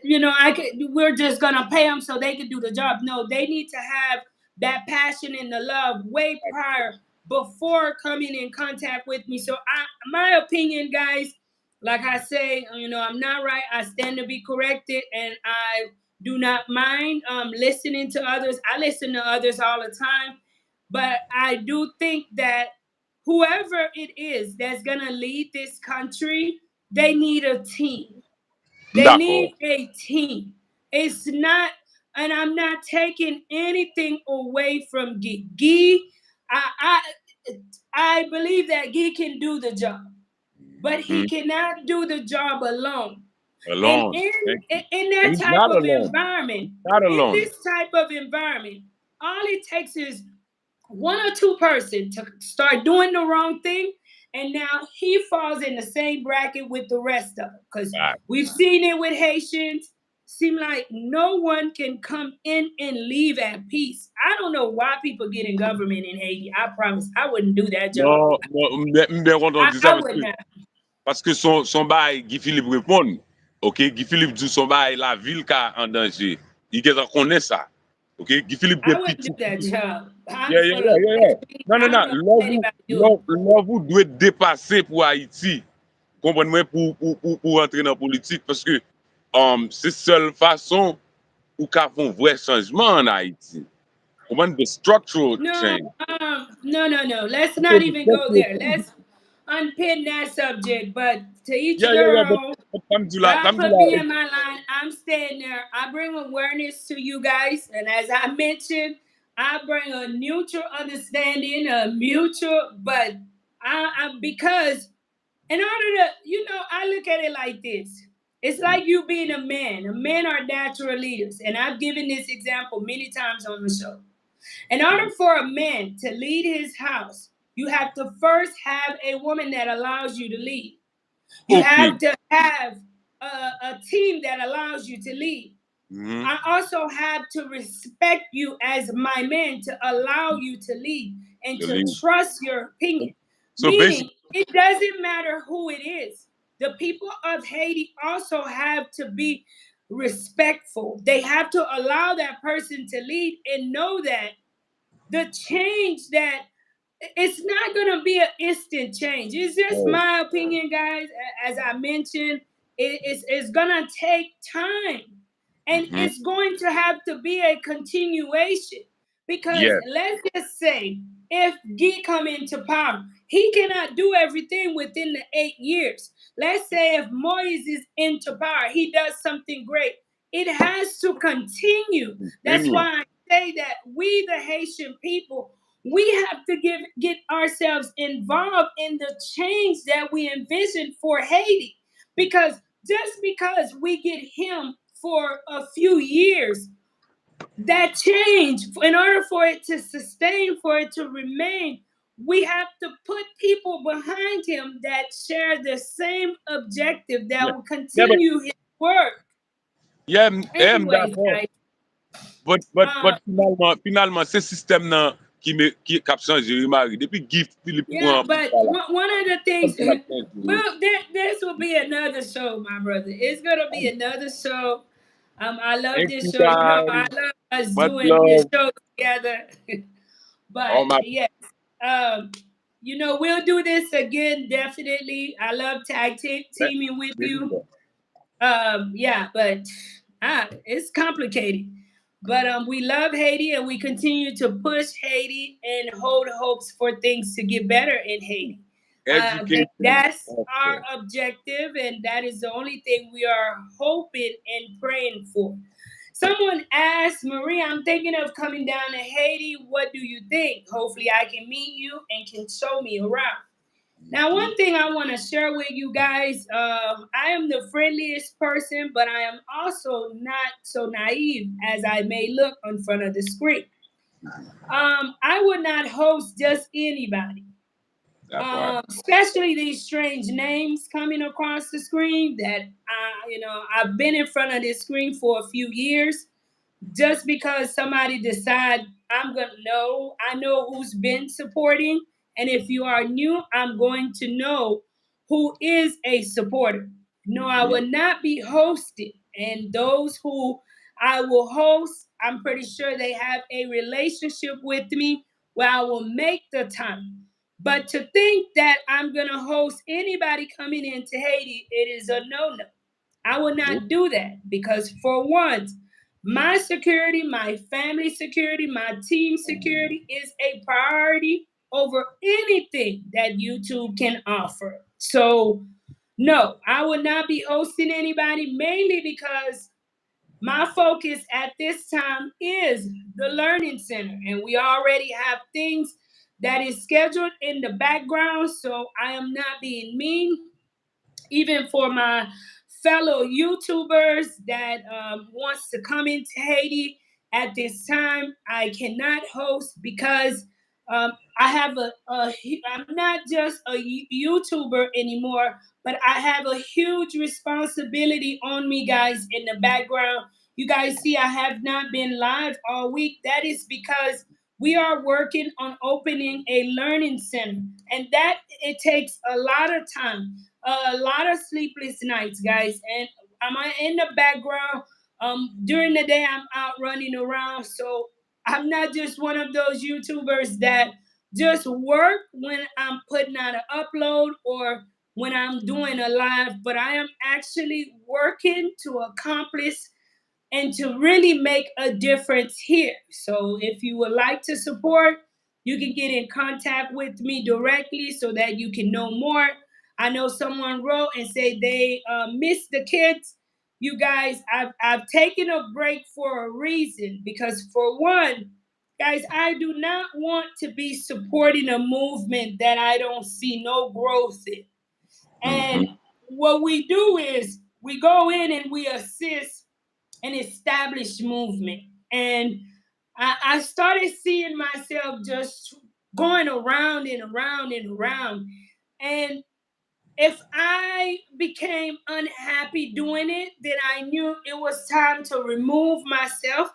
we're just gonna pay them so they can do the job. No, they need to have that passion and the love way prior before coming in contact with me. So my opinion, guys, like I say, I'm not right. I stand to be corrected, and I do not mind listening to others. I listen to others all the time, but I do think that whoever it is that's going to lead this country, they need a team. They D'accord. need a team. It's not, and I'm not taking anything away from Guy. Guy, I, I believe that Guy can do the job, but he Hmm. cannot do the job alone. And Alone. Thank you. in that And he's type not of alone. environment, Not in alone. this type of environment, all it takes is one or two person to start doing the wrong thing, and now he falls in the same bracket with the rest of them. Because Right. we've seen it with Haitians, seem like no one can come in and leave at peace. I don't know why people get in government in Haiti. I promise I wouldn't do that job. Non, non, mwen konton di sa I would not. paske son bay Guy Philippe repon. Ok, Guy Philippe di son bay la vil ka en danger. I get a konnen sa. Ok, Guy Philippe I gen wouldn't do piti. that job. I'm Yeah, yeah, for yeah, the yeah, last yeah. week. Non, I non, don't non. know how anybody do it. Lò vous dwe depase pou Haiti. Kompren mwen pou rentre nan politik. Paske se seul fason ou ka fon vwe chanjman en Haiti. Kompren the structural No, change. no. Let's Okay, not the even go structural there. change. Let's unpin that subject. But to each Yeah, yeah, their yeah. own. But tam di God la, put me in my line. I'm staying there. I bring awareness to you guys. And as I mentioned, I bring a mutual understanding, a mutual, but because in order to, I look at it like this. It's like you being a man. Men are natural leaders. And I've given this example many times on the show. In order for a man to lead his house, you have to first have a woman that allows you to lead. You okay. have to have a team that allows you to lead. Mm-hmm. I also have to respect you as my man to allow you to lead and To to lead. trust your opinion. So Meaning, basically, it doesn't matter who it is. The people of Haiti also have to be respectful. They have to allow that person to lead and know that the change that it's not going to be an instant change. It's just oh, my opinion, guys. As I mentioned, it's going to take time, and mm-hmm. it's going to have to be a continuation. Because Yes. let's just say, if Guy come into power, he cannot do everything within the 8 years. Let's say if Moise is into power, he does something great. It has to continue. That's Continue. why I say that we, the Haitian people, we have to get ourselves involved in the change that we envision for Haiti. Because just because we get him for a few years, that change, in order for it to sustain, for it to remain, we have to put people behind him that share the same objective Yeah. that will Yeah, but continue his work. yeah, Anyways, d'accord. guys, But finalement, se système nan ki kap chanje remari. Depi Gift Philippe yeah, pran but pouvoir la. one of the things, Système la chanje. well, this will be another show, my brother. It's gonna be another show. I love Thank this you show. I guys. love us Much doing this love. show together. Oh But my yes, um, we'll do this again, definitely. I love teaming with you. Yeah, but it's complicated. But we love Haiti, and we continue to push Haiti and hold hopes for things to get better in Haiti. education. That's Okay. our objective, and that is the only thing we are hoping and praying for. Someone asked, Marie, I'm thinking of coming down to Haiti. What do you think? Hopefully, I can meet you and can show me around. Now, Mhm. one thing I want to share with you guys, I am the friendliest person, but I am also not so naive as I may look in front of the screen. I would not host just anybody, That part. especially these strange names coming across the screen that I've been in front of this screen for a few years. Just because somebody decide I'm gonna know, I know who's been supporting, and if you are new, I'm going to know who is a supporter. No, I Mhm. will not be hosted, and those who I will host, I'm pretty sure they have a relationship with me where I will make the time. But to think that I'm gonna host anybody coming into Haiti, it is a no-no. I will Nope. not do that because, for one, my security, my family security, my team security is a priority over anything that YouTube can offer. So, no, I will not be hosting anybody, mainly because my focus at this time is the Learning Center, and we already have things that is scheduled in the background. So, I am not being mean, even for my fellow YouTubers that wants to come into Haiti at this time. I cannot host because I have I'm not just a YouTuber anymore, but I have a huge responsibility on me, guys, in the background. You guys see, I have not been live all week. That is because we are working on opening a learning center, and that it takes a lot of time, a lot of sleepless nights, guys. And I'm in the background. During the day, I'm out running around, so I'm not just one of those YouTubers that just work when I'm putting out an upload or when I'm doing a live, but I am actually working to accomplish and to really make a difference here. So if you would like to support, you can get in contact with me directly so that you can know more. I know someone wrote and said they miss the kids. You guys, I've taken a break for a reason because for one, guys, I do not want to be supporting a movement that I don't see no growth in. And Mm-hmm. what we do is we go in and we assist an established movement. And I started seeing myself just going around and around and around. And if I became unhappy doing it, then I knew it was time to remove myself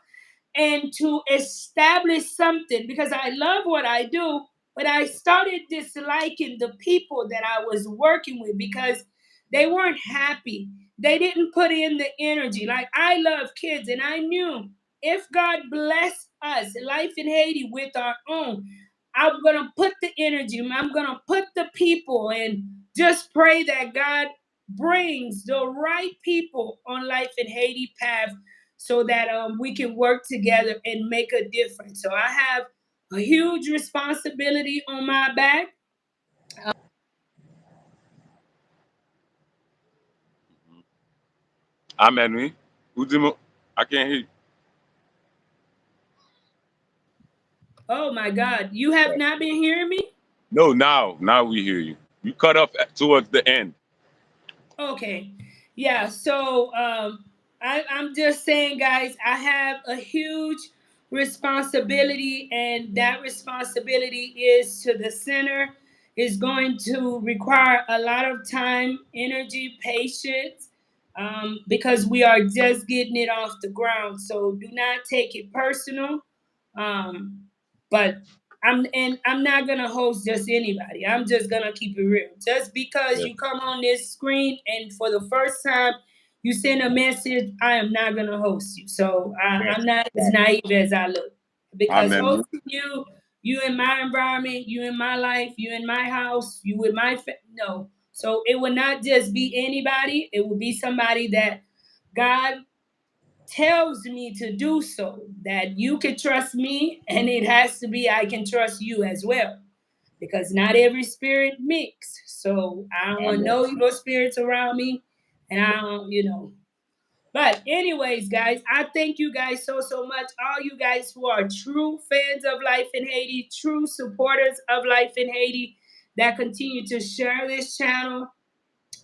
and to establish something because I love what I do, but I started disliking the people that I was working with because they weren't happy. They didn't put in the energy. Like I love kids, and I knew if God blessed us, Life in Haiti, with our own, I'm gonna put the energy, I'm gonna put the people, and just pray that God brings the right people on Life in Haiti path so that we can work together and make a difference. So I have a huge responsibility on my back. Amen. We. Udimo. I can't hear you. Oh my God, you have not been hearing me? No, now we hear you. You cut off towards the end. Okay. Yeah, so I'm just saying, guys, I have a huge responsibility, and that responsibility is to the center. Is going to require a lot of time, energy, patience, because we are just getting it off the ground. So do not take it personal. But I'm not gonna host just anybody. I'm just gonna keep it real. Just because Yes. you come on this screen and for the first time you send a message, I am not gonna host you. So I'm Yes. not as naive as I look. Because Amen. hosting you, you in my environment, you in my life, you in my house, you with my no. So it would not just be anybody. It would be somebody that God tells me to do so, that you can trust me, and it has to be I can trust you as well. Because not every spirit mix. So I don't want Amen. no evil spirits around me. And I don't. But anyways, guys, I thank you guys so much. All you guys who are true fans of Life in Haiti, true supporters of Life in Haiti, that continue to share this channel,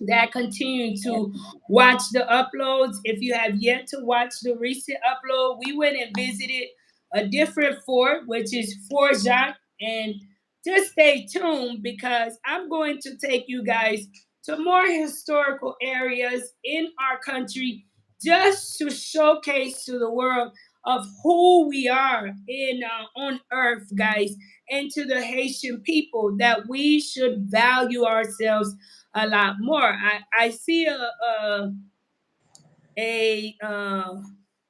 that continue to watch the uploads. If you have yet to watch the recent upload, we went and visited a different fort, which is Fort Jacques. And just stay tuned because I'm going to take you guys to more historical areas in our country just to showcase to the world of who we are in on earth, guys, and to the Haitian people that we should value ourselves a lot more. I see a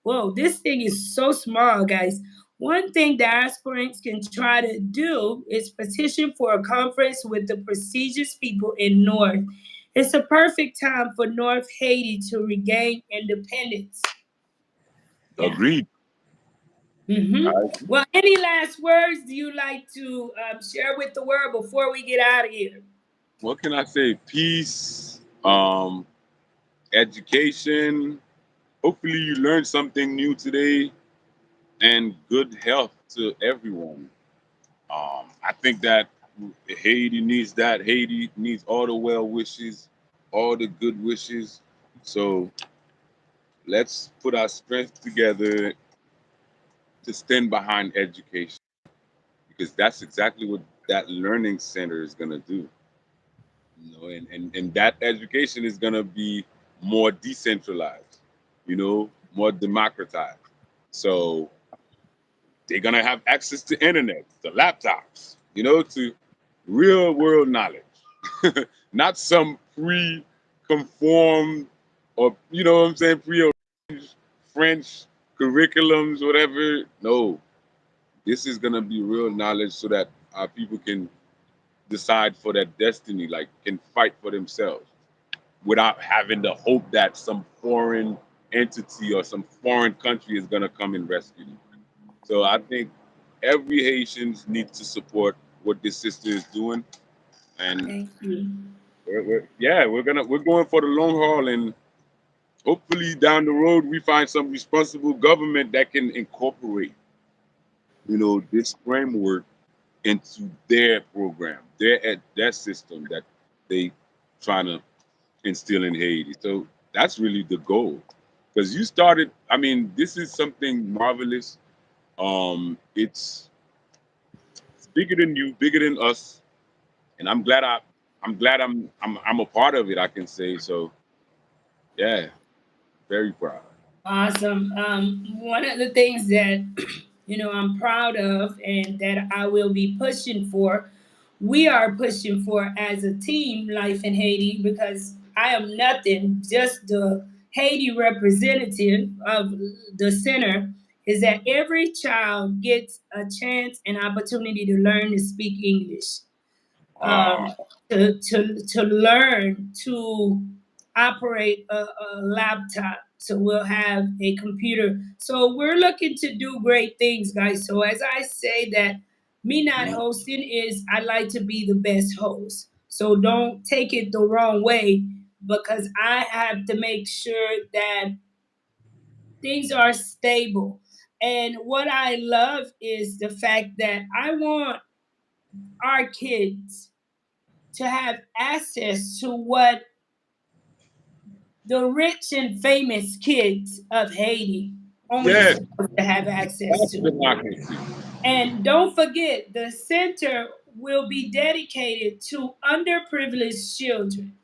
whoa, this thing is so small, guys. One thing diasporans can try to do is petition for a conference with the prestigious people in North. It's a perfect time for North Haiti to regain independence. Yeah. Agreed. Mm-hmm. I, Well, any last words do you like to share with the world before we get out of here? what can I say? Peace, education. Hopefully, you learned something new today, and good health to everyone. I think that Haiti needs that. Haiti needs all the well wishes, all the good wishes. So let's put our strength together to stand behind education. because that's exactly what that learning center is gonna do. And that education is gonna be more decentralized, more democratized. So they're gonna have access to internet, to laptops, to real world knowledge, not some pre-conformed or what I'm saying, pre-arranged French curriculums, whatever. No, this is gonna be real knowledge so that our people can decide for their destiny, like can fight for themselves without having to hope that some foreign entity or some foreign country is gonna come and rescue them. So I think every Haitian needs to support what this sister is doing, and Thank you. we're going for the long haul, and hopefully down the road we find some responsible government that can incorporate, this framework into their program, their system that they trying to instill in Haiti. So that's really the goal. Because you started, I mean, this is something marvelous. It's bigger than you, bigger than us, and I'm glad I'm a part of it. I can say so. Yeah, very proud. Awesome. One of the things that I'm proud of and that I will be pushing for, we are pushing for as a team, Life in Haiti, because I am nothing, just the Haiti representative of the center, is that every child gets a chance and opportunity to learn to speak English, Uh, to learn to operate a laptop. So we'll have a computer. So we're looking to do great things, guys. So as I say that, me not mm, hosting is I like to be the best host. So don't take it the wrong way because I have to make sure that things are stable. And what I love is the fact that I want our kids to have access to what the rich and famous kids of Haiti only yes, supposed to have access that's to. democracy. And don't forget, the center will be dedicated to underprivileged children.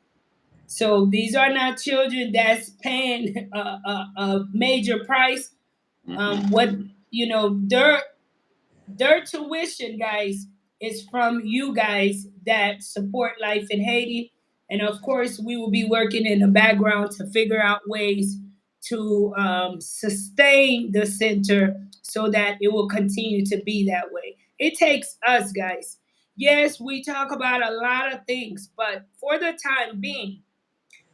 So these are not children that's paying a major price. Hmm. What their tuition, guys, is from you guys that support Life in Haiti. And of course, we will be working in the background to figure out ways to sustain the center so that it will continue to be that way. It takes us, guys. Yes, we talk about a lot of things, but for the time being,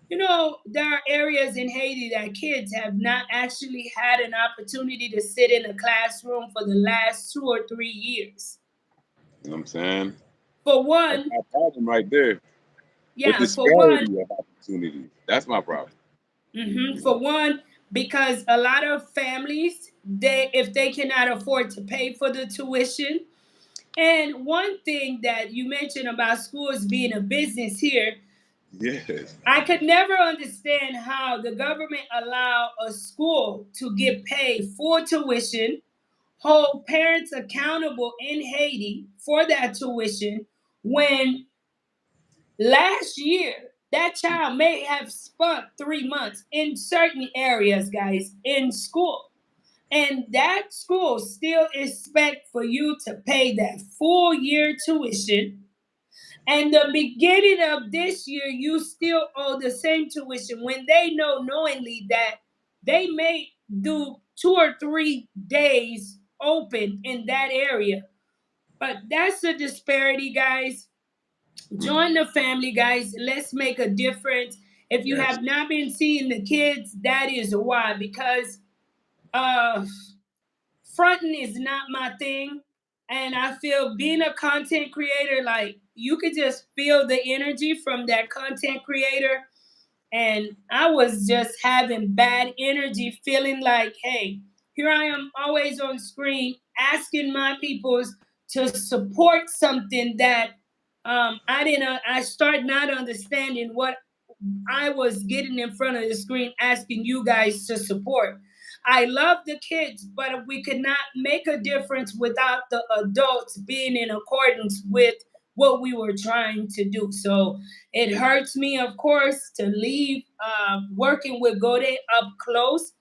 there are areas in Haiti that kids have not actually had an opportunity to sit in a classroom for the last 2 or 3 years. You know what I'm saying? For That's one, my problem right there. The yeah, for one, disparity of opportunities. That's my problem. for one, because a lot of families, if they cannot afford to pay for the tuition, and one thing that you mentioned about schools being a business here, Yes. I could never understand how the government allow a school to get paid full tuition, hold parents accountable in Haiti for that tuition, when last year that child may have spent 3 months in certain areas, guys, in school. And that school still expect for you to pay that full year tuition, and the beginning of this year, you still owe the same tuition when they know knowingly that they may do 2 or 3 days open in that area. But that's the disparity, guys. Mm. Join the family, guys. Let's make a difference. If you Yes. have not been seeing the kids, that is why. Because uh, fronting is not my thing. And I feel being a content creator, like you could just feel the energy from that content creator. And I was just having bad energy, feeling like, hey, here I am always on screen asking my peoples to support something that I didn't, I start not understanding what I was getting in front of the screen asking you guys to support. I love the kids, but we could not make a difference without the adults being in accordance with what we were trying to do. So it hurts me, of course, to leave working with Gode up close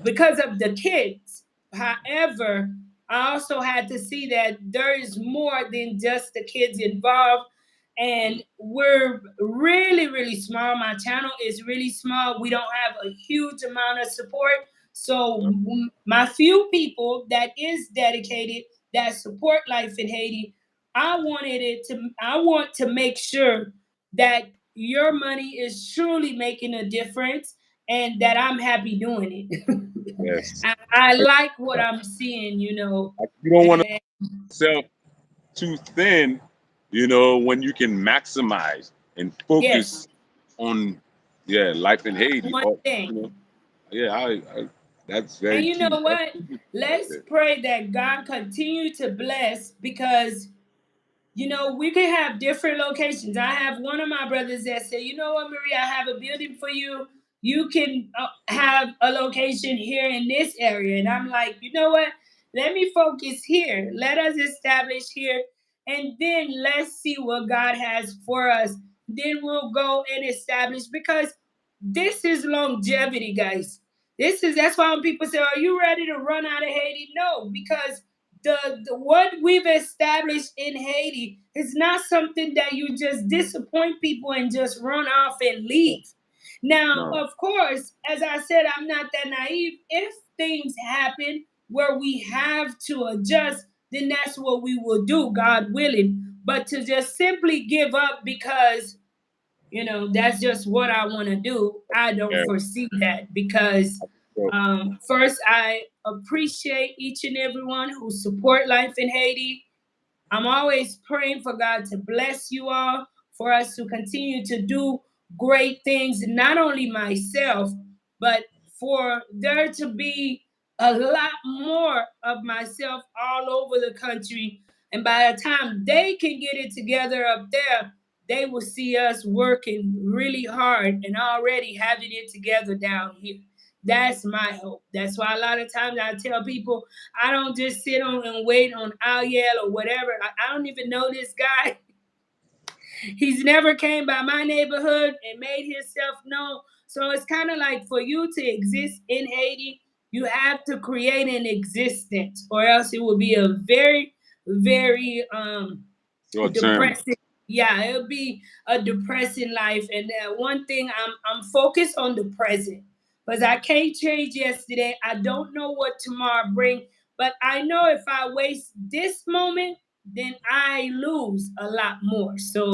because of the kids. However, I also had to see that there is more than just the kids involved. And we're really, really small. My channel is really small. We don't have a huge amount of support. So my few people that is dedicated, that support life in Haiti, I want to make sure that your money is truly making a difference and that I'm happy doing it. Yes. I like what I'm seeing, You don't want to and sell too thin, when you can maximize and yes, focus on, life in Haiti. one Or, thing. yeah, that's And very you know key. That's what? key. Let's pray that God continue to bless because we can have different locations. I have one of my brothers that said, you know what, Maria, I have a building for you. You can have a location here in this area. And I'm like, you know what? Let me focus here. Let us establish here. And then let's see what God has for us. Then we'll go and establish because this is longevity, guys. That's why when people say, are you ready to run out of Haiti? No, because the what we've established in Haiti is not something that you just disappoint people and just run off and leave. Now, No. of course, as I said, I'm not that naive. If things happen where we have to adjust, then that's what we will do, God willing. But to just simply give up because that's just what I want to do, I don't Yeah. foresee that because So, first, I appreciate each and everyone who support life in Haiti. I'm always praying for God to bless you all, for us to continue to do great things, not only myself, but for there to be a lot more of myself all over the country. And by the time they can get it together up there, they will see us working really hard and already having it together down here. That's my hope. That's why a lot of times I tell people I don't just sit on and wait on Aliel or whatever. I don't even know this guy. He's never came by my neighborhood and made himself known. So it's kind of like for you to exist in Haiti, you have to create an existence, or else it will be a very, very short term. depressing. Yeah, it'll be a depressing life. And one thing, I'm focused on the present because I can't change yesterday. I don't know what tomorrow brings, but I know if I waste this moment, then I lose a lot more. So,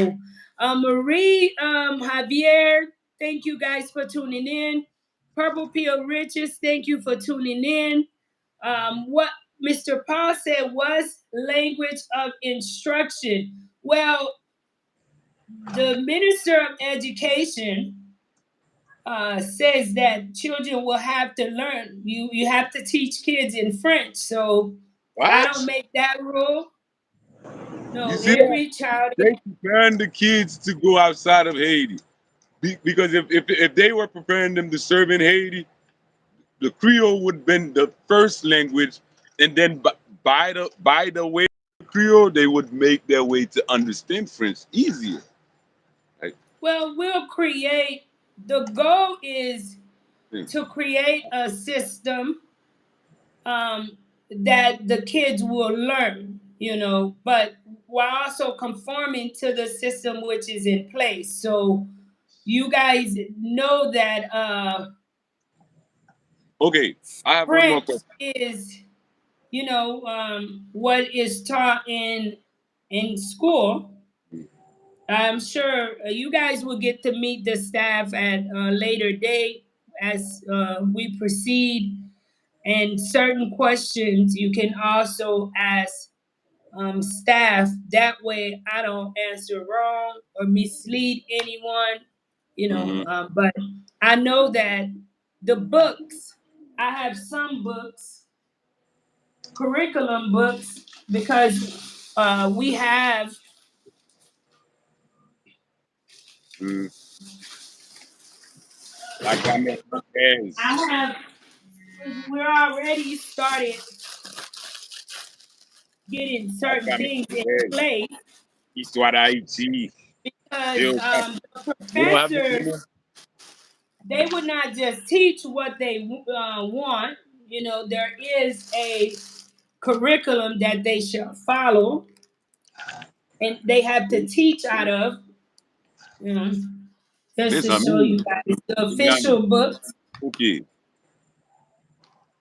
Marie, Javier, thank you guys for tuning in. Purple Pill Riches, thank you for tuning in. What Mr. Paul said was language of instruction. Well, the Minister of Education says that children will have to learn. You have to teach kids in French. So I don't What? make that rule. You No, see that? every child. They preparing the kids to go outside of Haiti. Because if they were preparing them to serve in Haiti, the Creole would have been the first language, and then by the way Creole, they would make their way to understand French easier. Like, Well, we'll create. The goal is hmm, to create a system that the kids will learn, but while also conforming to the system which is in place. So you guys know that okay, I have one more French question. is, what is taught in school. I'm sure you guys will get to meet the staff at a later date as we proceed. And certain questions you can also ask staff. That way, I don't answer wrong or mislead anyone. Hmm. But I know that the books. I have some books, curriculum books, because we have. Like I mean, yes. I have. we're already started getting certain things in place Histoire d'Haïti. because They the don't have the professors, money. they would not just teach what they want. You know, there is a curriculum that they shall follow, and they have to teach out of. You know, just to Listen, show you guys the official book, okay.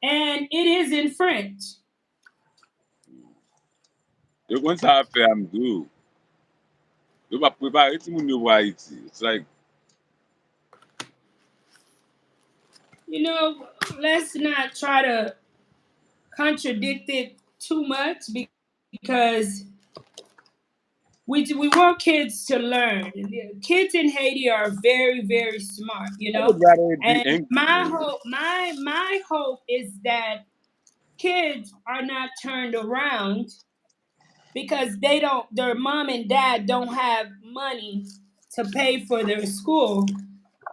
and it is in French. Yo kon sa fe am do. Yo pa prepare ti moun yo wa Haiti. It's like, You know, let's not try to contradict it too much because we want kids to learn. Kids in Haiti are very, very smart, you I would know. rather it be And English. my hope is that kids are not turned around because their mom and dad don't have money to pay for their school.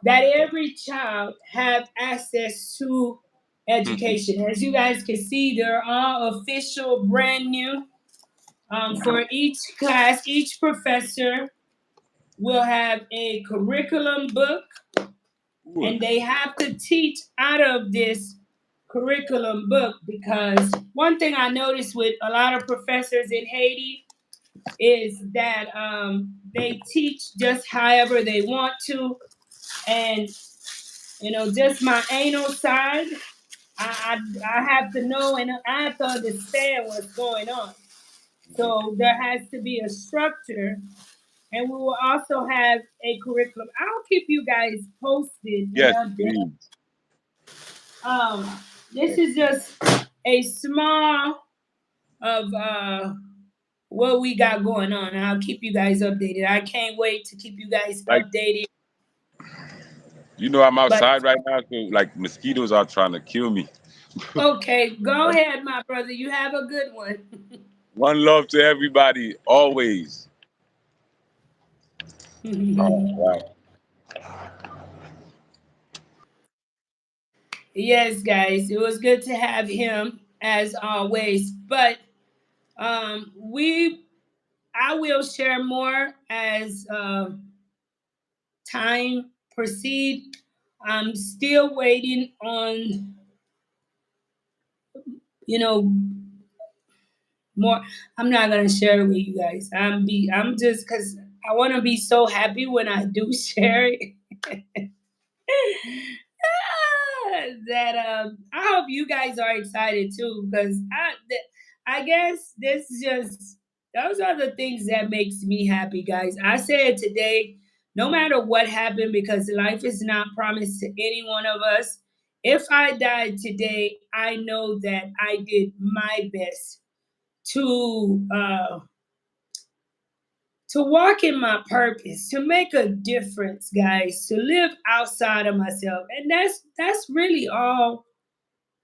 That every child have access to education. As you guys can see, they're all official, brand new. For each class, each professor will have a curriculum book, Good. and they have to teach out of this curriculum book because one thing I noticed with a lot of professors in Haiti is that they teach just however they want to, and you know, just my anal side, I have to know and I have to understand what's going on. So there has to be a structure, and we will also have a curriculum. I'll keep you guys posted and Yes, updated. please. Um, this Yes. is just a small of what we got going on, and I'll keep you guys updated. I can't wait to keep you guys Like, updated. you know, I'm But outside right now, so like mosquitoes are trying to kill me. okay, go ahead, my brother. You have a good one. One love to everybody, always. Oh, wow. Yes, guys, it was good to have him as always. But we I will share more as time proceed. I'm still waiting on, you know, more. I'm not gonna share it with you guys. I'm just because I want to be so happy when I do share it. That I hope you guys are excited too because I guess this just those are the things that makes me happy, guys. I said today, no matter what happened, because life is not promised to any one of us. If I died today, I know that I did my best to walk in my purpose, to make a difference, guys, to live outside of myself. And that's really all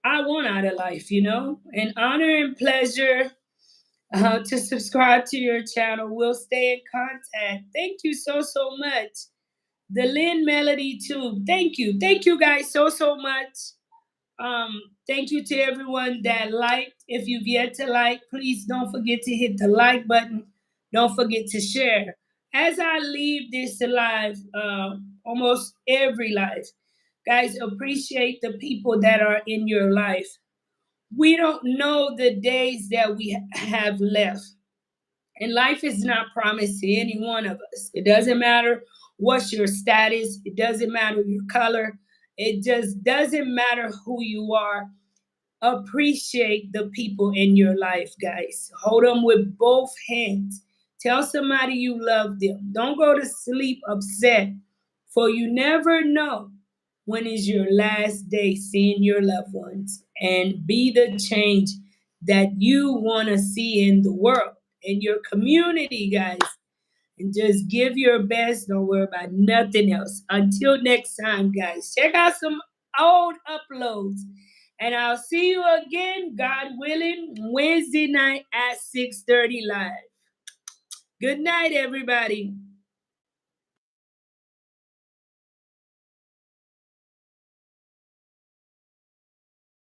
I want out of life, you know? An honor and pleasure to subscribe to your channel. We'll stay in contact. Thank you so, so much. The Lynn Melody too. Thank you. Thank you guys so, so much. Thank you to everyone that liked. If you've yet to like, please don't forget to hit the like button. Don't forget to share. As I leave this live, almost every life, guys, appreciate the people that are in your life. We don't know the days that we have left. And life is not promised to any one of us. It doesn't matter what's your status, it doesn't matter your color, it just doesn't matter who you are. Appreciate the people in your life, guys. Hold them with both hands. Tell somebody you love them. Don't go to sleep upset, for you never know when is your last day seeing your loved ones. And be the change that you want to see in the world, in your community, guys. And just give your best. Don't worry about nothing else. Until next time, guys, check out some old uploads. And I'll see you again, God willing, Wednesday night at 6:30 live. Good night, everybody.